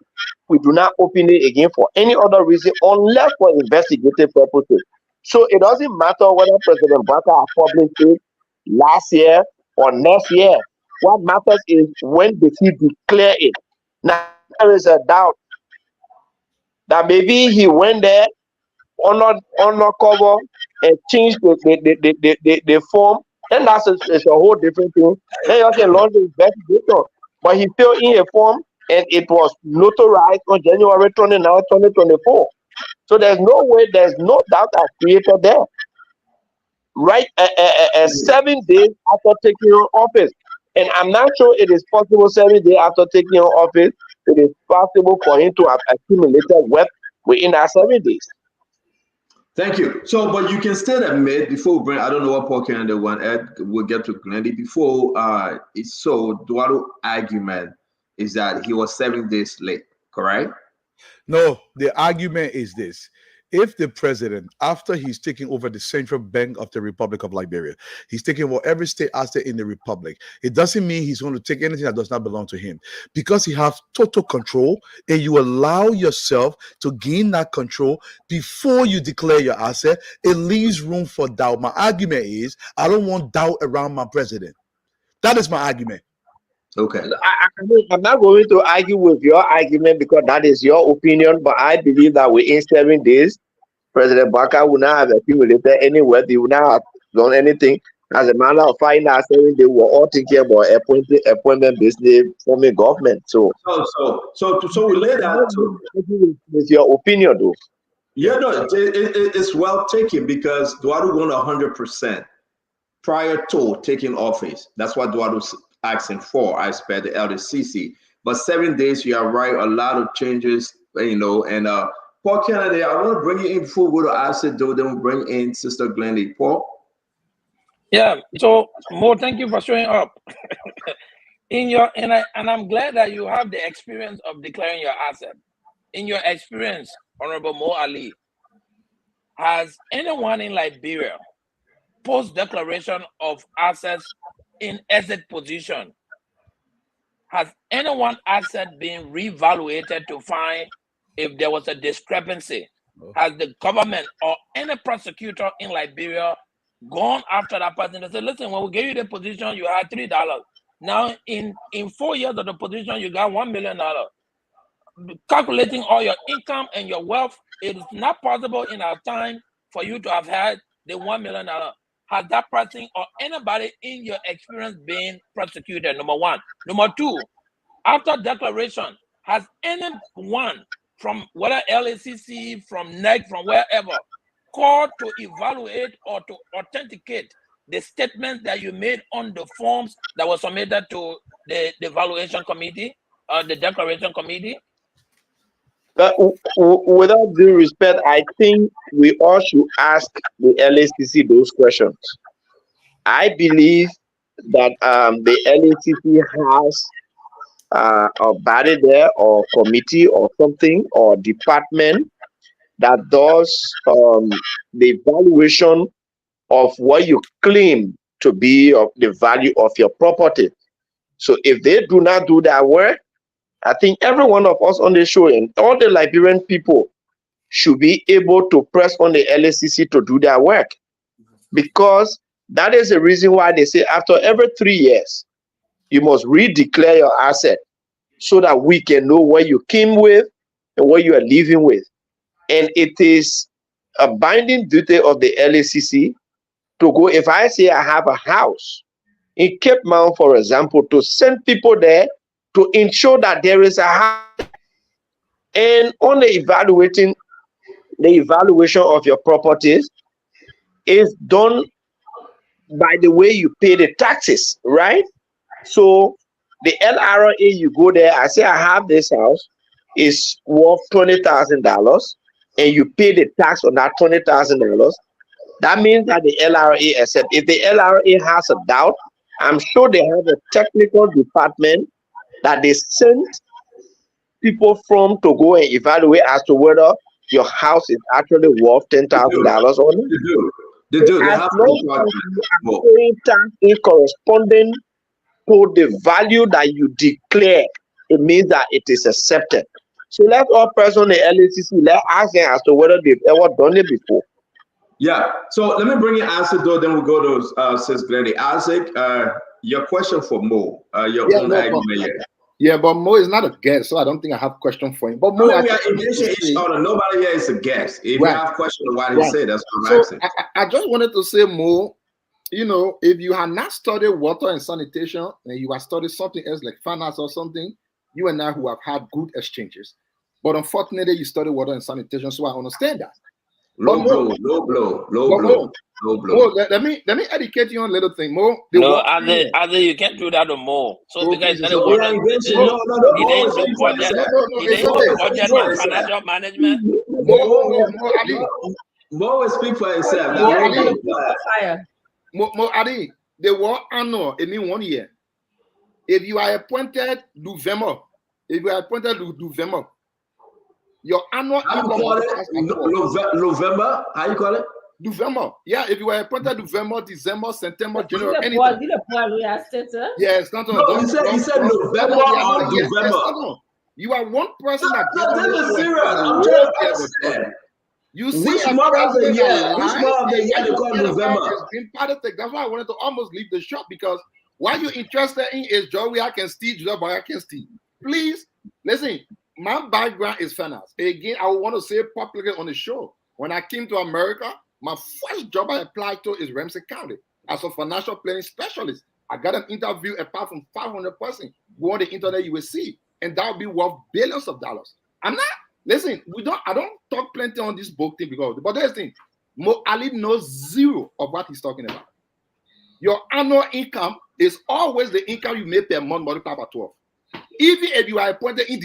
we do not open it again for any other reason unless for investigative purposes. So it doesn't matter whether President Barker has published it last year or next year. What matters is when did he declare it. Now there is a doubt that maybe he went there on cover and changed the form, then that's a whole different thing. Then you can launch the investigation. But he filled in a form and it was notarized on January 29, 2024. So there's no doubt that's created there. Right, 7 days after taking on office. And I'm not sure it is possible 7 days after taking on office it is possible for him to have accumulated wealth within that 7 days. Thank you. So, but you can still admit before we bring, I don't know what Paul Kennedy want, Ed, we'll get to Glendy. Before, so Duado's argument is that he was 7 days late, correct? No, the argument is this. If the president, after he's taking over the central bank of the Republic of Liberia, he's taking over every state asset in the Republic, it doesn't mean he's going to take anything that does not belong to him. Because he has total control and you allow yourself to gain that control before you declare your asset, it leaves room for doubt. My argument is, I don't want doubt around my president. That is my argument. Okay. I'm not going to argue with your argument because that is your opinion, but I believe that within 7 days, President Baka will not have accumulated any wealth. He will not have done anything. As a matter of fact, now 7 days, we're all thinking about appointment business forming government. So we lay that with your opinion, though. Yeah, no, it's well taken because Duado won 100% prior to taking office. That's what Duado's asking for, I expect the LDCC. But 7 days, you are right, a lot of changes, and Paul Kennedy, I want to bring you in before we go to asset, though, then we'll bring in Sister Glendy. Paul? Yeah, so Mo, thank you for showing up. I'm glad that you have the experience of declaring your asset. In your experience, Honorable Mo Ali, has anyone in Liberia post declaration of assets in asset position, has anyone asset been reevaluated to find if there was a discrepancy? Has the government or any prosecutor in Liberia gone after that person and said, listen, when we gave you the position, you had $3. Now in 4 years of the position, you got $1 million. Calculating all your income and your wealth, it is not possible in our time for you to have had the $1 million. Has that person or anybody in your experience been prosecuted? Number one. Number two, after declaration, has anyone from whether LACC, from NEC, from wherever, called to evaluate or to authenticate the statements that you made on the forms that were submitted to the evaluation committee, the declaration committee? Without due respect, I think we all should ask the LACC those questions. I believe that the LACC has a body there or committee or something or department that does the evaluation of what you claim to be of the value of your property. So if they do not do that work, I think every one of us on the show and all the Liberian people should be able to press on the LACC to do their work, because that is the reason why they say after every 3 years, you must redeclare your asset so that we can know what you came with and what you are leaving with. And it is a binding duty of the LACC to go, if I say I have a house in Cape Mount, for example, to send people there to ensure that there is a house. And on the evaluation of your properties is done by the way you pay the taxes, right? So the LRA, you go there, I say I have this house, is worth $20,000, and you pay the tax on that $20,000. That means that the LRA accept. If the LRA has a doubt, I'm sure they have a technical department that they send people from to go and evaluate as to whether your house is actually worth $10,000 or not. They do. As long as you are paying tax in corresponding to the value that you declare, it means that it is accepted. So let all persons in the LACC, let ask them as to whether they've ever done it before. Yeah. So let me bring in Isaac, though, then we'll go to Sis Glendy. Isaac, your question for Mo, your own argument. Yeah, but Mo is not a guest, so I don't think I have a question for him. But Mo, we are engaging each other. Nobody here is a guest. If you have a question on what he said, that's what I'm asking. I just wanted to say, Mo, if you had not studied water and sanitation, and you had studied something else like finance or something, you and I who have had good exchanges. But unfortunately, you studied water and sanitation, so I understand that. Low blow, low blow, low blow, low blow. Let me educate you on a little thing. More. No, other you can't do that no more. So because it's no, no, he didn't do budget. He didn't do budget and financial management. More will speak for himself. More Adi, they were annual in 1 year. If you are appointed November, your annual income. November? How you call it? November. Yeah, if you are appointed November, December, September, January, anything. Yes, no. You said November or November. You are one person that. This is serious. I'm trying to understand. You see, which month of the year? Which month of the year they call November? That's why I wanted to almost leave the shop, because what you're interested in is Joey, I can steal, Joe, but I can steal. Please listen. My background is finance. Again, I want to say publicly on the show. When I came to America, my first job I applied to is Ramsey County as a financial planning specialist. I got an interview apart from 500 person. Go on the internet, you will see, and that will be worth billions of dollars. I'm not. Listen, I don't talk plenty on this book thing, but there's thing. Mo Ali knows zero of what he's talking about. Your annual income is always the income you make per month multiplied by 12. Even if you are appointed in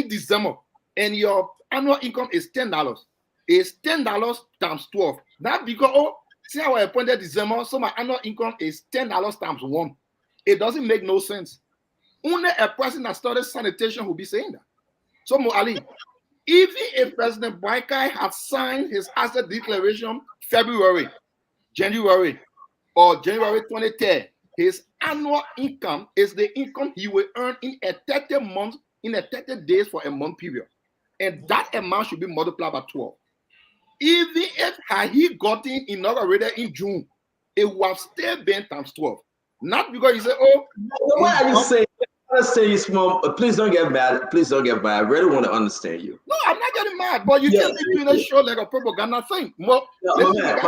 December, and your annual income is $10, it's $10 times 12. Not because, see how I appointed December, so my annual income is $10 times 1. It doesn't make no sense. Only a person that started sanitation will be saying that. So, Mo Ali, even if President Boakai had signed his asset declaration February, January, or January 23rd, his annual income is the income he will earn in a 30 months, in a 30 days for a month period. And that amount should be multiplied by 12. Even if had he gotten inaugurated in June, it would have still been times 12. Not because he said, why are you saying? Let's say you small. Please don't get mad. Please don't get mad. I really want to understand you. No, I'm not getting mad, but you can't be doing a show like a propaganda thing. Well, my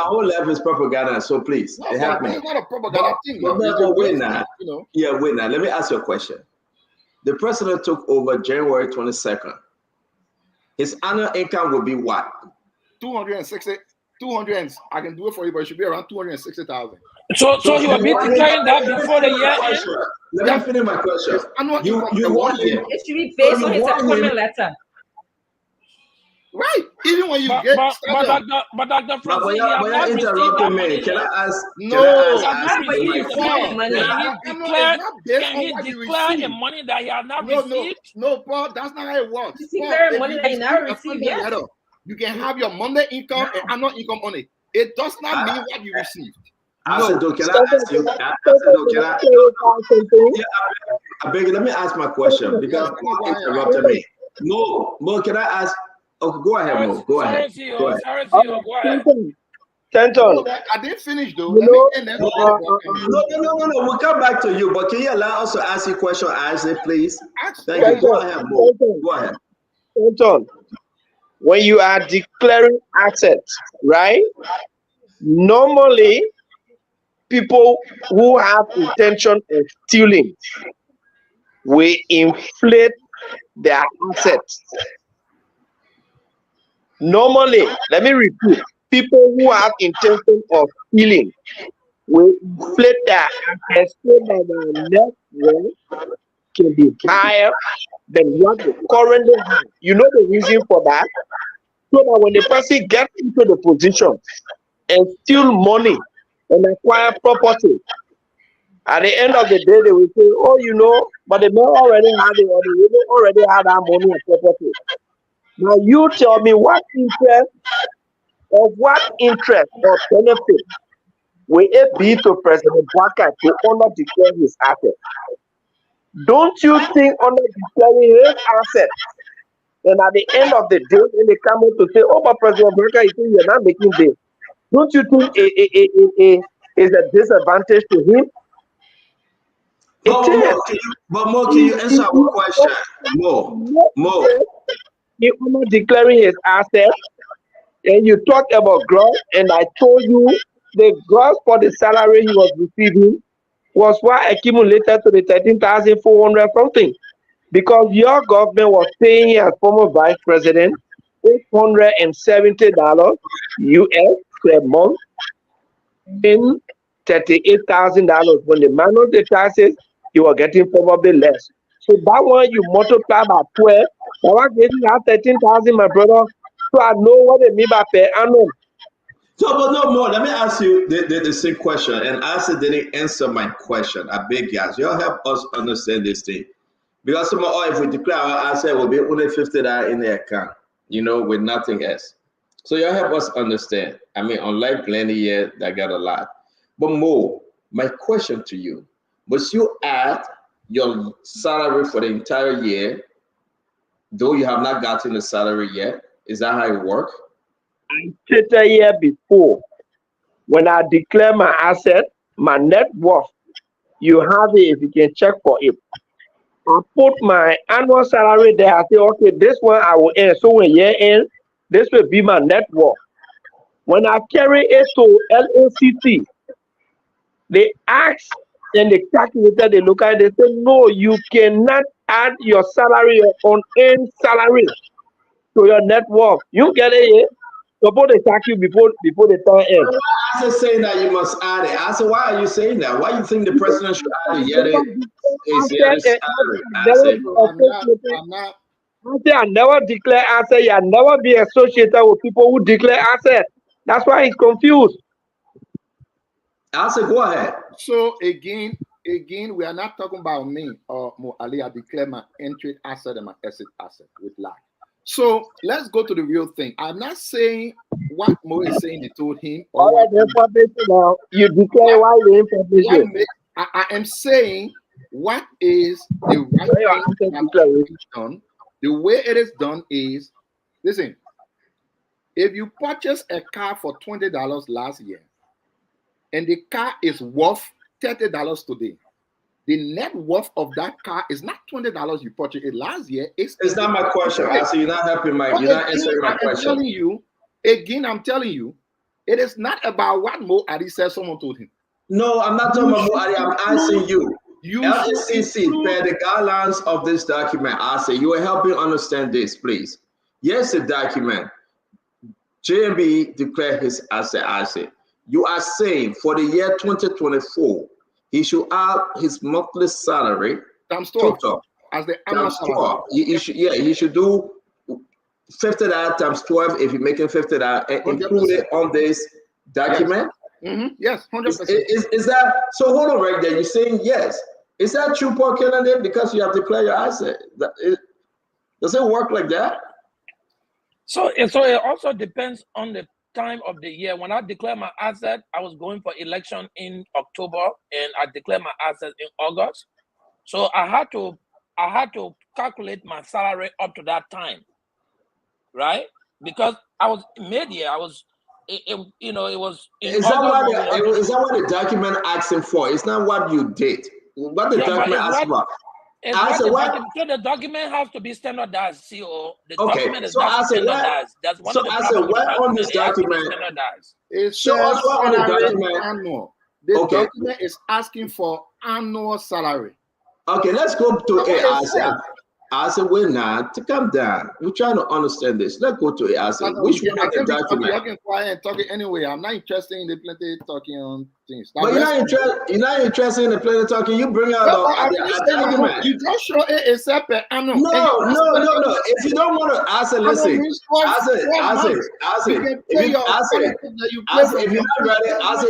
whole life is propaganda. So please, it happens. It's not a propaganda thing. Wait now. Wait now. Let me ask you a question. The president took over January 22nd. His annual income will be what? 260. 200. I can do it for you, but it should be around 260,000. So he will be declaring that before the year ends. Let me finish my question. You want it? It should be based on his appointment letter. Right. Even when you get Dr. Francis, you're interrupting me. Can I ask? No, can he declare the money that he has not received? No, Paul, that's not how it works. Declare money that he never received yet. You can have your Monday income and annual income on it. It does not mean what you received. Can I beg you, let me ask my question because Paul interrupted me. Mo, can I ask? Okay, go ahead, Mo. Go ahead. Go ahead. Tenton. I didn't finish though. No. We'll come back to you, but can you allow us to ask you a question, Isaac, please? Thank you. Go ahead, Mo. Go ahead. Tenton. When you are declaring assets, right? Normally, people who have intention of stealing will inflate their assets. Normally, let me repeat, people who have intention of stealing will inflate their assets so that their net worth can be higher than what they currently have. You know the reason for that? So that when the person gets into the position and steal money and acquire property, at the end of the day, they will say, but the man already had it, or they already had that money and property. Now you tell me what interest or benefit will it be to President Boakai to honor declare his assets? Don't you think honor declaring his assets, and at the end of the day, when they come out to say, but President Boakai, you think you're not making this, don't you think it is a disadvantage to him? Mo, can you answer our question? Mo. He honor declaring his assets, and you talked about gross, and I told you the gross for the salary he was receiving was what accumulated to the 13,400 something. because your government was paying as former vice president $870 US per month in $38,000. When the minus the taxes, you were getting probably less. So that one you multiply by 12, that one gave you 13,000, my brother. So I know what they mean by per annum. So, but no more. Let me ask you the same question. And Asa didn't answer my question. I beg you guys, y'all help us understand this thing. Because some if we declare our asset will be only $50 in the account, with nothing else. So y'all help us understand. I mean, unlike plenty here that got a lot. But more, my question to you, must you add your salary for the entire year, though you have not gotten the salary yet? Is that how it works? I stated a year before, when I declare my asset, my net worth, you have it if you can check for it. I put my annual salary there. I say, okay, this one I will earn. So when year end, this will be my net worth. When I carry it to LACC, they ask and they calculator, they look at it, they say, no, you cannot add your salary, your unearned salary to your net worth. You get it here? Suppose they tax you before the time ends. I was saying that you must add it. I said, why are you saying that? Why do you think the president should add it? Yet I never declare asset. You never be associated with people who declare asset. That's why he's confused. I said, go ahead. So again, we are not talking about me or Mo Ali. I declare my entry asset and my exit asset with lag. So let's go to the real thing. I'm not saying what Mo is saying they told him. All right, now you declare why you information. I am saying what is the right thing that is done. The way it is done is, listen, if you purchase a car for $20 last year and the car is worth $30 today, the net worth of that car is not $20 you purchased it last year. It's not my question. I see you're not helping my. You're not answering my question. I'm telling you, it is not about what Mo Ali said someone told him. No, I'm not talking about Mo Ali. I'm asking you. LCC, per the guidelines of this document, I say you are helping understand this, please. Yes, the document. JMB declared his asset. You are saying for the year 2024. He should add his monthly salary times 12 as the annual salary. He should do $50 times 12 if you're making $50 and include it on this document. Yes, 100%. Is that so? Hold on, right there. You're saying yes. Is that true, Paul Kennedy? Because you have to declare your asset. Does it work like that? So it also depends on the time of the year. When I declare my asset, I was going for election in October and I declared my asset in August. So I had to calculate my salary up to that time, right? Because I was mid-year, it was is that what the document asking for? It's not what you did. What the document asks for. So the document has to be standardized, CO. The document is not standardized. That's one of the problems. On this document, it says on the document annual. The document is asking for annual salary. Okay, let's go to it. I said, we're not to come down. We're trying to understand this. Let's go to it. I said, which one of the document? I can quiet and talk it anyway. I'm not interested in the plenty talking on things. But you're not interested in the plenty talking. You bring out the argument. You just show it a separate annual. No. If you don't want to answer, listen. If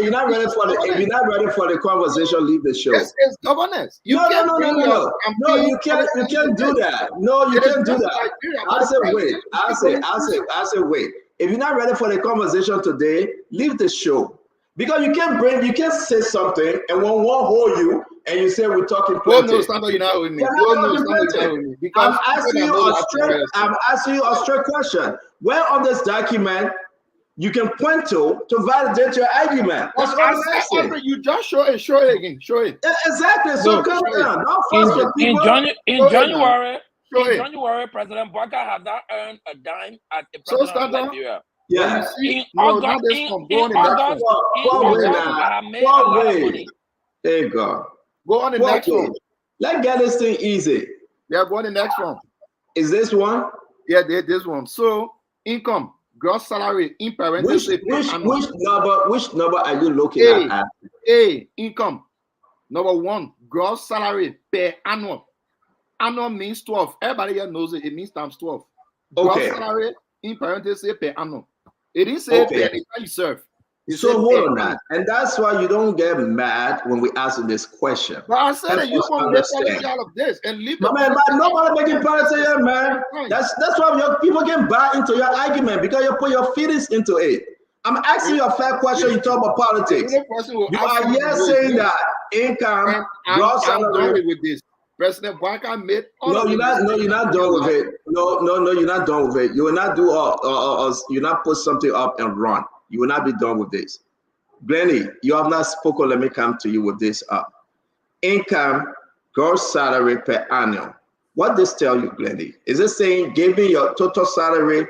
you're not ready for the conversation, leave the show. It's governance. No, you can't do that. No, you can't do that. I said, wait. If you're not ready for the conversation today, leave the show. Because you can't say something and one won't hold you and you say we're talking plenty. You're not with me. I'm asking you a straight question. Where on this document you can point to validate your argument? That's what I'm asking. You just show it again. Show it. Exactly. So come down. In January, President Baka has not earned a dime at the president of Nigeria. Yeah. In August, I made a lot of money. There you go. Go on the next one. Let's get this thing easy. Yeah, go on the next one. Is this one? Yeah, this one. So income, gross salary in parentheses. Which number are you looking at? Income. Number 1, gross salary per annum. Annum means 12. Everybody here knows it. It means times 12. Gross salary in parentheses per annum. It didn't say per the time you serve. So hold on that. And that's why you don't get mad when we ask this question. But I said that you want to make policy out of this and leave the man, but nobody making policy here, man. That's why your people can buy into your argument because you put your feelings into it. I'm asking you a fair question. You talk about politics. You are here saying that income, gross salary. With this. President Baka made. No, you're not done with it. No, you're not done with it. You will not do you not put something up and run. You will not be done with this. Glenny, you have not spoken. Let me come to you with this income, gross salary per annum. What this tell you, Glenny? Is it saying give me your total salary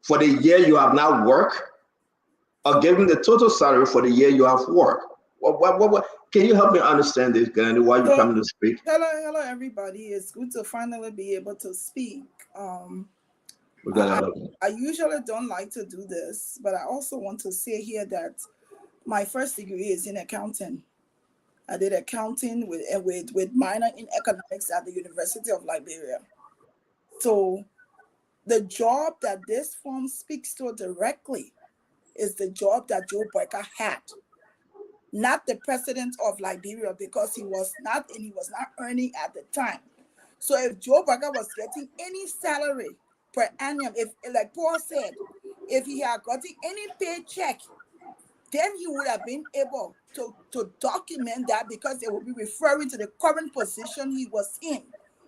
for the year you have not worked, or give me the total salary for the year you have worked? What? Can you help me understand this, Glenny, while you come to speak? Hello, everybody. It's good to finally be able to speak. I usually don't like to do this, but I also want to say here that my first degree is in accounting. I did accounting with minor in economics at the University of Liberia. So the job that this form speaks to directly is the job that Joe Boyka had, not the president of Liberia, because he was not earning at the time. So if Joe Boyka was getting any salary per annum, if, like Paul said, if he had gotten any paycheck, then he would have been able to document that, because it would be referring to the current position he was in.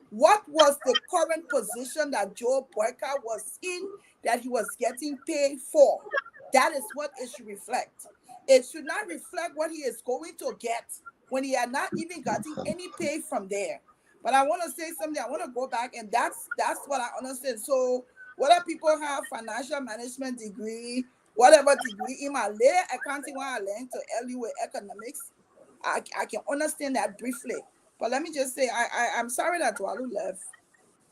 What was the current position that Joe Boyka was in that he was getting paid for? That is what it should reflect. It should not reflect what he is going to get when he had not even gotten any pay from there. But I want to say something. I want to go back, and that's what I understand. So whether people have financial management degree, whatever degree, in my later accounting, when I learned to LU with economics, I can understand that briefly. But let me just say, I'm sorry that Dwalu left.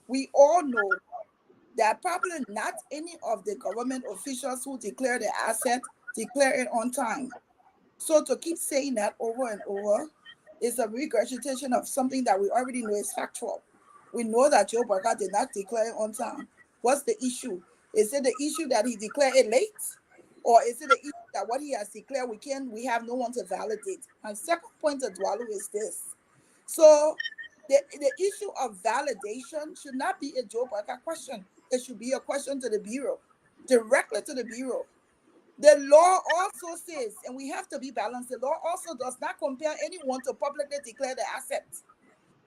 We all know that probably not any of the government officials who declare the asset declare it on time. So to keep saying that over and over is a regurgitation of something that we already know is factual. We know that Joe Boyka did not declare it on time. What's the issue? Is it the issue that he declared it late? Or is it the issue that what he has declared we have no one to validate? And second point to Dwalu is this. So the issue of validation should not be a Joe Boyka question. It should be a question to the Bureau, directly to the Bureau. The law also says, and we have to be balanced, the law also does not compel anyone to publicly declare the assets.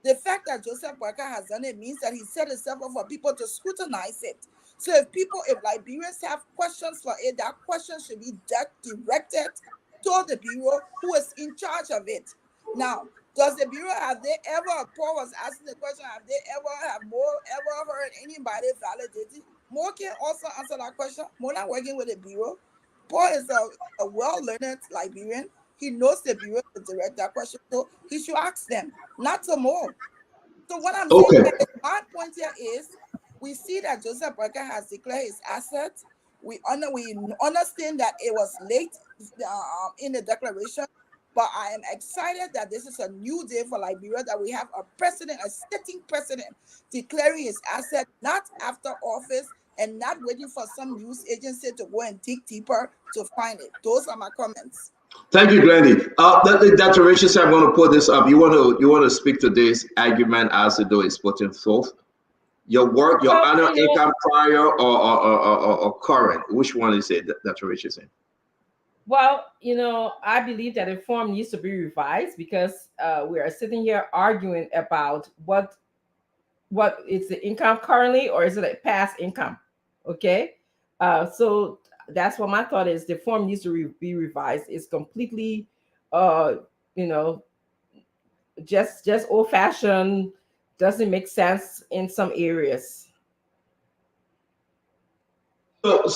The fact that Joseph Boyka has done it means that he set himself up for people to scrutinize it. So if Liberians have questions for it, that question should be directed to the Bureau, who is in charge of it. Now, does the Bureau, Paul was asking the question, have ever heard anybody validated? Mo can also answer that question. Mo not working with the Bureau. Paul is a well-learned Liberian. He knows the Bureau to direct that question, so he should ask them, not some more. So what I'm saying, my point here is, we see that Joseph Boyka has declared his assets. We understand that it was late in the declaration, but I am excited that this is a new day for Liberia, that we have a sitting president, declaring his assets not after office and not waiting for some news agency to go and dig deeper to find it. Those are my comments. Thank you, Glendy. Dr. Richard said, I'm going to put this up. You want to speak to this argument as though it's putting forth? Your work, your annual income prior or current? Which one is it, Dr. Richard said? Well, I believe that the form needs to be revised, because we are sitting here arguing about what is the income currently, or is it a past income? Okay, so that's what my thought is. The form needs to be revised. It's completely, just old-fashioned. Doesn't make sense in some areas. Yeah. Can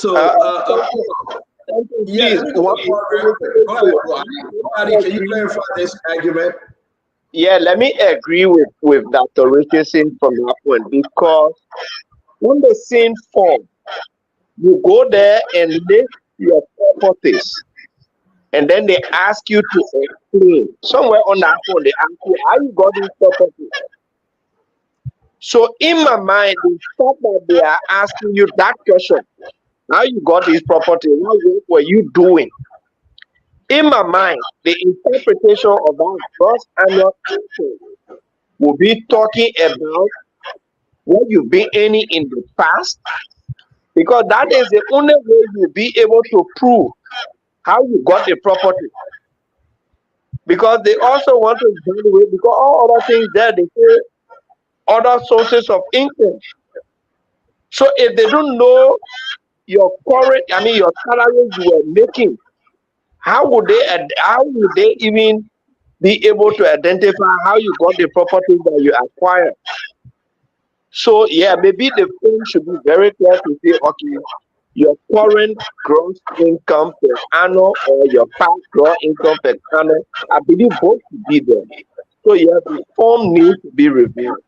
you clarify this argument? Yeah, let me agree with Dr. Richardson from that point, because when the scene form, you go there and list your properties, and then they ask you to explain. Somewhere on that phone, they ask you how you got this property. So in my mind, the fact that they are asking you that question, how you got this property, what work were you doing? In my mind, the interpretation of that gross annual income will be talking about what you've been earning in the past, because that is the only way you'll be able to prove how you got the property. Because they also want to evaluate, because all other things there, they say other sources of income. So if they don't know your current, your salary you were making, how would they even be able to identify how you got the property that you acquired? So yeah, maybe the firm should be very clear to say, okay, your current gross income per annum or your past gross income per annum, I believe both should be there. So yeah, the form needs to be reviewed.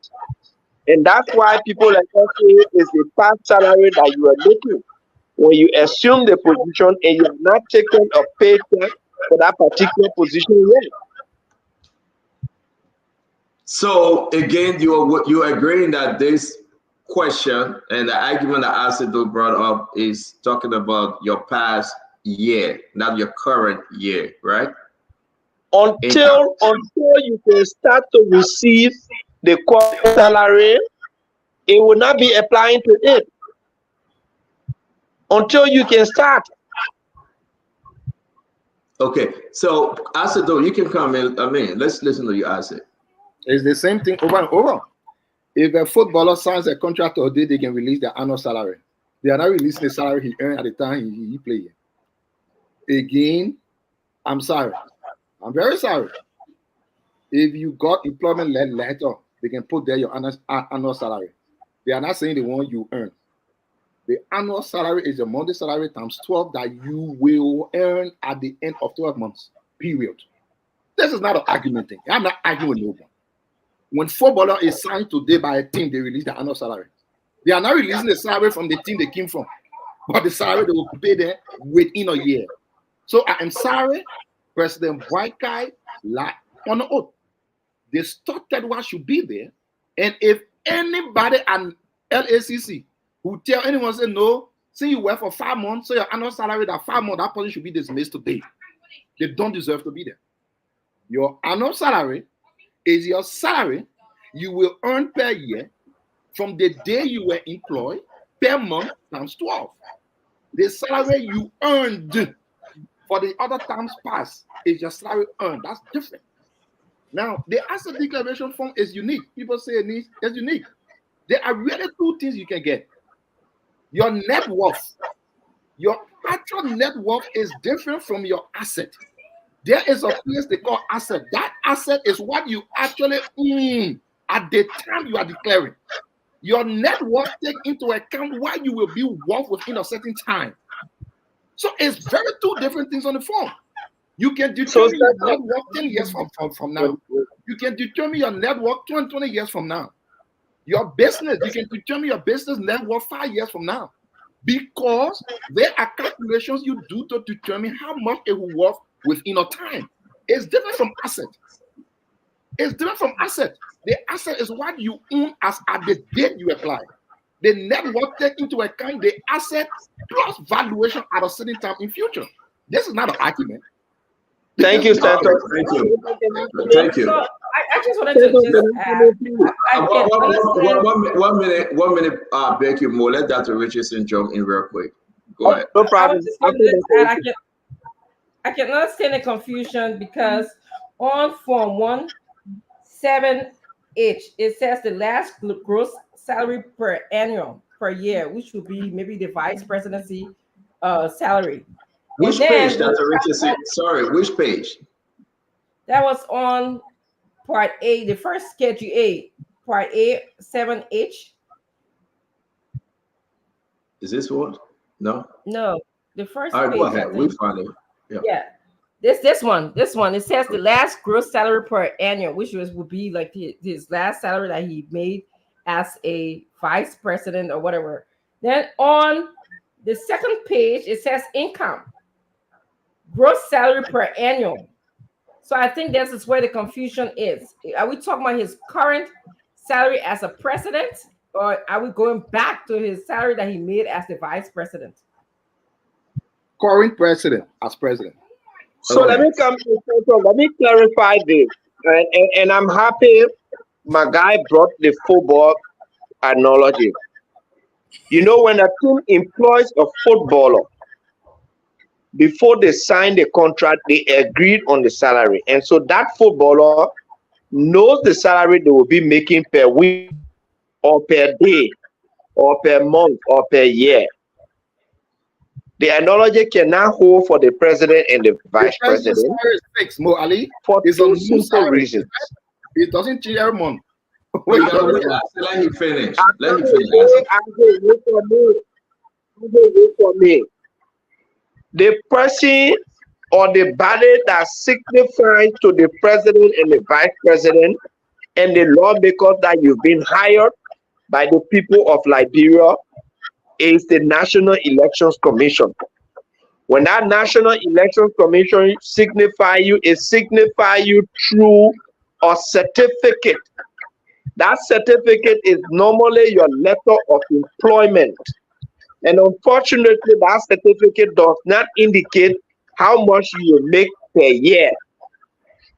And that's why people like us say is the past salary that you are making. When you assume the position and you are not taking a paycheck for that particular position yet. So again, you are agreeing that this question and the argument that Asido brought up is talking about your past year, not your current year, right? Until you can start to receive the current salary, it will not be applying to it. Until you can start. Okay, so Asido, you can come in. Let's listen to you, Asido. It's the same thing over and over. If a footballer signs a contract today, they can release their annual salary. They are not releasing the salary he earned at the time he played. Again, I'm sorry. I'm very sorry. If you got employment letter, they can put there your annual salary. They are not saying the one you earn. The annual salary is the monthly salary times 12 that you will earn at the end of 12 months, period. This is not an argument thing. I'm not arguing with no one. When footballer is signed today by a team, they release the annual salary. They are not releasing the salary from the team they came from, but the salary they will pay them within a year. So I am sorry, President Boykai lied on the oath. They started what should be there. And if anybody at LACC who tell anyone, say no, say you work for 5 months, so your annual salary that 5 months, that person should be dismissed today. They don't deserve to be there. Your annual salary is your salary you will earn per year from the day you were employed per month times 12. The salary you earned for the other times past is your salary earned. That's different. Now, the asset declaration form is unique. People say it's unique. There are really two things you can get. Your net worth. Your actual net worth is different from your asset. There is a place they call asset. That asset is what you actually own at the time you are declaring. Your net worth take into account what you will be worth within a certain time. So it's very two different things on the form. You can determine your net worth 10 years from now. You can determine your net worth 20 years from now. Your business, you can determine your business net worth 5 years from now. Because there are calculations you do to determine how much it will worth within a time. It's different from asset. It's different from asset. The asset is what you own as at the date you apply. The net worth take into account the asset plus valuation at a certain time in future. This is not an argument. Thank you, Senator. Thank you. Thank you. So I just wanted to just add. One minute, Becky Moore. Let Dr. Richardson jump in real quick. Go ahead. No problem. I can understand the confusion because on Form 1.7H, it says the last gross salary per annum per year, which would be maybe the vice presidency salary. Which page, Dr. Richardson? Sorry, which page? That was on Part A, the first Schedule A, Part A, 7H. Is this one? No. No, the first All right, page. go ahead. We find it. Yeah. This one. It says the last gross salary per annum, which would be like his last salary that he made as a vice president or whatever. Then on the second page, it says income, gross salary per annum. So I think this is where the confusion is. Are we talking about his current salary as a president, or are we going back to his salary that he made as the vice president? Current president as president. So let me come to let me clarify this. And I'm happy my guy brought the football analogy. You know, when a team employs a footballer, before they sign the contract, they agreed on the salary. And so that footballer knows the salary they will be making per week or per day or per month or per year. The analogy cannot hold for the president and the vice president. The salary is fixed, Mo Ali. For two simple reasons. It doesn't change every month. Let him finish. Let him finish. Wait for me. The person or the body that signifies to the president and the vice president and the lawmakers that you've been hired by the people of Liberia is the National Elections Commission. When that National Elections Commission signify you, it signify you through a certificate. That certificate is normally your letter of employment. And unfortunately, that certificate does not indicate how much you make per year.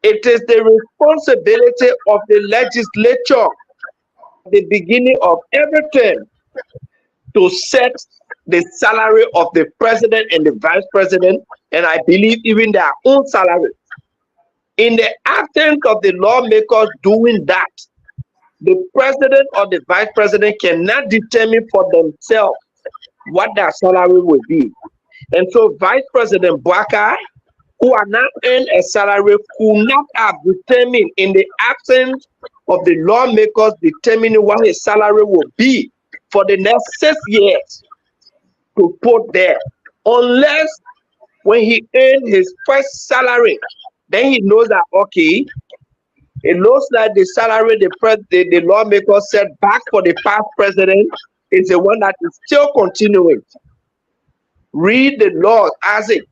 It is the responsibility of the legislature at the beginning of every term to set the salary of the president and the vice president, and I believe even their own salary. In the absence of the lawmakers doing that, the president or the vice president cannot determine for themselves what their salary will be. And so Vice President Bwaka, who are not earned a salary, could not have determined in the absence of the lawmakers determining what his salary will be for the next 6 years to put there. Unless when he earned his first salary, then he knows that, okay, it looks like the salary the lawmaker set back for the past president is the one that is still continuing. Read the law as it.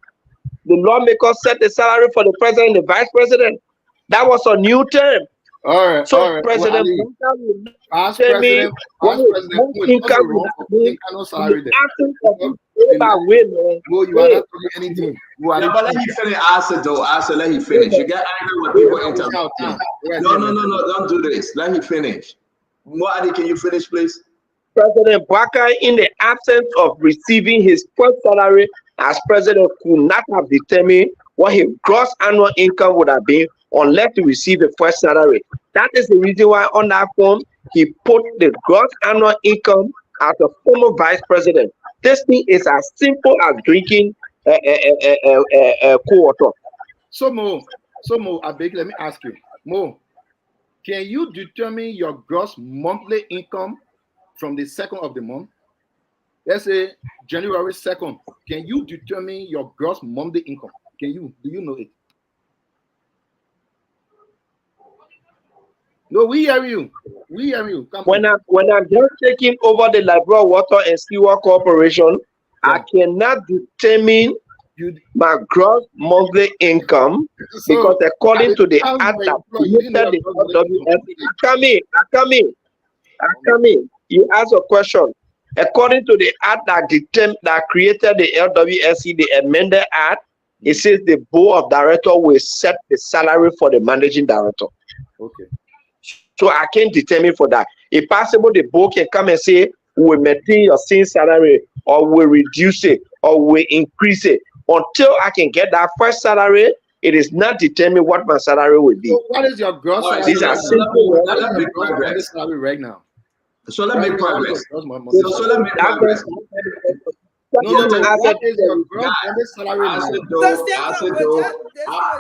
The lawmaker set the salary for the president and the vice president. That was a new term. All right. So all right. President As president, what income would have been salary there. No, you are not doing anything. Yeah, but let him finish. Answer though. Answer. Let him finish. You get angry when people interrupt. No. Don't do this. Let him finish. Moadi, can you finish, please? President Bwaka, in the absence of receiving his first salary as president, could not have determined what his gross annual income would have been unless he received the first salary. That is the reason why on that form he put the gross annual income as a former vice president. This thing is as simple as drinking water. So Mo, I beg, let me ask you, Mo, can you determine your gross monthly income from the second of the month? Let's say January 2nd. Can you determine your gross monthly income? Can you? Do you know it? No, we hear you. We hear you. When I'm just taking over the Liberia Water and Sewer Corporation, yeah, I cannot determine my gross monthly income because according to the act that created the LWSE, I come in. You ask a question. According to the act that created the LWSE, the amended act, it says the board of directors will set the salary for the managing director. Okay. So I can't determine for that. If possible, the board can come and say, we'll maintain your same salary, or we'll reduce it, or we'll increase it. Until I can get that first salary, it is not determined what my salary will be. So what is your gross salary? These are simple. Salary right now. So let me make progress. So let me progress. What is your gross salary now?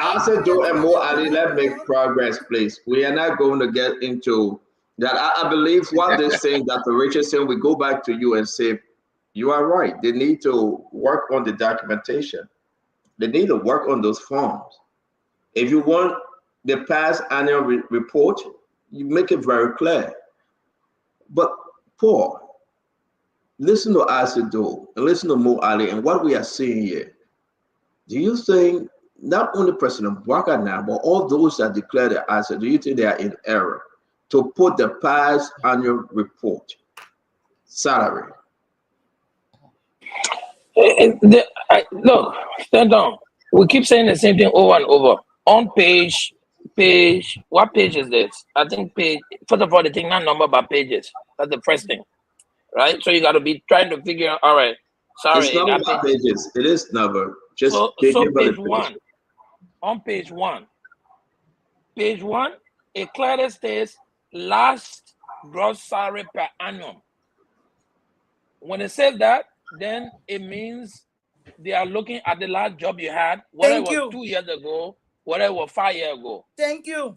Answer Joe and Mo Ali, let's make progress, please. We are not going to get into that. I believe what they're saying, Dr. Richardson, we go back to you and say, you are right. They need to work on the documentation. They need to work on those forms. If you want the past annual report, you make it very clear. But Paul, listen to Asido and listen to Mo Ali and what we are seeing here. Do you think not only President Waka now, but all those that declare the asset, do you think they are in error to put the past annual report salary? Look, stand down. We keep saying the same thing over and over. On page, what page is this? I think page, first of all, the thing not number by pages. That's the first thing, right? So you got to be trying to figure out, all right, sorry. It's number by pages. It is number. Just so page one. On page one, it clearly states last gross salary per annum. When it says that, then it means they are looking at the last job you had, whether it was 2 years ago, whether it was 5 years ago. Thank you.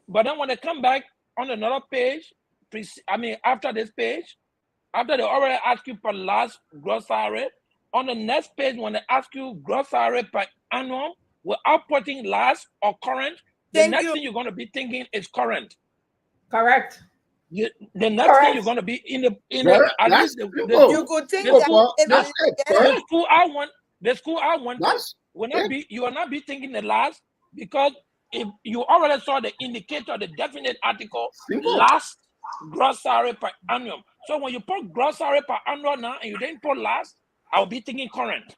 But then when they come back on another page, after this page, after they already ask you for last gross salary, on the next page, when they ask you gross salary per annum, without putting last or current, the next thing you're going to be thinking is current. Correct. The next thing you're going to be in the at least the school I went to will not be, you will not be thinking the last, because if you already saw the indicator, the definite article, last gross salary per annum. So when you put gross salary per annum now and you didn't put last, I'll be thinking current.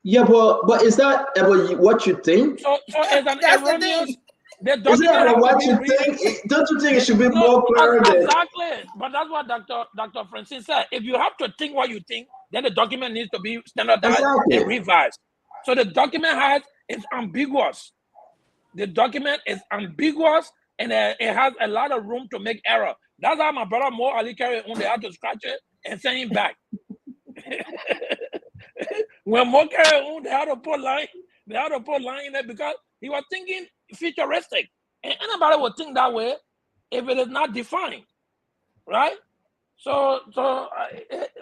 Yeah, but is that ever what you think? So it's an erroneous. Is that what you think? Don't you think it should be more clear? Exactly. But that's what Dr. Francine said. If you have to think what you think, then the document needs to be standardized and revised. So the document is ambiguous. The document is ambiguous, and it has a lot of room to make error. That's how my brother Mo Ali carried on. They had to scratch it and send him back. When Mo carried on, they had to put line in there because he was thinking futuristic. And anybody would think that way if it is not defined, right? So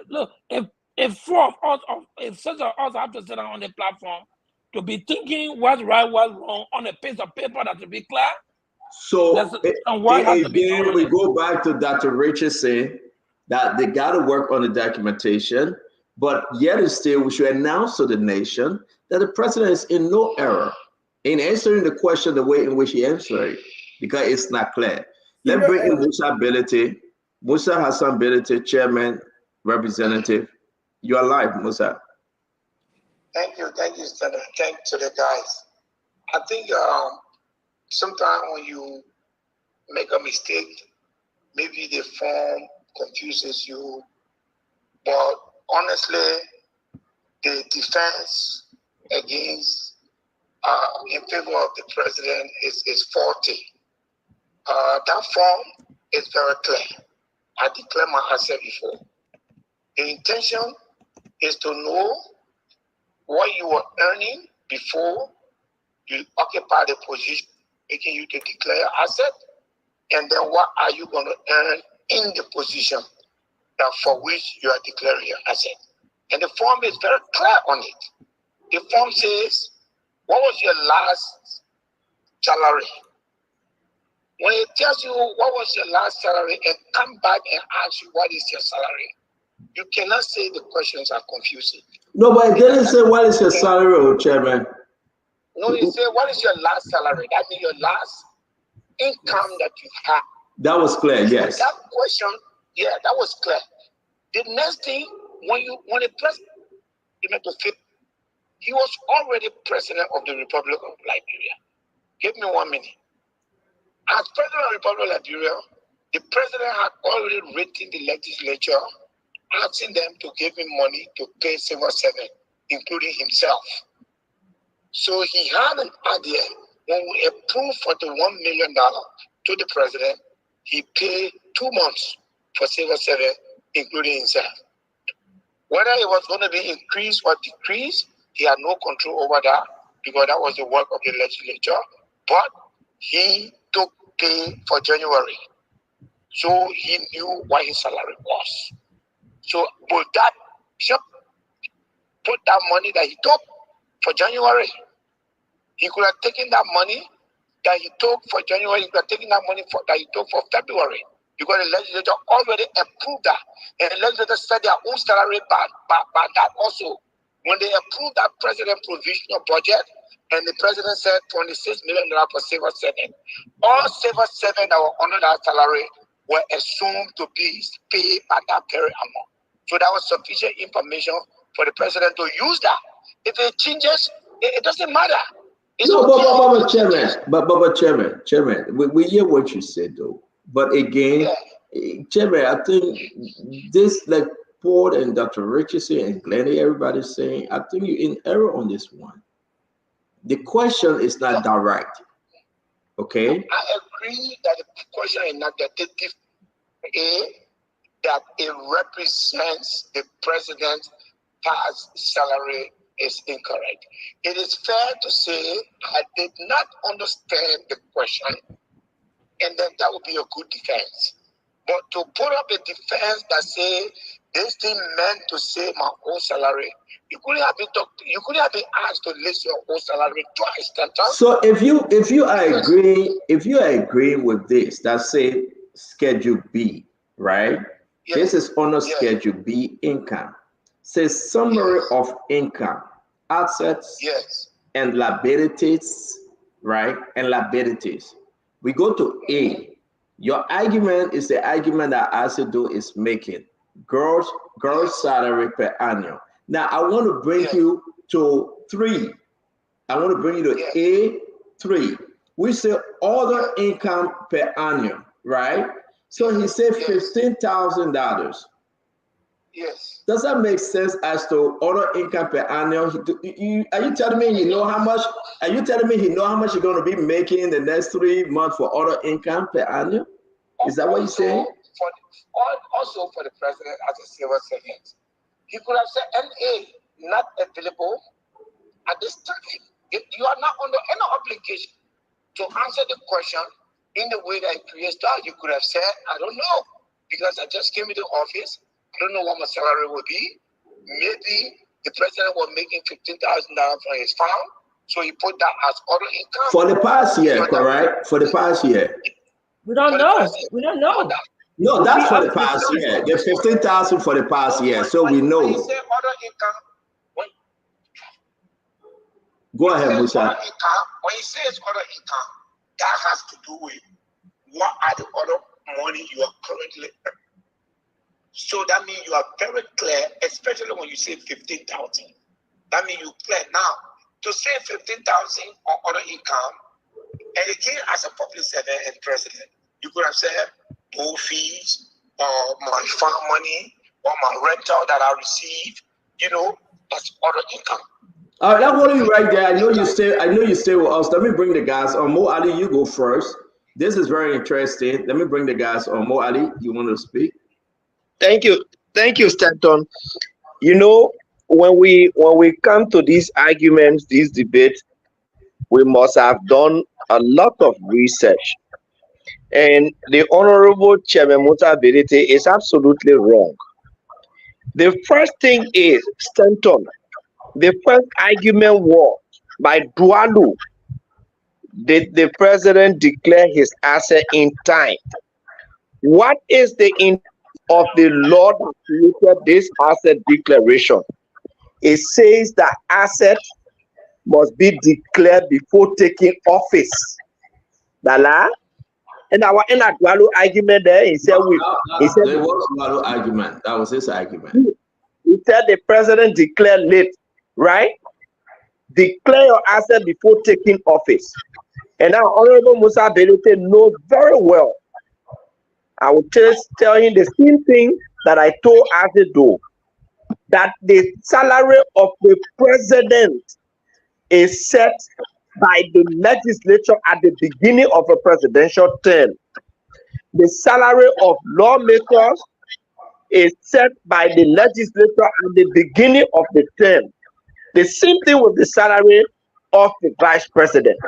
look, if four of us, if six of us have to sit down on the platform to be thinking what's right, what's wrong on a piece of paper that to be clear. So again, we go back to Dr. Richard saying that they got to work on the documentation, but yet and still we should announce to the nation that the president is in no error in answering the question the way in which he answered it, because it's not clear. Let's bring in Musa Hassan Ability, Chairman, Representative. You are live, Musa. Thank you, Senator. Thank to the guys. I think sometimes when you make a mistake, maybe the form confuses you, but honestly, the defense against in favor of the president is faulty. That form is very clear. I declare my answer before. The intention is to know what you were earning before you occupy the position, making you to declare asset, and then what are you going to earn in the position that for which you are declaring your asset. And the form is very clear on it. The form says, what was your last salary? When it tells you what was your last salary and come back and ask you what is your salary, you cannot say the questions are confusing. No, but it didn't say what is your salary, Chairman. No, it said what is your last salary? That means your last income that you have. That was clear, yes. That question, yeah, that was clear. The next thing, when the president he was already president of the Republic of Liberia. Give me 1 minute. As president of the Republic of Liberia, the president had already written the legislature asking them to give him money to pay civil servants, including himself. So he had an idea. When we approved for the $1 million to the president, he paid 2 months for civil servants, including himself. Whether it was going to be increased or decreased, he had no control over that because that was the work of the legislature. But he took pay for January. So he knew what his salary was. So would that put that money that he took for January. He could have taken that money that he took for January. He could have taken that money that he took for February, because the legislature already approved that. And the legislature set their own salary by that also. When they approved that president provisional budget, and the president said $26 million for civil servants, all civil servants that were under that salary were assumed to be paid by that very amount. So that was sufficient information for the president to use that. If it changes, it doesn't matter. It's no, okay. but Chairman, we hear what you said though. But again, Chairman, I think this, like Paul and Dr. Richardson and Glennie, everybody's saying, I think you're in error on this one. The question is not direct. Okay? I agree that the question is not directive, that it represents the president's past salary is incorrect. It is fair to say I did not understand the question, and then that would be a good defense. But to put up a defense that say this thing meant to say my whole salary, you couldn't have been asked to list your whole salary twice. So if you are agreeing with this, that say Schedule B, right? Yes. This is under Schedule B income. Says summary of income, assets, and liabilities, right? And liabilities. We go to A. Your argument is the argument that ASIDO is making. Gross salary per annum. Now I want to bring you to 3. I want to bring you to A3. We say other income per annum, right? So he said $15,000. Yes. Does that make sense as to other income per annum? Are you telling me you know how much? Are you telling me he know how much you're going to be making in the next 3 months for other income per annum? Is that what you're saying? Also for the president as a civil servant, he could have said NA not available at this time. If you are not under any obligation to answer the question in the way that it creates that, you could have said, I don't know, because I just came into office. I don't know what my salary will be. Maybe the president was making $15,000 from his farm, so he put that as other income. For the past year, correct? For the past year. We don't know. We don't know. No, that's for the past year. The 15,000 for the past year, so we know. When you say other income, go ahead, Musa. When you say it's other income, that has to do with what are the other money you are currently earning. So that means you are very clear, especially when you say 15,000. That means you clear now. To say 15,000 on other income, and again, as a public servant and president, you could have said toll fees, or my farm money, or my rental that I receive. You know, that's other income. All right, that one right there. I know you stay with us. Let me bring the guys on. Mo Ali, you go first. This is very interesting. Let me bring the guys on. Mo Ali, you want to speak? Thank you, Stanton. You know, when we come to these arguments, these debates, we must have done a lot of research. And the Honorable Chairman Musa Berete is absolutely wrong. The first thing is, Stanton, the first argument was by Dualu, did the president declare his asset in time? What is the intent of the law that created this asset declaration? It says that asset must be declared before taking office. Dala? And our Dualu argument there, he said there was Dualu argument. That was his argument. He said the president declared late, right? Declare your asset before taking office. And now Honorable Musa Berete knows very well. I will just tell him the same thing that I told Azedo, that the salary of the president is set by the legislature at the beginning of a presidential term. The salary of lawmakers is set by the legislature at the beginning of the term. The same thing with the salary of the vice president.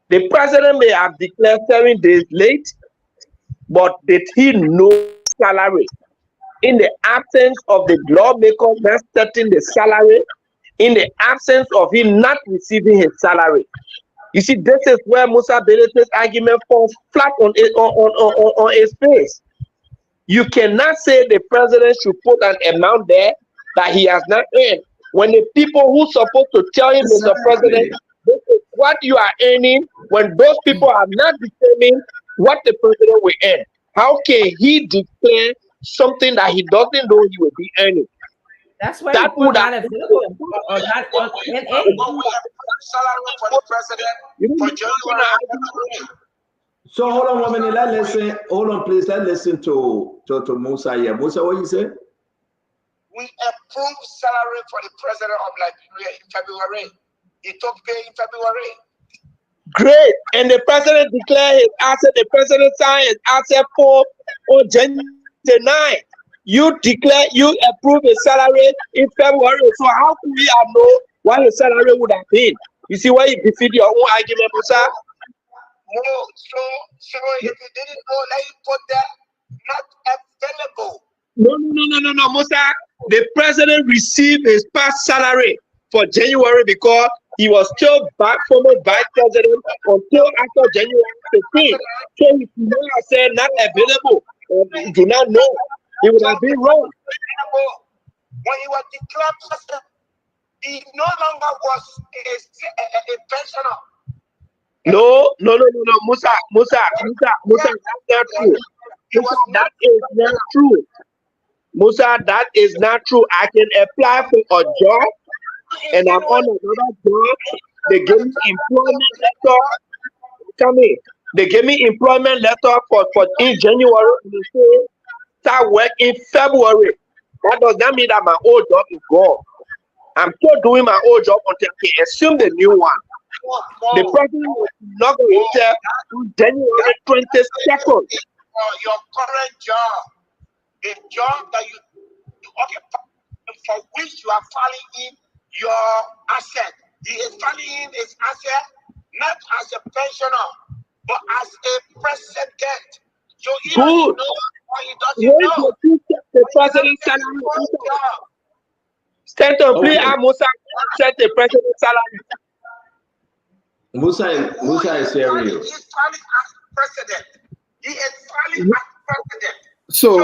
The president may have declared 7 days late, but did he know salary? In the absence of the lawmaker setting the salary, in the absence of him not receiving his salary. You see, this is where Musa Berete's argument falls flat on his face. You cannot say the president should put an amount there that he has not earned, when the people who are supposed to tell him, Mr. President, this is what you are earning, when those people have not determined what the president will earn. How can he declare something that he doesn't know he will be earning? That's why that would not available or not on NA. Salary for the president for January. So hold on 1 minute. Let's listen. Hold on, please. Let's listen to Musa here. Musa, what you say? We approved salary for the president of Liberia in February. He took pay in February. Great. And the president declared his asset. The president signed his asset for on January 9. You approve his salary in February. So how can we know what his salary would have been? You see why you defeat your own argument, Musa? No, so if you didn't know, let you put that not available. No, Musa. The president received his past salary for January because he was still former vice president until after January 15th. So he could not have said not available or do not know. He would have been wrong. When he was declared president, he no longer was a pensioner. No, Musa, that's not true. That is not true. Musa, that is not true. I can apply for a job and I'm on another job. They give me employment letter. Tell me, they give me employment letter for in January and they say start work in February. That does not mean that my old job is gone. I'm still doing my old job until they assume the new one. The president was inaugurated on January 22nd. Your current job, the job that you occupy, for which you are filing in your asset. He is filing in his asset not as a pensioner, but as a president. So he doesn't know or he doesn't know. The president's salary. Stanton, please, Musa set the president's salary. Musa is hearing you. He's filing as president. He is filing as president. So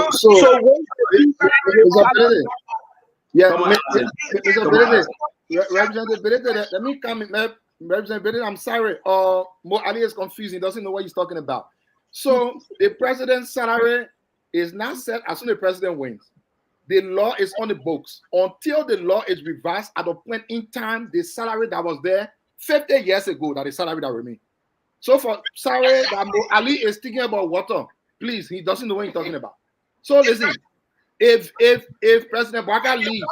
Representative Berete, let me comment. Representative Berete, I'm sorry. Mo Ali is confused. He doesn't know what he's talking about. So the president's salary is not set as soon as the president wins. The law is on the books. Until the law is revised at a point in time, the salary that was there 50 years ago, that is salary that remains. So for salary that Mo Ali is thinking about water, please, he doesn't know what he's talking about. So listen, if President Baga leaves,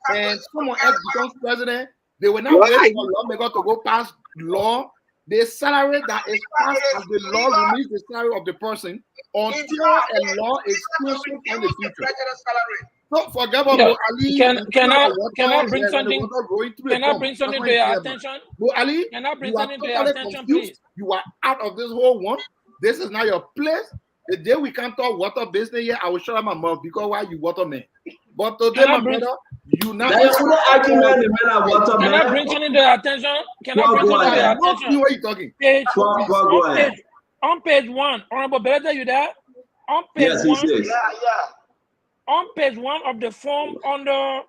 and someone else becomes president, they will not wait for Lawmaker to go past law. The salary that is passed as the law remains the salary of the person until a law is still in the future. So forget about Ali. Can I bring something? Can I bring something to your attention? Ali, can I bring you something to your totally attention, confused. please? You are out of this whole one. This is not your place. The day we can't talk water business here, I will shut up my mouth because why you water man. But today, my brother, you not. Can I bring something to your attention? Can I bring something to your attention? What are you talking? On page 1, Honorable Berete, you there? On page 1. On page 1 of the form, under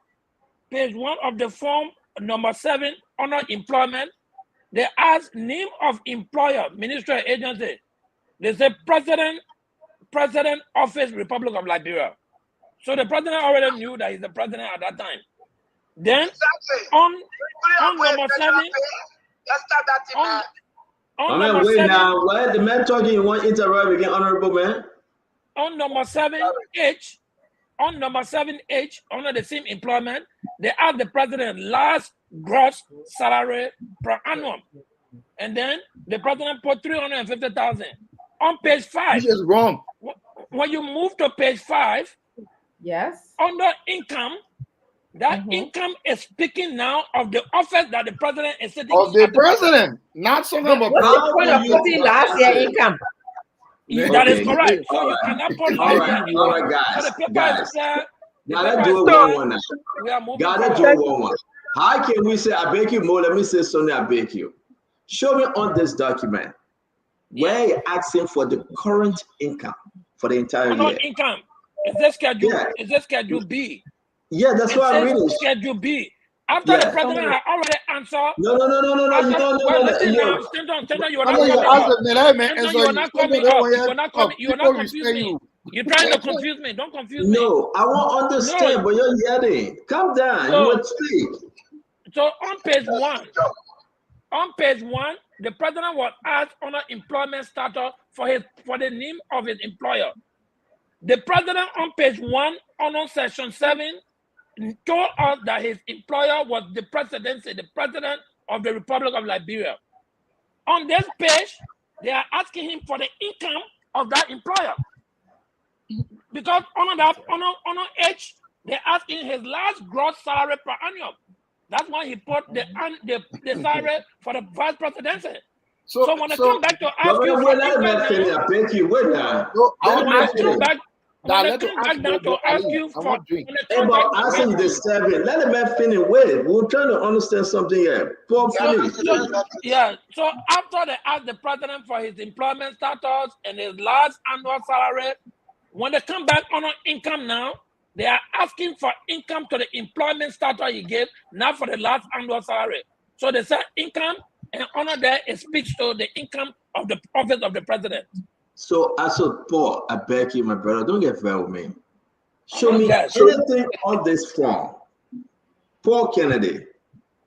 page 1 of the form number 7, under employment, they ask name of employer, ministry, agency. They say President Office, Republic of Liberia. So the president already knew that he's the president at that time. Then on number 7, now, why the man talking you want interrupt again, honorable man? On number 7H, under the same employment, they ask the president last gross salary per annum. And then the president put 350,000. On page 5. This is wrong. When you move to page 5, yes, under income, that income is speaking now of the office that the president is sitting of the president, not something about. What's the point of putting last year income? That is correct. So you cannot put last year income. So the paper is there. Now let's do it one now. We are moving Gotta do it one. How can we say I beg you more? Let me say something. I beg you. Show me on this document where you're asking for the current income for the entire year. Income. Is this schedule? Yeah. Is this schedule B? Yeah, that's what I'm reading. Schedule B. After the president had already answered. No. Listen now, stand on. You are not coming up. You are not confuse me. You're trying to confuse me. Don't confuse me. No, I won't understand, but you're yelling. Calm down. You would speak. So on page one, the president was asked on an employment status for the name of his employer. The president on page 1 on section 7 told us that his employer was the presidency, the president of the Republic of Liberia. On this page, they are asking him for the income of that employer. Because on H, they're asking his last gross salary per annum. That's why he put the salary for the vice presidency. So when they come back to ask you for income, I beg you, wait now. Asking the 7. Let the man finish. Wait, we're trying to understand something here. So after they ask the president for his employment status and his last annual salary, when they come back on income now, they are asking for income to the employment status he gave, not for the last annual salary. So they say income, and under there it speaks to the income of the office of the president. So, Paul, I beg you, my brother, don't get fair with me. Show me anything on this form. Paul Kennedy,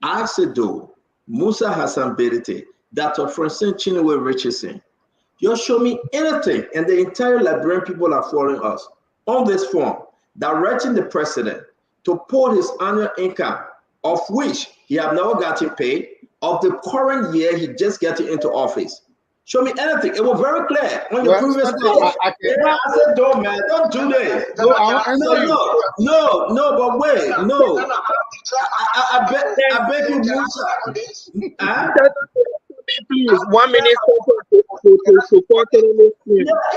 Asedo, Musa Hassan Berite, Dr. Francine Chinwe Richardson. You show me anything, and the entire Liberian people are following us on this form, directing the president to put his annual income, of which he have never gotten paid, of the current year he just getting into office. Show me anything. It was very clear on your previous page. I said, don't, man, don't do this. No, but wait, no. I beg you, Musa. Please, 1 minute.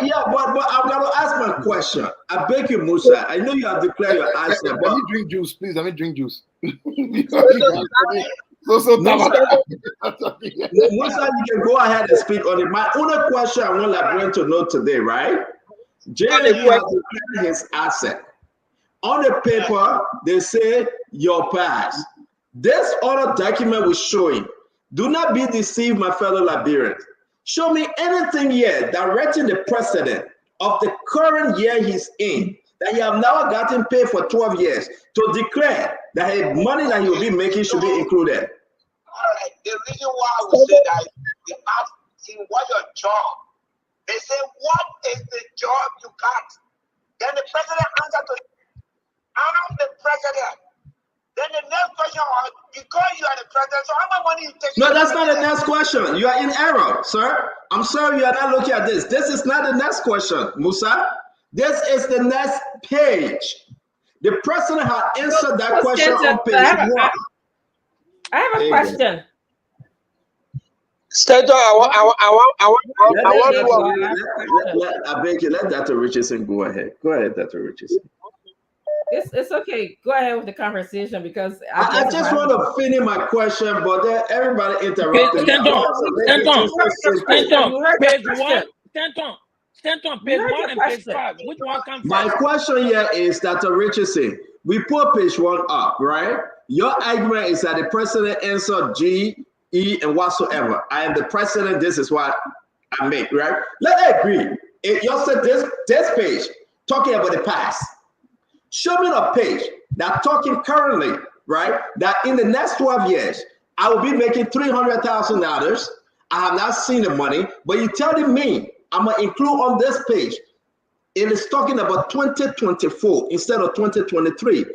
Yeah, but I've got to ask my question. I beg you, Musa. I know you have declared your answer. Let me drink juice, please. Let me drink juice. Musa, you can go ahead and speak on it. My only question I want Liberian to know today, right? JLU has declared his asset. On the paper, they say your pass. This other document was showing. Do not be deceived, my fellow Liberians. Show me anything here directing the president of the current year he's in, that he have now gotten paid for 12 years, to declare that his money that he will be making should be included. All right. The reason why I would say that they ask him what your job. They say, what is the job you got? Then the president answered to, I'm the president. Then the next question was, because you are the president, so how much money you take? No, that's not the next question. You are in error, sir. I'm sorry you are not looking at this. This is not the next question, Musa. This is the next page. The president had answered that question on page 1. I have a question. Stato, I beg you, let Dr. Richardson go ahead. Go ahead, Dr. Richardson. It's okay. Go ahead with the conversation because I just want to finish my question, but then everybody interrupted. Stand on page 1 and page 5. Which one comes first? My question here is, Dr. Richardson, we put page 1 up, right? Your argument is that the president answered G, E, and whatsoever. I am the president. This is what I make, right? Let's agree. If you said this page talking about the past. Show me a page that talking currently, right? That in the next 12 years, I will be making $300,000. I have not seen the money, but you're telling me I'm going to include on this page. It is talking about 2024 instead of 2023.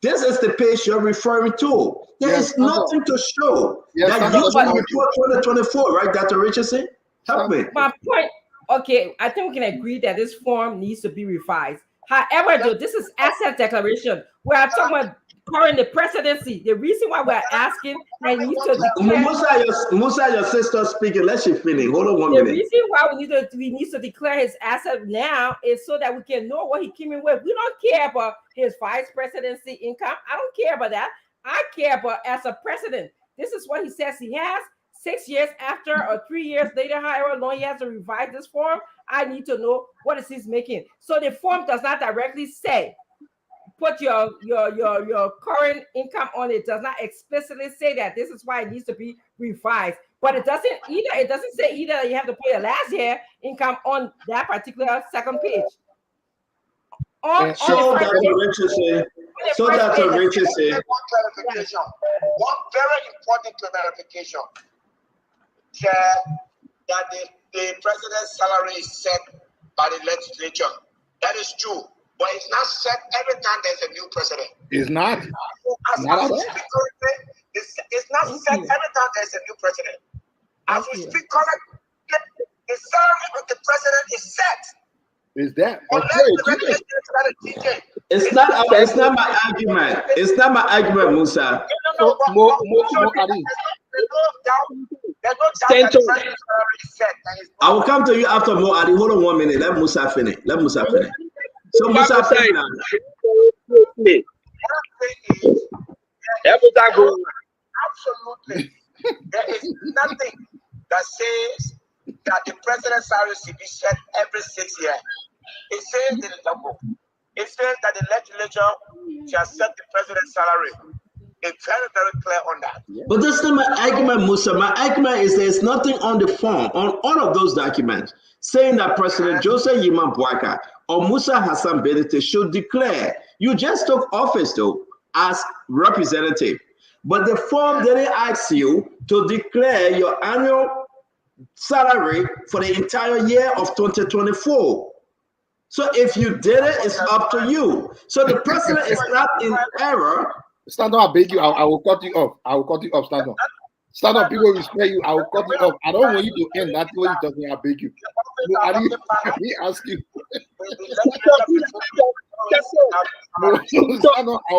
This is the page you're referring to. There is nothing to show that you can report 2024, right, Dr. Richardson? Help me. My point, okay, I think we can agree that this form needs to be revised. However, though, this is asset declaration. We are talking about current the presidency. The reason why we're asking that he needs to declare Musa, your sister speaking. Let she finish. Hold on 1 the minute. reason why we need to declare his asset now is so that we can know what he came in with. We don't care about his vice presidency income. I don't care about that. I care about as a president. This is what he says he has. 6 years after or 3 years later, however long he has to revise this form, I need to know what is he's making. So the form does not directly say put your current income on it. Does not explicitly say that this is why it needs to be revised. But it doesn't say either that you have to put your last year income on that particular second page. So that's what Richard said. So that's what Richard said. One clarification. One very important clarification. That the president's salary is set by the legislature. That is true. But it's not set every time there's a new president. It's not. Not at all. It's not set every time there's a new president. As we speak currently, the salary of the president is set. Is that okay? It's not my argument. It's not my argument, Musa. No, I will come to you after Mo Adi. Hold on 1 minute. Let Musa finish. So Musa finish now. Absolutely. There is nothing that says that the president's salary should be set every 6 years. It says in the double. It says that the legislature shall set the president's salary. It's very, very clear on that. But that's not my argument, Musa. My argument is there's nothing on the form, on all of those documents, saying that President Joseph Yima Bouaka or Musa Hassan Benete should declare. You just took office, though, as representative. But the form didn't ask you to declare your annual salary for the entire year of 2024. So if you did it, it's up to you. So the president is not in error. Stand up, I beg you. I will cut you off. I will cut you off. Stand up. Stand up. People respect you. I will cut you off. I don't want you to end. That's what you're talking. I beg you. No, I didn't ask you. Stand up. I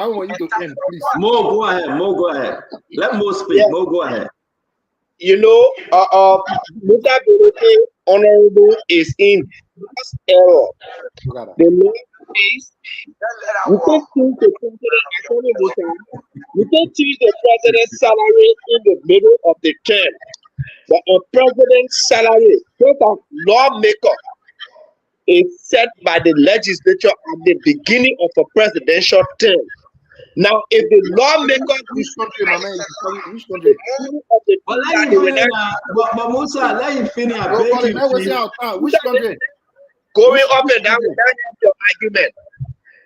don't want you to end, please. Mo, go ahead. Mo, go ahead. Let Mo speak. Yeah. Mo, go ahead. You know, Musa Benete, Honorable, is in error. The law is you can choose the president, you can choose the president's salary in the middle of the term. But a president's salary, just as lawmaker, is set by the legislature at the beginning of a presidential term. Now, if the lawmaker, which country, my man? Which country? But Musa, let him finish. Which country? Going up and down without your argument.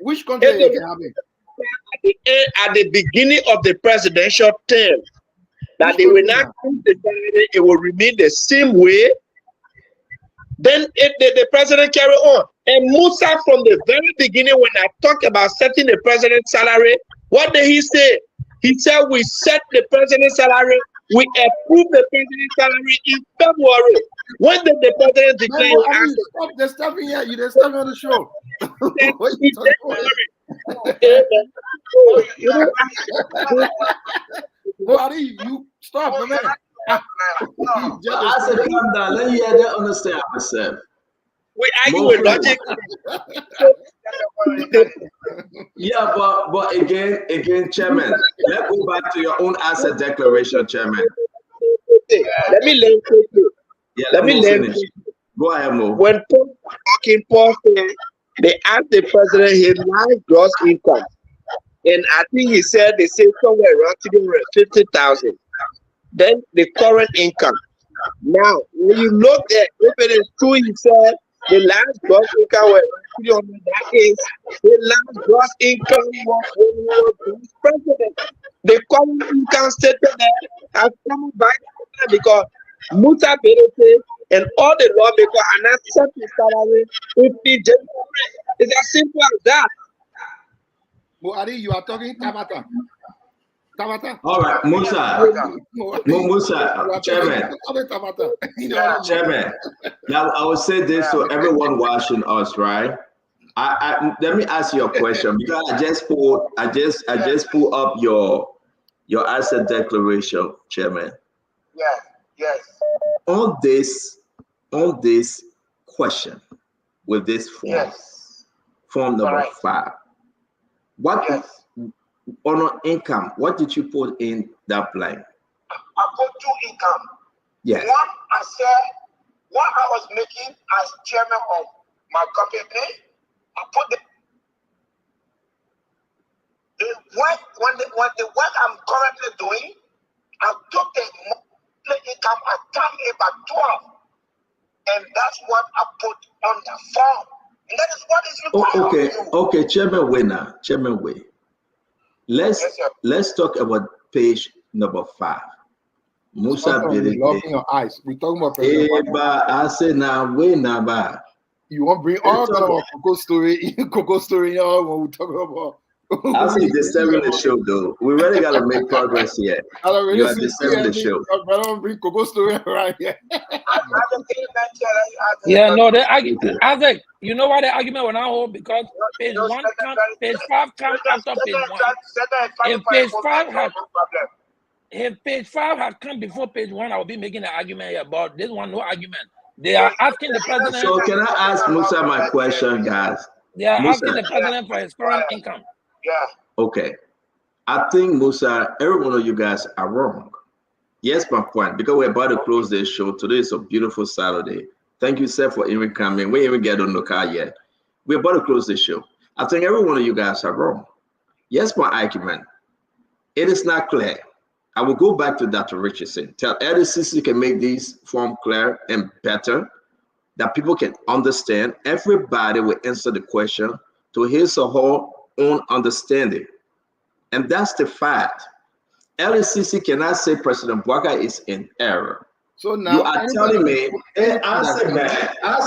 Which country? At the beginning of the presidential term, that they will not choose the salary, it will remain the same way. Then if the president carry on. And Musa, from the very beginning, when I talked about setting the president's salary, what did he say? He said we set the president's salary, we approve the president's salary in February. When did the president declare? Stop the stuff here. You just stop on the show. You stop, man. I said, calm down. Let me understand myself. We argue with logic. Yeah, but again, Chairman, let's go back to your own asset declaration, Chairman. Let me learn quickly. Yeah, let me learn. Go ahead, Mo. When Paul said they asked the president his last gross income, and I think he said they say somewhere around 350,000. Then the current income. Now, when you look at if it is true, he said the last gross income was 300. That is the last gross income was when he was president. The current income statement that has come back because Musa Benete and all the lawmakers are not set to salary 50 January. It's as simple as that. Adi, you are talking Tabata. All right, Musa. Musa, Chairman. Chairman. Now, I will say this to everyone watching us, right? Let me ask you a question because I just pulled up your asset declaration, Chairman. Yes. On this question with this form, form number 5. What on income? What did you put in that blank? I put 2 income. Yes. One, I said what I was making as chairman of my company. I put the work when the work I'm currently doing, I took the monthly income, I timed it by 12, and that's what I put on the form, and that is what is required. Okay, Chairman, wait. Let's talk about page number 5. Musa Billy. Locking your eyes. We're talking about President I say now, wait now, you want to bring all kind of Coco story when we talk about. I say disturbing the show though. We really gotta make progress here. You are disturbing the show. I don't bring Coco story right here. Yeah, no, Isaac, you know why the argument will not hold? Because page 5 comes after page 1. If page 5 had come before page 1, I would be making an argument here, but this one, no argument. They are asking the president. So can I ask Musa my question, guys? They are asking the president for his current income. Okay. I think, Musa, every one of you guys are wrong. Yes, my point, because we're about to close this show. Today is a beautiful Saturday. Thank you, sir, for even coming. We even get on the car yet. We're about to close this show. I think every one of you guys are wrong. Yes, my argument. It is not clear. I will go back to Dr. Richardson. Tell LCC can make these form clear and better, that people can understand. Everybody will answer the question to his or her own understanding. And that's the fact. LCC cannot say President Bwaka is in error. So now you are telling me, hey, I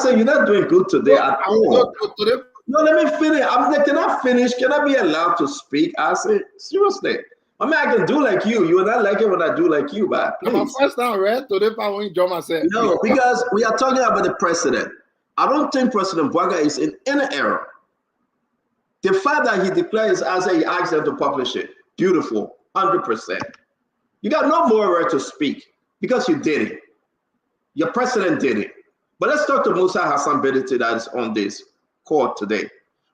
say you're not doing good today at all. No, let me finish. Can I finish? Can I be allowed to speak? I say, seriously. I mean, I can do like you. You will not like it when I do like you, but please. My first time, right? Today, I want to myself. No, because we are talking about the president. I don't think President Bwaka is in any error. The fact that he declared his answer, he asked them to publish it. Beautiful, 100%. You got no more right to speak because you did it. Your president did it. But let's talk to Musa Hassan Benete that is on this court today.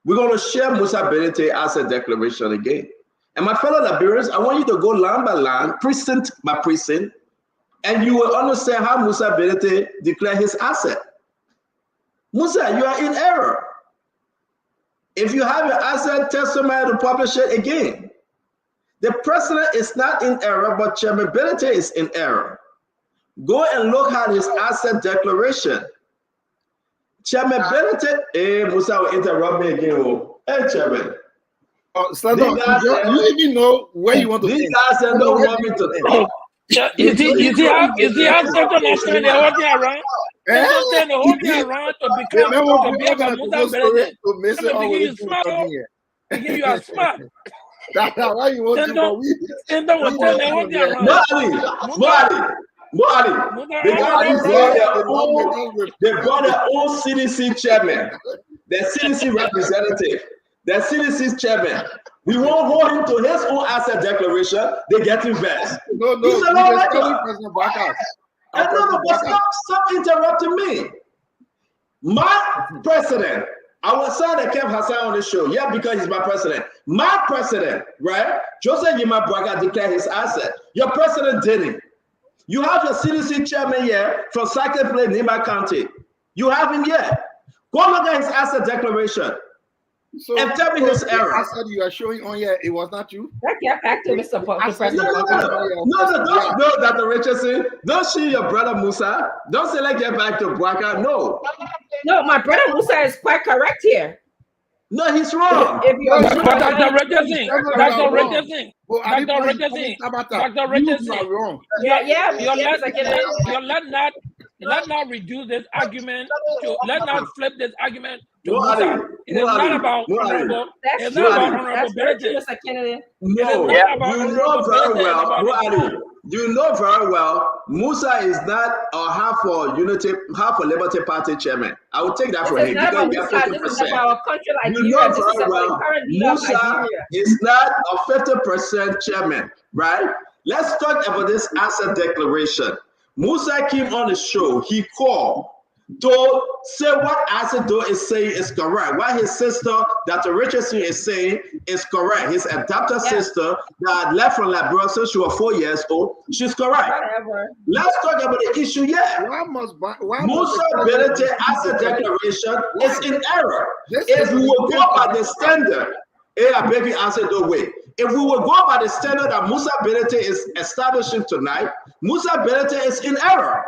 We're going to share Musa Benete asset declaration again. And my fellow Liberians, I want you to go line by line, precinct by precinct, and you will understand how Musa Benete declared his asset. Musa, you are in error. If you have your asset, tell somebody to publish it again. The president is not in error, but Chairman Benete is in error. Go and look at his asset declaration. Chairman Benete, hey, Musa will interrupt me again. Hey, Chairman. You even know where you want to these guys don't want me to talk. Is he have something to say the whole thing around? The whole thing around to become you smart. You are smart. That's why you want they brought their own CDC chairman, the CDC representative. The CDC chairman, we won't hold him to his own asset declaration. They get invest. No, he's a lawmaker. President Stop interrupting me. My president, I was saying that Kev Hassan on the show. Yeah, because he's my president. My president, right? Joseph Yima Bwaka declared his asset. Your president didn't. You have your CDC chairman here from Second Place, Nima County. You have him here. Go look at his asset declaration. And tell me his error. I said you are showing on here, it was not you. Get back to Mr. President. No, Dr. Richardson. Don't show your brother Musa. Don't say like get back to Bwaka. No. No, my brother Musa is quite correct here. No, he's wrong. Dr. Richardson. Wrong. Yeah, you're not let's not reduce this argument to, let's not flip this argument to No, Musa. Ali. It is not about honorable. That's It's true. not about That's very honorability. true, Mr. Kennedy. It is No, not about you know very honorability. It's well, about Bro the Ali, truth. you know very well, Musa is not a half for Unity, half for Liberty Party chairman. I will take that This from is him not because about he Musa. got This is 50%. about our country, You Liberia. know This is very about the well, current leader of Musa Liberia. is not a 50% chairman, right? Let's talk about this asset declaration. Musa came on the show, he called to say what Azedo is saying is correct. What his sister, Dr. Richardson, is saying is correct. His adopted sister that left from Liberia since she was 4 years old, she's correct. Whatever. Let's talk about the issue yet. Musa ability asset declaration is in error. If we will go by the standard, I beg you answer the way. If we will go by the standard that Musa ability is establishing tonight, Musa ability is in error.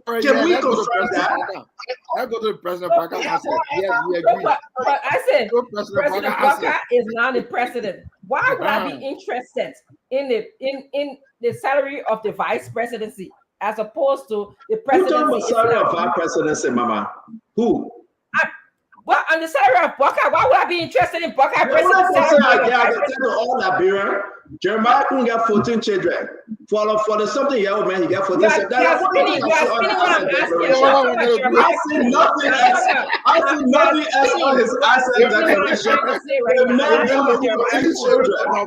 Can we confirm that? Let's go to the President Parker asset. Yes, we agree. But I said, President Parker asset. is not the president. Why would I be interested in the salary of the vice presidency as opposed to the Who presidency? talking about salary of vice presidency, Mama? Who? Well, on the salary of Buckeye, why would I be interested in Buckeye I presidency? can tell you all Liberia. Jeremiah couldn't get 14 children. For the something year old man, he got 14. You are spinning what I'm asking. I see nothing else. I see nothing else on his asset declaration.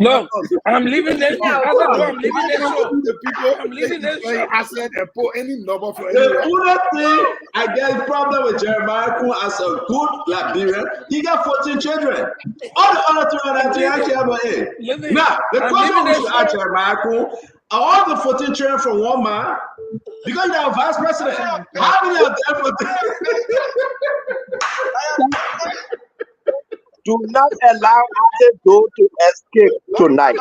Look, I'm leaving this. I'm leaving this show. I'm leaving this show. Asset and put any number for the only thing I get problem with Jeremiah Kun as a good Liberian, he got 14 children. All the other 203 actually have an Now, the question we should ask Jeremiah Kun, are all the 14 children from one man? Because you are vice president. How many of them for Do not allow Azedo to escape tonight.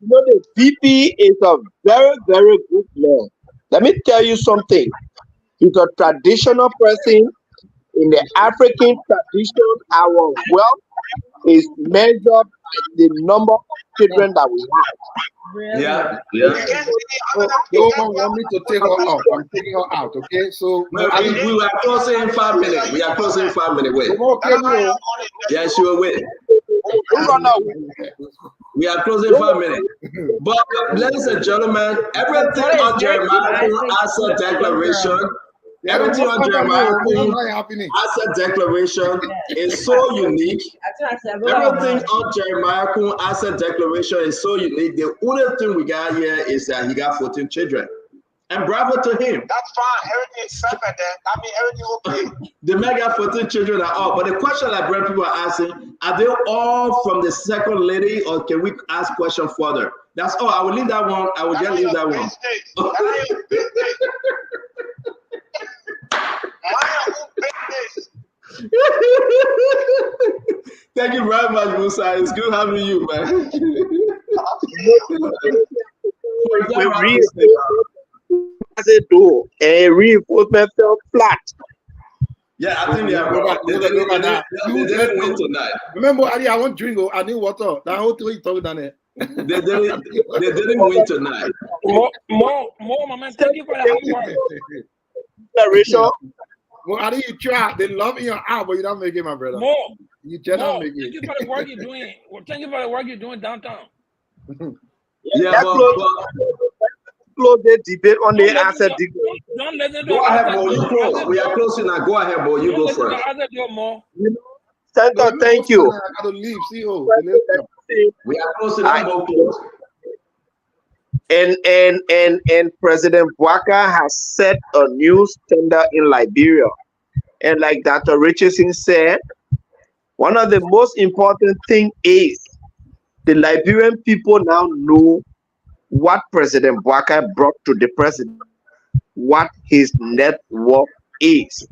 You know, the VP is a very, very good man. Let me tell you something. He's a traditional person. In the African tradition, our wealth is measured by the number of children that we have. Really? Yeah. You don't want me to take her out. I'm taking her out, okay? So we are closing in 5 minutes. We are closing in 5 minutes. Wait. Yeah, she will wait. We are closing 5 minutes. But ladies and gentlemen, everything on Jeremiah asset declaration, everything on Jeremiah asset declaration is so unique. Everything on Jeremiah asset declaration is so unique. The only thing we got here is that he got 14 children. And bravo to him. That's fine. Everything is perfect then. I mean, everything okay. The man got 14 children at all. But the question that like people are asking, are they all from the second lady, or can we ask question further? That's all. I will leave that one. I will just leave that one. Thank you very much, Musa. It's good having you, man. Reinforcement fell flat. Yeah, I think they are. They didn't win tonight. Remember, I want drink. I need water. That whole thing you talking down there. They didn't win tonight. More, man. Thank you for the hard work. Rachel. Well, I think you try. They love in your eye, but you don't make it, my brother. More. You cannot make it. Thank you for the work you're doing. Well, thank you for the work you're doing downtown. Yeah, close the debate on the asset. Don't let them go ahead, Mo. You close. We are closing now. Go ahead, Mo. You go first. Senator, thank you. I gotta leave. See you. We are closing now. And President Bouaka has set a new standard in Liberia. And like Dr. Richardson said, one of the most important things is the Liberian people now know what President Bouaka brought to the president, what his net worth is.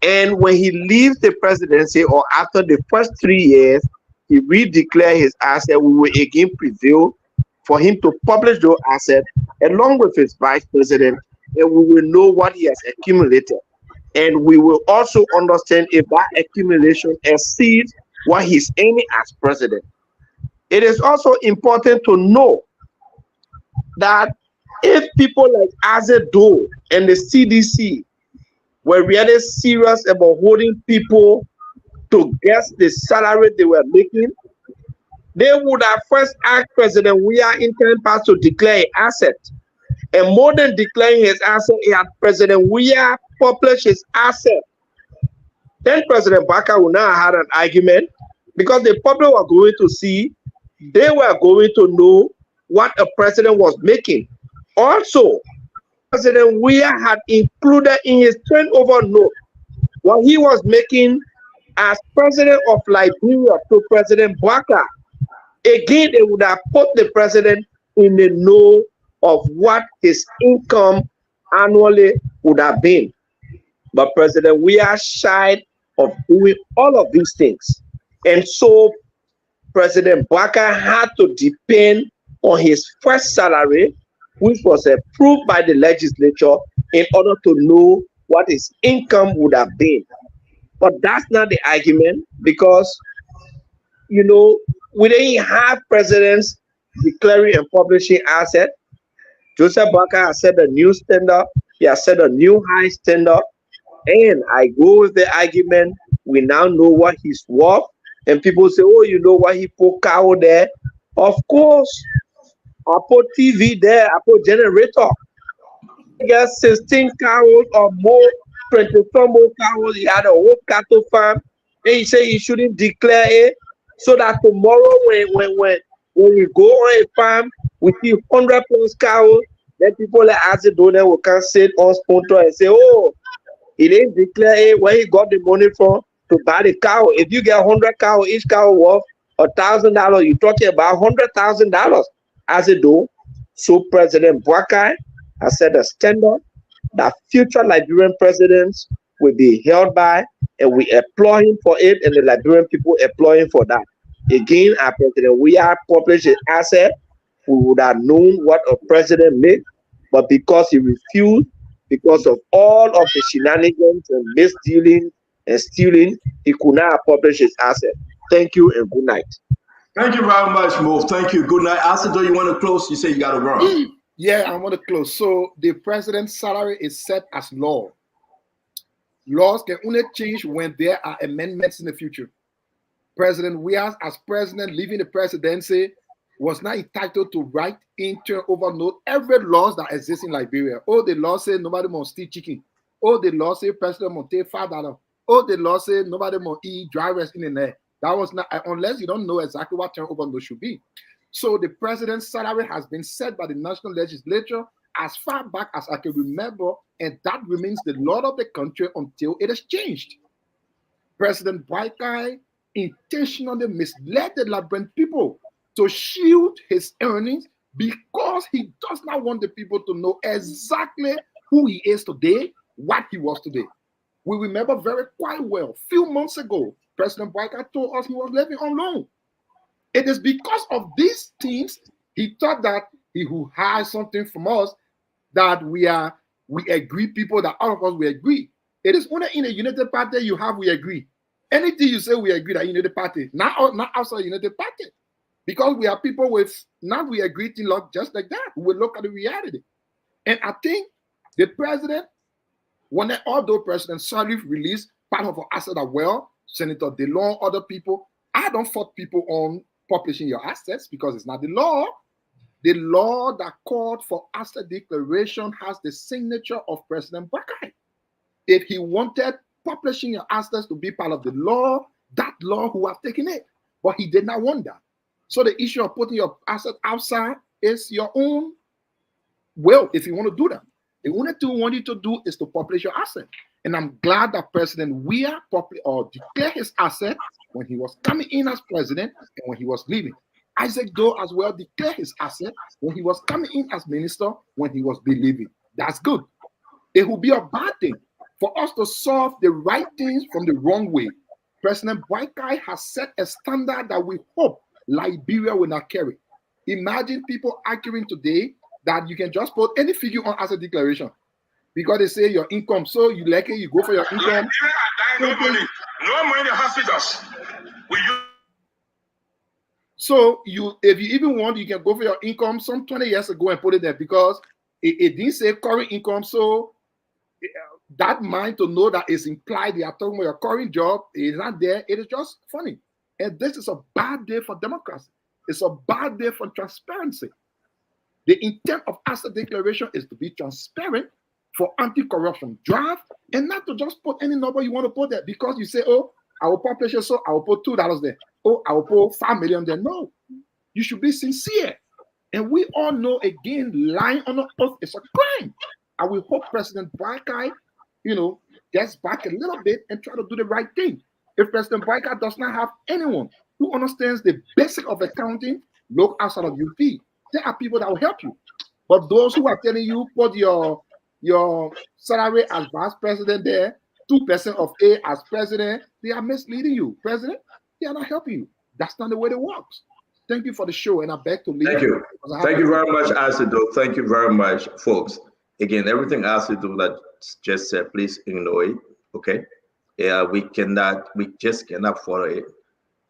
And when he leaves the presidency or after the first 3 years, he redeclares his asset, we will again prevail for him to publish those assets along with his vice president, and we will know what he has accumulated. And we will also understand if that accumulation exceeds what he's earning as president. It is also important to know that if people like Azedo and the CDC were really serious about holding people to guess the salary they were making, they would have first asked President Weah interim pass to declare an asset. And more than declaring his asset, he had President Weah publish his asset. Then President Baka would now have an argument because the public were going to see, they were going to know what a president was making. Also, President Weah had included in his turnover note what he was making as president of Liberia to President Baka. Again, they would have put the president in the know of what his income annually would have been. But President Weah shied of doing all of these things. And so President Baka had to depend on his first salary, which was approved by the legislature, in order to know what his income would have been. But that's not the argument, because, you know, we didn't have presidents declaring and publishing assets. Joseph Baka has set a new standard. He has set a new high standard. And I go with the argument, we now know what he's worth. And people say, oh, you know what, he put cow there. Of course, I put TV there, I put generator. I got 16 cows or more, 24 more cows. He had a whole cattle farm. And he said he shouldn't declare it, so that tomorrow when we go on a farm, we see 100 plus cows, then people like Azedo will come sit on sponsor and say, oh, he didn't declare it, where he got the money from to buy the cow. If you get 100 cows, each cow worth $1,000, you're talking about $100,000 as a do. So President Boakai has set a standard that future Liberian presidents will be held by, and we applaud him for it, and the Liberian people applaud him for that. Again, our President Weah published his asset, we would have known what a president made, but because he refused, because of all of the shenanigans and misdealing and stealing, he could not publish his asset. Thank you and good night. Thank you very much, Mo. Thank you. Good night. Azedo, you want to close? You say you got to run. Yeah, I want to close. So the president's salary is set as law. Laws can only change when there are amendments in the future. President Weah, as president, leaving the presidency, was not entitled to write in turnover note every laws that exists in Liberia. Oh, the law says nobody must steal chicken. Oh, the law says president must take $5. Oh, the law says nobody must eat dry rice in the net. That was not, unless you don't know exactly what turnover note should be. So the president's salary has been set by the national legislature as far back as I can remember, and that remains the law of the country until it is changed. President Boakai intentionally misled the Liberian people to shield his earnings because he does not want the people to know exactly who he is today, what he was today. We remember very quite well, a few months ago, President Boakai told us he was living on loan. It is because of these things he thought that he would hide something from us, that we agree, people that all of us we agree. It is only in a united party you have we agree. Anything you say we agree that united party, not outside united party. Because we are people with not we agree to look just like that. We look at the reality. And I think the president, although President Salif released part of our asset as well, Senator DeLong, other people, I don't fault people on publishing your assets because it's not the law. The law that called for asset declaration has the signature of President Boakai. If he wanted publishing your assets to be part of the law, that law would have taken it. But he did not want that. So the issue of putting your asset outside is your own will if you want to do that. The only thing we want you to do is to publish your asset. And I'm glad that President Weah declared his asset when he was coming in as president and when he was leaving. Isaac Doe as well declared his asset when he was coming in as minister, when he was leaving. That's good. It will be a bad thing for us to solve the right things from the wrong way. President Boakai has set a standard that we hope Liberia will not carry. Imagine people arguing today that you can just put any figure on asset declaration because they say your income. So you like it, you go for your income. No money in the hospitals. So if you even want, you can go for your income some 20 years ago and put it there because it didn't say current income. So that mind to know that is implied they are talking about your current job is not there. It is just funny. And this is a bad day for democracy. It's a bad day for transparency. The intent of asset declaration is to be transparent for anti-corruption draft and not to just put any number you want to put there because you say, oh, our population, so I will put $2 there. Oh, I will put 5 million there. No, you should be sincere. And we all know, again, lying on an oath is a crime. I will hope President Barkai, gets back a little bit and try to do the right thing. If President Barkai does not have anyone who understands the basic of accounting, look outside of UP. There are people that will help you. But those who are telling you put your salary as vice president there, 2% of A as president, they are misleading you. President, they are not helping you. That's not the way it works. Thank you for the show, and I beg to leave. Thank you. Thank you very much, Asido. Thank you very much, folks. Again, everything Asido that just said, please ignore it. Okay? Yeah, we just cannot follow it.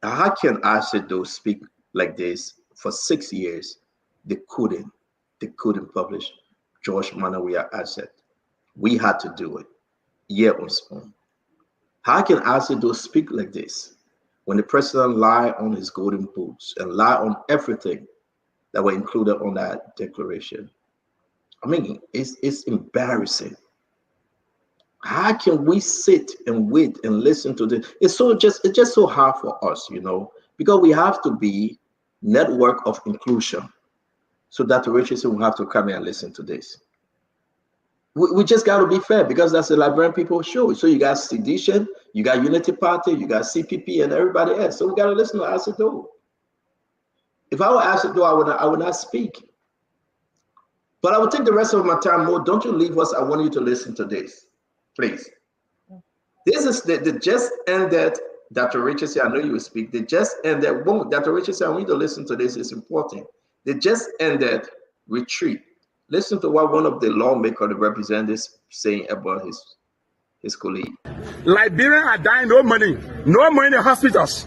How can Asido speak like this for 6 years? They couldn't publish George Manawiya asset. We had to do it. Yeah, on spoon. How can Asido speak like this when the president lied on his golden boots and lied on everything that were included on that declaration? I mean, it's embarrassing. How can we sit and wait and listen to this? It's just so hard for us, because we have to be network of inclusion. So Dr. Richardson will have to come here and listen to this. We just got to be fair because that's the Liberian people show. So you got Sedition, you got Unity Party, you got CPP, and everybody else. So we got to listen to Asido. If I were Asido, I would not speak. But I would take the rest of my time more. Don't you leave us. I want you to listen to this, please. This is the just ended. Dr. Richardson, I know you will speak. The just ended. Dr. Richardson, I want you to listen to this. It's important. The just ended retreat. Listen to what one of the lawmaker, the representatives, saying about his colleague. Liberians are dying, no money in the hospitals.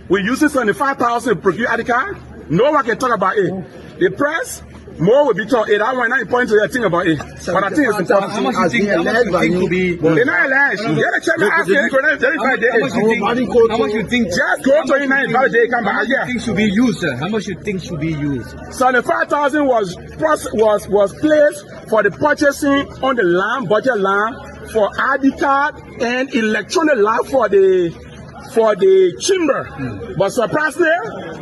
We use 75,000 to procure ID card. No one can talk about it. The press, more will be talking. I want not point to the thing about it, but I think it's important. How much you think they're not alleged. Get a check ask them for 35 days. How much you think? Just go to 29 days, come back. How much you think should be used, sir? How much you think should be used? 75,000 was placed for the purchasing on the land, budget land, for ID card and electronic land for the chamber. But surprisingly,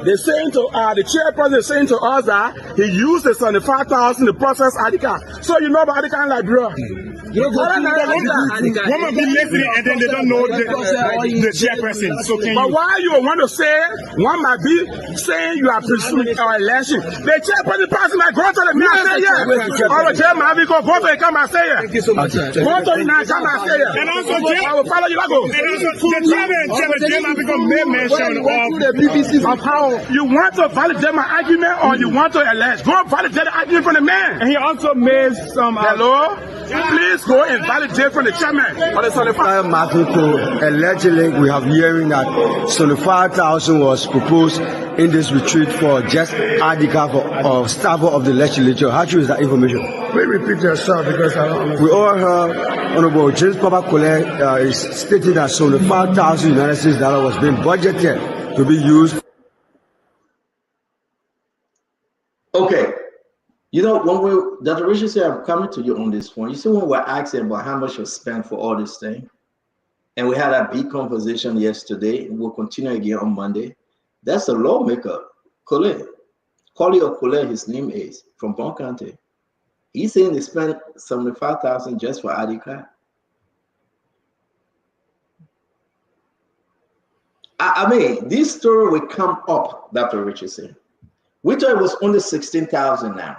they're saying to the chairperson is saying to us that he used the 75,000 to process ID card. So you know about ID card in Liberia. One might be listening and then they don't know the chairperson. So but why you want to say one might be saying you are pursuing our election? The chairperson person might go to the man and say yes. Or the chairman have go to the come and say yes. Thank you so much. Go to the man come and say yes. And also, I will follow you. I go. The chairman have made mention of how you want to validate my argument or you want to elect. Go validate the argument from the man. And he also made some. Hello? Please go and validate from the chairman. Allegedly, we have hearing that 75,000 was proposed in this retreat for just ID card for staff of the legislature. How true is that information? Please repeat yourself because I don't understand. We all heard Honorable James Papa Kole is stating that 75,000 United States dollars was being budgeted to be used. Okay. When Dr. Richard said, I'm coming to you on this point. You see, when we're asking about how much was spent for all this thing, and we had a big conversation yesterday, and we'll continue again on Monday. That's a lawmaker, Kole. Collier Kole, his name is, from Bon County. He's saying they spent 75,000 just for ID card. I mean, this story will come up, Dr. Richardson. We thought it was only 16,000 now.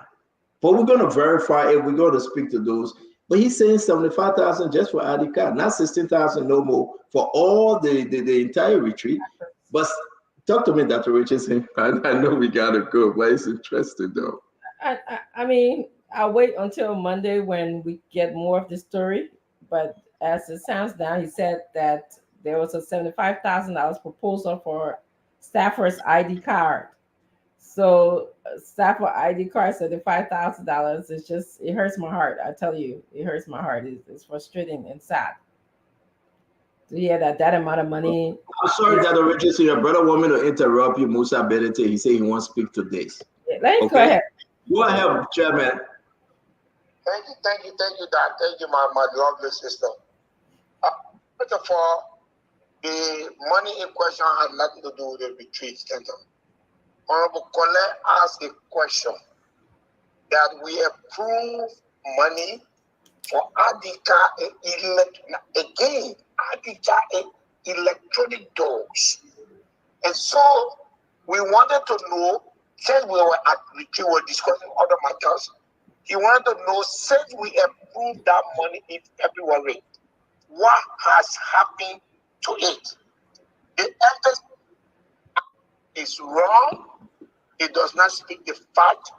But we're going to verify it. We're going to speak to those. But he's saying 75,000 just for ID card, not 16,000 no more for all the entire retreat. But talk to me, Dr. Richardson. I know we got to go, but it's interesting though. I mean, I'll wait until Monday when we get more of the story. But as it sounds now, he said that there was a $75,000 proposal for staffers' ID card. So staff for ID card, $75,000. It's just, it hurts my heart. I tell you, it hurts my heart. It's frustrating and sad to hear that amount of money. I'm sorry that originally your brother want me to interrupt you, Musa Benete. He said he wants to speak to this. Yeah, let him go ahead. Go ahead, Chairman. Thank you, Dad. Thank you, my lovely sister. First of all, the money in question had nothing to do with the retreat center. Honorable Colette asked a question that we approve money for Adika again, Adika electronic doors. And so we wanted to know, since we were at retreat, we were discussing other matters, he wanted to know, since we approved that money in February, what has happened to it? The emphasis is wrong. It does not speak the fact.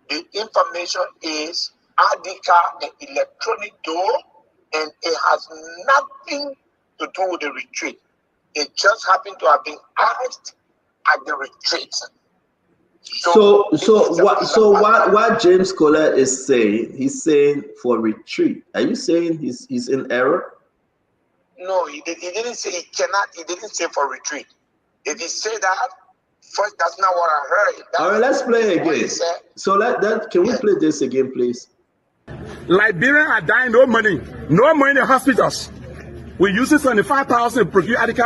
The information is Adika, an electronic door, and it has nothing to do with the retreat. It just happened to have been asked at the retreat. So what James Colette is saying, he's saying for retreat. Are you saying he's in error? No, he didn't say he cannot. He didn't say for retreat. If he said that, first, that's not what I heard. All right, let's play again. So can we play this again, please? Liberians are dying, no money in the hospitals. We use 75,000 to procure ID.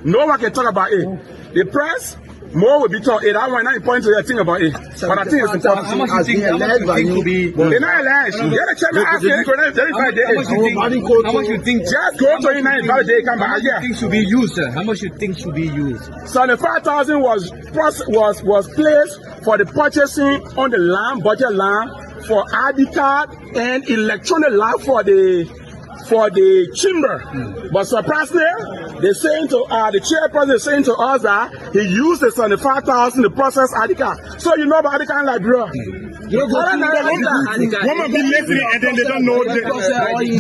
No one can talk about it. The press, more will be talked. I want to point to the thing about it. But I think it's important. How much you think to be? They're not alleged. You get a check ask me. How much you think? Just go to United Validate. Come back. Yeah. Things should be used. How much you think should be used? 75,000 was placed for the purchasing on the land, budget land, for ID card and electronic land for the chamber. But surprisingly, they're saying to the chairperson is saying to us that he used the 75,000 to process ID card. So you know about ID card in Liberia. One might be listening and then they don't know the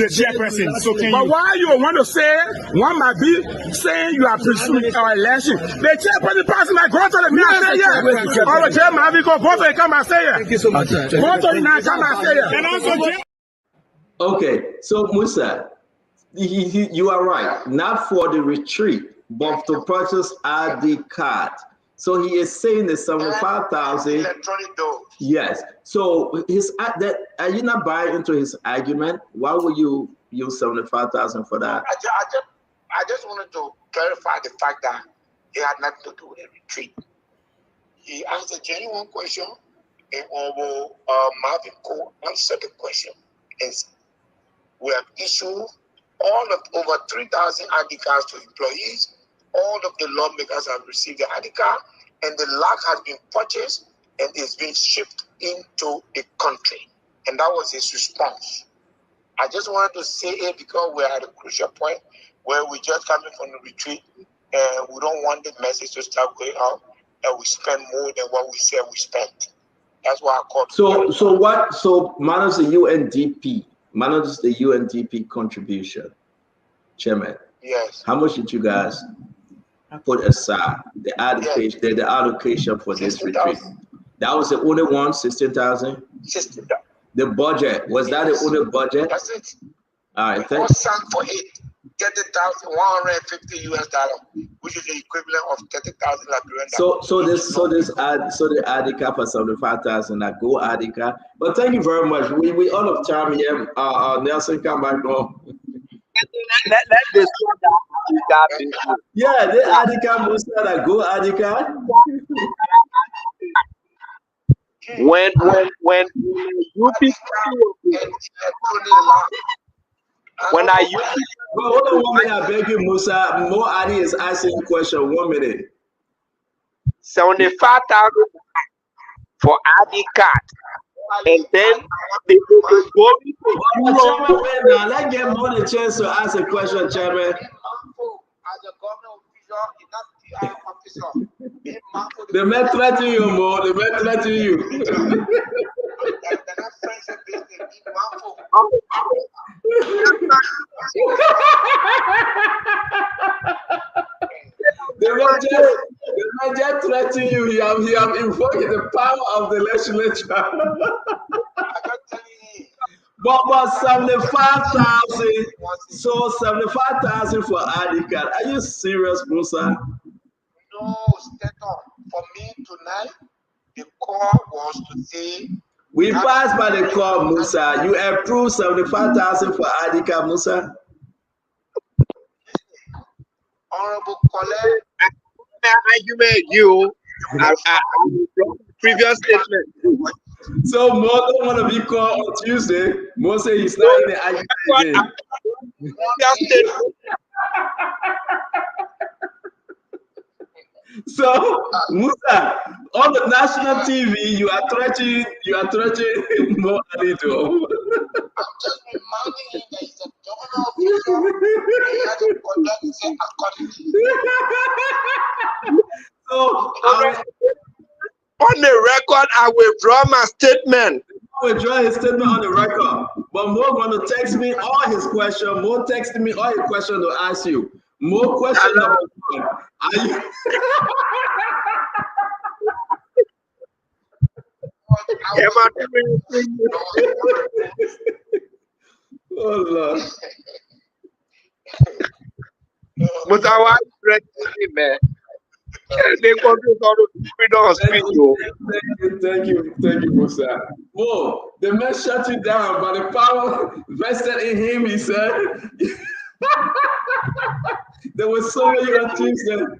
chairperson. So but why you want to say one might be saying you are pursuing our election? The chairperson person might go to the meeting and say yes. Or the chairman have to go to the come and say yes. Thank you so much. Go to the night come and say yes. And also, Okay, so Musa, you are right. Not for the retreat, but to purchase ID card. So he is saying the 75,000 electronic door. Yes. So are you not buying into his argument? Why would you use 75,000 for that? I just wanted to clarify the fact that he had nothing to do with the retreat. He asked a genuine question, and Marvin Cole answered the question. And we have issued over 3,000 ID cards to employees. All of the lawmakers have received the ID card, and the lot has been purchased and is being shipped into the country. And that was his response. I just wanted to say it because we're at a crucial point where we're just coming from the retreat and we don't want the message to start going out and we spend more than what we said we spent. That's why I called. So manage the UNDP contribution, Chairman. Yes. How much did you guys put aside the allocation for this retreat? That was the only one, 16,000. 16,000. The budget was that the only budget? That's it. All right, thank you. For it, $30,150, which is the equivalent of 30,000 Liberian dollars. So the ADICA for 75,000 that go ADICA. But thank you very much. We all of time here. Nelson, come back on. Let this yeah, the ADICA Musa that go ADICA. When you people when I use hold on 1 minute, I beg you, Musa. More Adi is asking a question. 1 minute. 75,000 for ID card. And then they go now let's get more the chance to ask a question, Chairman. They may threaten you more, they may threaten you. They may I just threaten you. He have invoked the power of the legislature. But 75,000. So 75,000 for ID card. Are you serious, Musa? No, Staton. For me tonight, the call was to say we passed by the call, Musa. You approved 75,000 for ID card, Musa. Honorable Colette, argument you previous statement. So Mo don't want to be called on Tuesday. Mo say he's not in the argument again. So Musa, on the national TV, you are threatening Mo Alido. I'm just reminding him that he's a governor official. He has to conduct himself accordingly. So on the record, I withdraw my statement. I withdraw his statement on the record. But Mo going to text me all his questions. Mo texted me all his questions to ask you. More question number one. Are you oh Lord. But I want to threaten man. They Thank you, Musa. Mo, the man shut you down by the power vested in him, he said. There was so many other things that.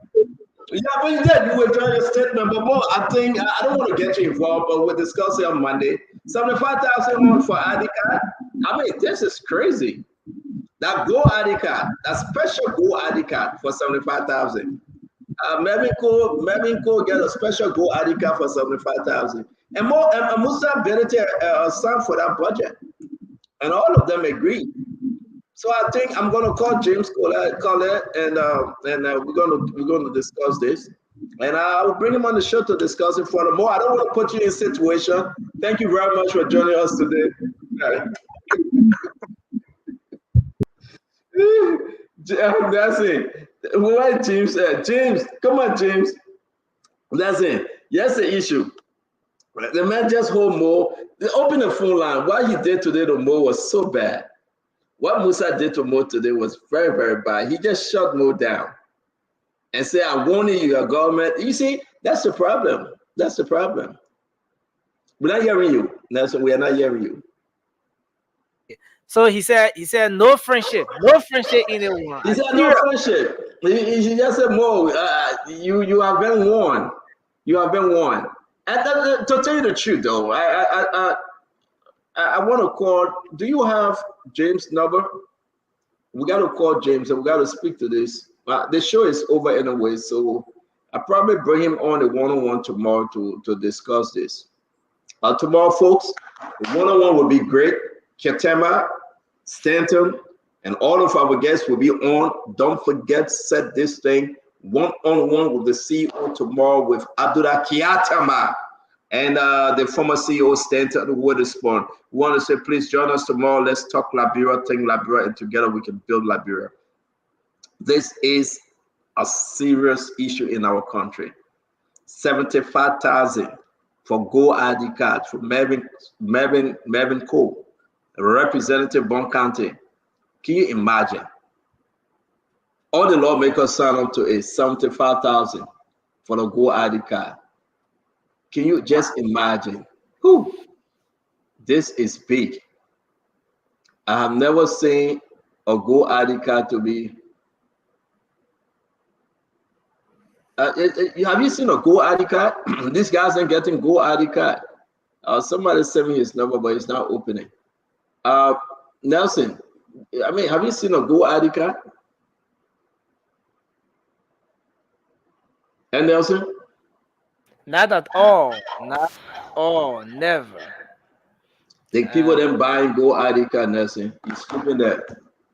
Yeah, but you did. You withdraw your statement, but more. I think I don't want to get you involved, but we'll discuss it on Monday. 75,000 for ID card. I mean, this is crazy. That Go ID card, that special Go ID card for 75,000. Melvin Cole get a special Go ID card for 75,000. And more, and Musa Benete signed for that budget, and all of them agreed. So I think I'm going to call James Colette, and we're going to discuss this, and I will bring him on the show to discuss it furthermore. I don't want to put you in a situation. Thank you very much for joining us today. That's it. Why James? James, come on, James. That's it. Yes, the issue. The man just hold Mo. They open the phone line. What he did today to Mo was so bad. What Musa did to Mo today was very, very bad. He just shut Mo down and said, "I warning you, your government." You see, that's the problem. That's the problem. We're not hearing you, Nelson. We are not hearing you. So he said, no friendship in the war. He said no friendship. He just said, "Mo, you have been warned. You have been warned." And to tell you the truth, though, I want to call. Do you have James' number? We got to call James and we got to speak to this. The show is over anyway, so I'll probably bring him on a one-on-one tomorrow to discuss this. Tomorrow, folks, the one-on-one will be great. Ketema, Stanton, and all of our guests will be on. Don't forget, set this thing one-on-one with the CEO tomorrow with Abdullah Kiatama. And the former CEO Stanton Witherspoon. We want to say, please join us tomorrow. Let's talk Liberia, think Liberia, and together we can build Liberia. This is a serious issue in our country. 75,000 for Go ID card for Melvin Cole, Representative Bon County. Can you imagine? All the lawmakers signed up to it, 75,000 for the Go ID card. Can you just imagine? Whew, this is big. I have never seen a Go ID card to be. Have you seen a Go ID card? These guys ain't getting Go ID card. Somebody sent me his number, but it's not opening. Nelson, I mean, have you seen a Go ID card? And Nelson? Not at all. Not at all. Never. The people then buying Go ID card, Nelson. He's skipping that.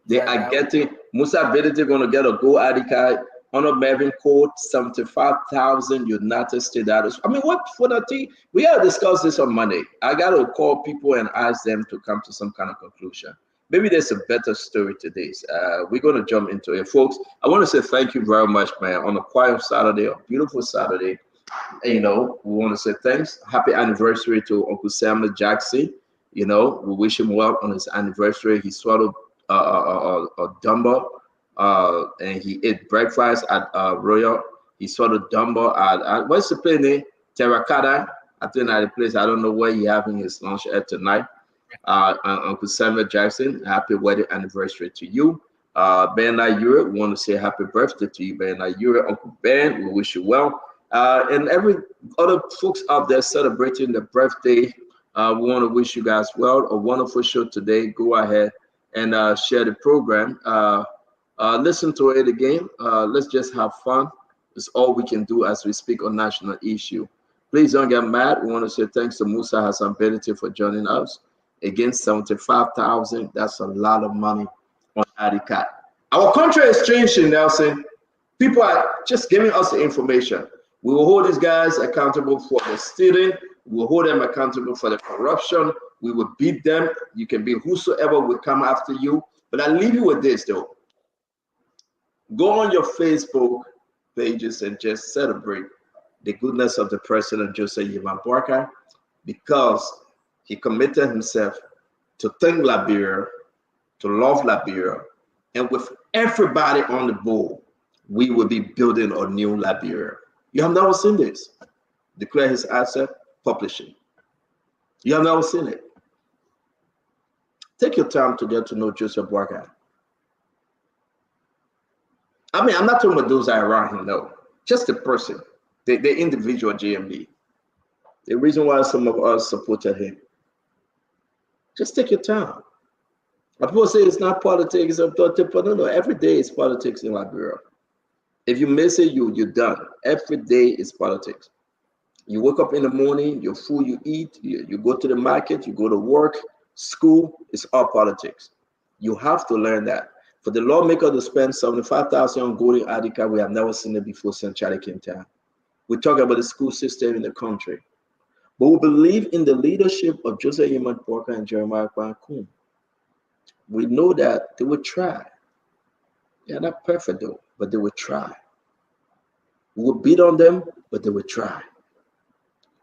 They are getting Musa Benete going to get a Go ID card. Honor Melvin Code, 75,000 United States dollars. I mean, what for the thing? We gotta discuss this on Monday. I gotta call people and ask them to come to some kind of conclusion. maybe there's a better story to this. We're going to jump into it. Folks, I want to say thank you very much, man, on a quiet Saturday, a beautiful Saturday. And, you know, we want to say thanks. Happy anniversary to Uncle Samuel Jackson. You know, we wish him well on his anniversary. He swallowed a dumbo, and he ate breakfast at Royal. He swallowed dumbo at what's the place name? Terracotta. I think at the place. I don't know where he having his lunch at tonight. Uncle Samuel Jackson, happy wedding anniversary to you. Ben Ayure, we want to say happy birthday to you, Ben Ayure. Uncle Ben, we wish you well. And every other folks out there celebrating their birthday, we want to wish you guys well. A wonderful show today. Go ahead and share the program. Listen to it again. Let's just have fun. It's all we can do as we speak on national issue. Please don't get mad. We want to say thanks to Musa Hassan Beniti for joining us. Again, 75,000. That's a lot of money on ADICAT. Our country is changing, Nelson. People are just giving us the information. We will hold these guys accountable for the stealing. We will hold them accountable for the corruption. We will beat them. You can be whosoever will come after you. But I leave you with this, though. Go on your Facebook pages and just celebrate the goodness of the President Joseph Yeman Boakai, because he committed himself to think Liberia, to love Liberia, and with everybody on the board, we will be building a new Liberia. You have never seen this. Declare his asset, publishing. You have never seen it. Take your time to get to know Joseph Boakai. I mean, I'm not talking about those that are around him, no. Just the person, the individual JMB. The reason why some of us supported him. Just take your time. People say it's not politics, but no, every day is politics in Liberia. If you miss it, you're done. Every day is politics. You wake up in the morning, your food you eat, you go to the market, you go to work, school, it's all politics. You have to learn that. For the lawmaker to spend 75,000 on golden ADICAT, we have never seen it before since Charlie Quintan. We talk about the school system in the country. But we believe in the leadership of Joseph Yeman Boakai and Jeremiah Kwan. We know that they would try. They're not perfect though, but they would try. We would beat on them, but they would try.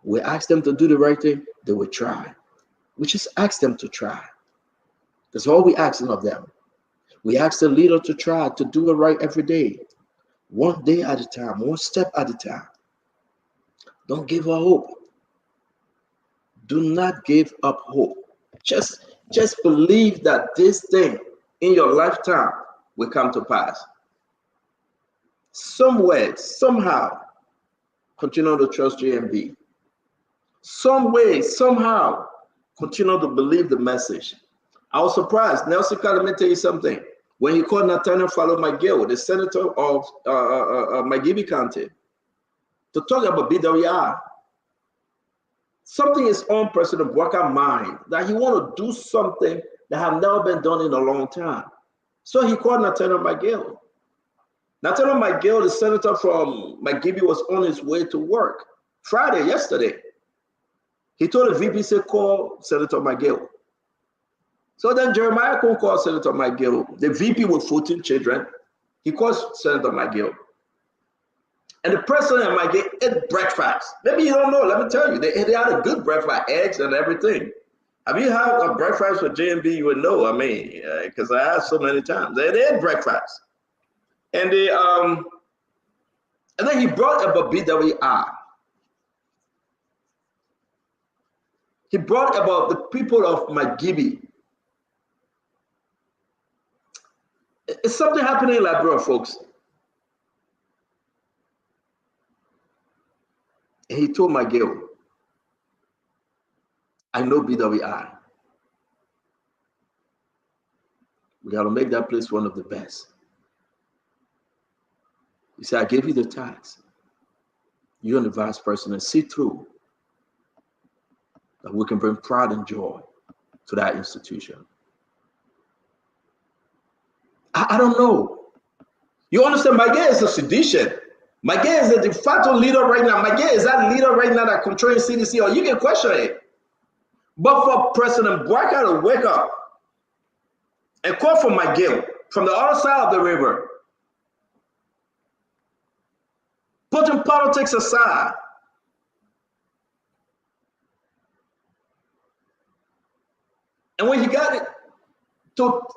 We ask them to do the right thing, they would try. We just ask them to try. That's all we ask of them. We ask the leader to try to do it right every day. One day at a time, one step at a time. Don't give up hope. Do not give up hope. Just believe that this thing in your lifetime will come to pass. Somewhere, somehow, continue to trust JMB. Some way, somehow, continue to believe the message. I was surprised. Nelson, let me tell you something. When he called Nathaniel Fallow McGill, the senator of Magibi County, to talk about BWI, something is on President Boakai's mind that he want to do something that have never been done in a long time. So he called Nathaniel McGill. Nathaniel McGill, the senator from Magibi, was on his way to work Friday, yesterday. He told the VP, say, call Senator McGill. So then Jeremiah couldn't call Senator McGill. The VP with 14 children, he calls Senator McGill. And the president and McGill ate breakfast. Maybe you don't know, let me tell you, they had a good breakfast, eggs and everything. Have you had a breakfast with JMB? You would know, I mean, because I asked so many times. They ate breakfast. And then he brought up a BWI. He brought about the people of Magibi. It's something happening in Liberia, folks. And he told McGill, I know BWI. We got to make that place one of the best. He said, I gave you the tax. You and the vice president see through that we can bring pride and joy to that institution. I don't know. You understand? Magay is a sedition. Magay is the de facto leader right now. Magay is that leader right now that controlling CDC, or you can question it. But for President Boakai to wake up And quote from McGill, from the other side of the river, putting politics aside, and when he got it,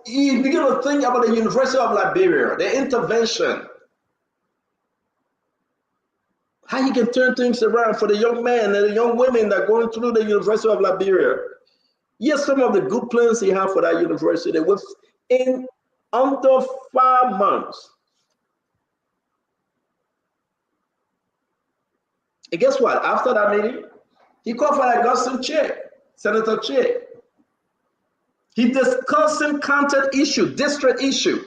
he began to think about the University of Liberia, the intervention, how he can turn things around for the young men and the young women that are going through the University of Liberia. Yes, some of the good plans he had for that university within under 5 months. And guess what? After that meeting, he called for Augustine Chair, Senator Chair. He discussing content issue, district issue,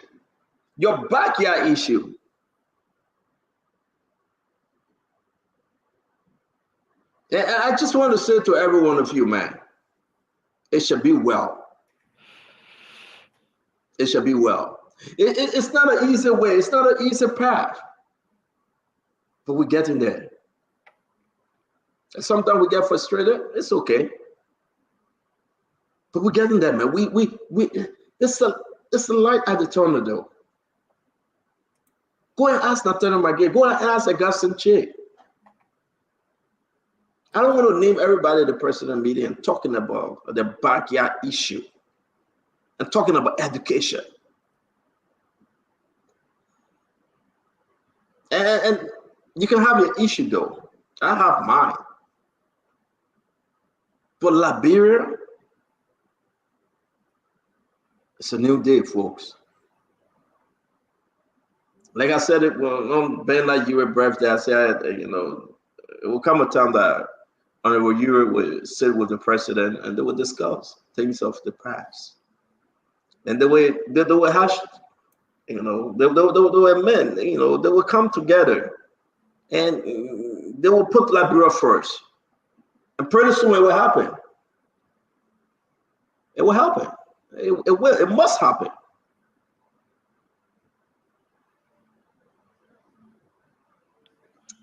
your backyard issue. And I just want to say to every one of you, man, it should be well. It should be well. It's not an easy way. It's not an easy path. But we're getting there. And sometimes we get frustrated. It's okay. But we're getting there, man. It's a light at the tunnel, though. Go and ask Nathaniel McGee. Go and ask Augustine Che. I don't want to name everybody the president meeting and talking about the backyard issue and talking about education. And you can have your issue, though. I have mine. But Liberia, it's a new day, folks. Like I said, it on Ben like you were birthday, I said, it will come a time that Honorable Europe would sit with the president and they would discuss things of the past. And they were hash, they were men, they will come together and they will put Liberia first. And pretty soon it will happen. It will happen. It must happen.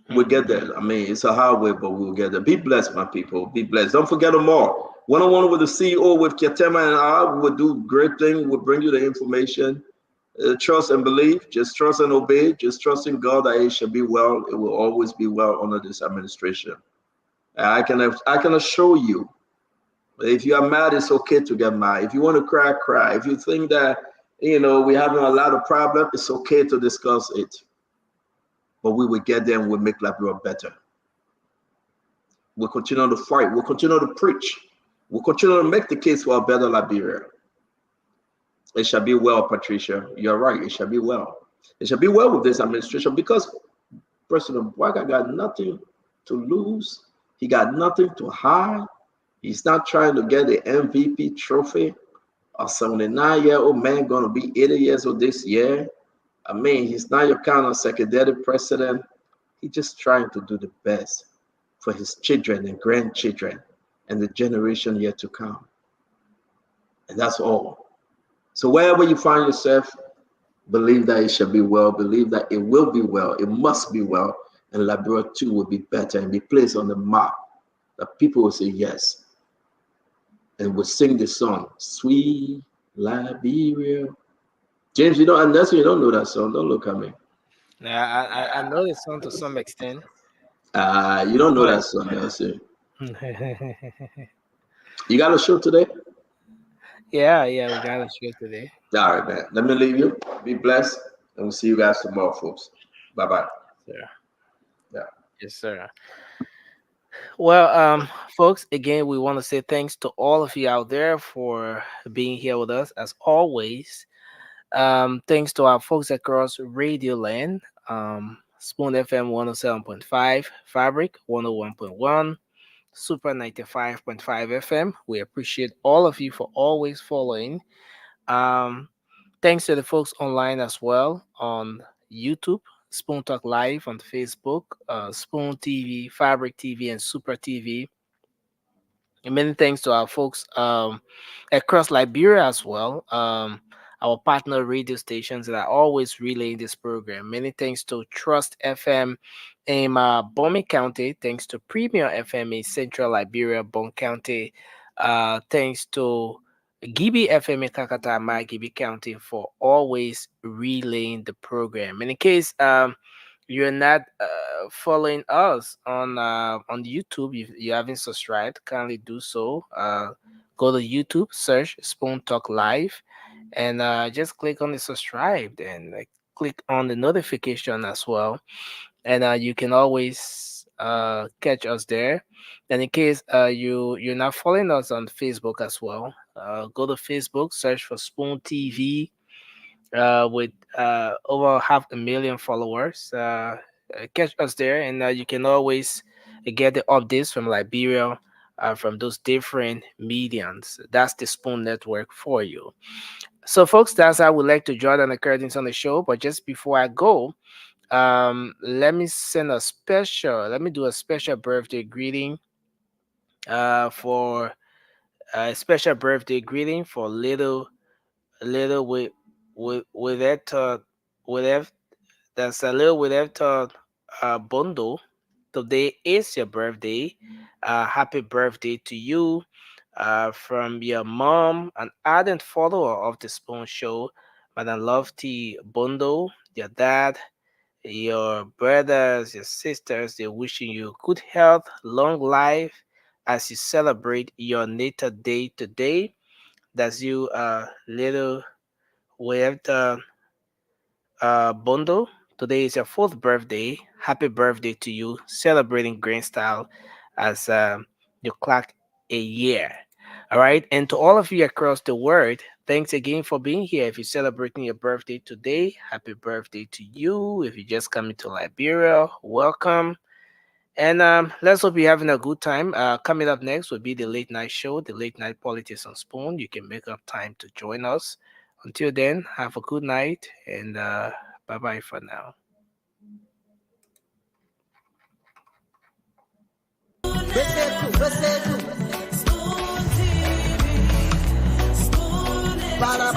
We'll get there. I mean, it's a hard way, but we'll get there. Be blessed, my people. Be blessed. Don't forget them all. One-on-one with the CEO, with Ketema and I, will do great things. We'll bring you the information. Trust and believe. Just trust and obey. Just trust in God that it shall be well. It will always be well under this administration. And I can assure you, if you are mad, it's okay to get mad. If you want to cry, cry. If you think that, we're having a lot of problems, it's okay to discuss it. But we will get there and we'll make Liberia better. We'll continue to fight. We'll continue to preach. We'll continue to make the case for a better Liberia. It shall be well, Patricia. You're right. It shall be well. It shall be well with this administration because President Bwaga got nothing to lose. He got nothing to hide. He's not trying to get the MVP trophy. A 79-year-old man going to be 80 years old this year. I mean, he's not your kind of psychedelic president. He's just trying to do the best for his children and grandchildren and the generation yet to come. And that's all. So wherever you find yourself, believe that it shall be well. Believe that it will be well. It must be well. And Liberia too will be better and be placed on the map. That people will say yes. And will sing the song, Sweet Liberia. James, unless you don't know that song, don't look at me. I know the song to some extent. You don't know that song, I see. You got a show today? Yeah, we got a show today. All right, man. Let me leave you. Be blessed, and we'll see you guys tomorrow, folks. Bye-bye. Yeah. Yes, sir. Well, folks, again, we want to say thanks to all of you out there for being here with us, as always. Thanks to our folks across Radio Land, Spoon FM 107.5, Fabric 101.1, Super 95.5 FM. We appreciate all of you for always following. Thanks to the folks online as well on YouTube, Spoon Talk Live on Facebook, Spoon TV, Fabric TV, and Super TV. And many thanks to our folks across Liberia as well. Our partner radio stations that are always relaying this program. Many thanks to Trust FM in Bomi County. Thanks to Premier FM in Central Liberia, Bon County. Thanks to Gibi FM Kakata Ma Gibi County for always relaying the program. And in case you're not following us on YouTube, if you haven't subscribed, kindly do so. Go to YouTube, search Spoon Talk Live, and just click on the subscribe and click on the notification as well. And you can always catch us there. And in case you're not following us on Facebook as well, go to Facebook, search for Spoon TV with over 500,000 followers. Catch us there, and you can always get the updates from Liberia, from those different mediums. That's the Spoon Network for you. So, folks, that's how we like to draw down the curtains on the show. But just before I go, let me do a special birthday greeting for a special birthday greeting for little with that that's a little with that bundle. Today is your birthday. Happy birthday to you from your mom, an ardent follower of the Spoon Show, Madam Lofty Bundle, your dad, your brothers, your sisters. They're wishing you good health, long life as you celebrate your natal day today. That's you, little with Bundle. Today is your 4th birthday. Happy birthday to you, celebrating Green Style as you clock a year. All right. And to all of you across the world, thanks again for being here. If you're celebrating your birthday today, happy birthday to you. If you're just coming to Liberia, welcome. And let's hope you're having a good time. Coming up next will be the late night show, the late night politics on Spoon. You can make up time to join us. Until then, have a good night, and bye-bye for now. Para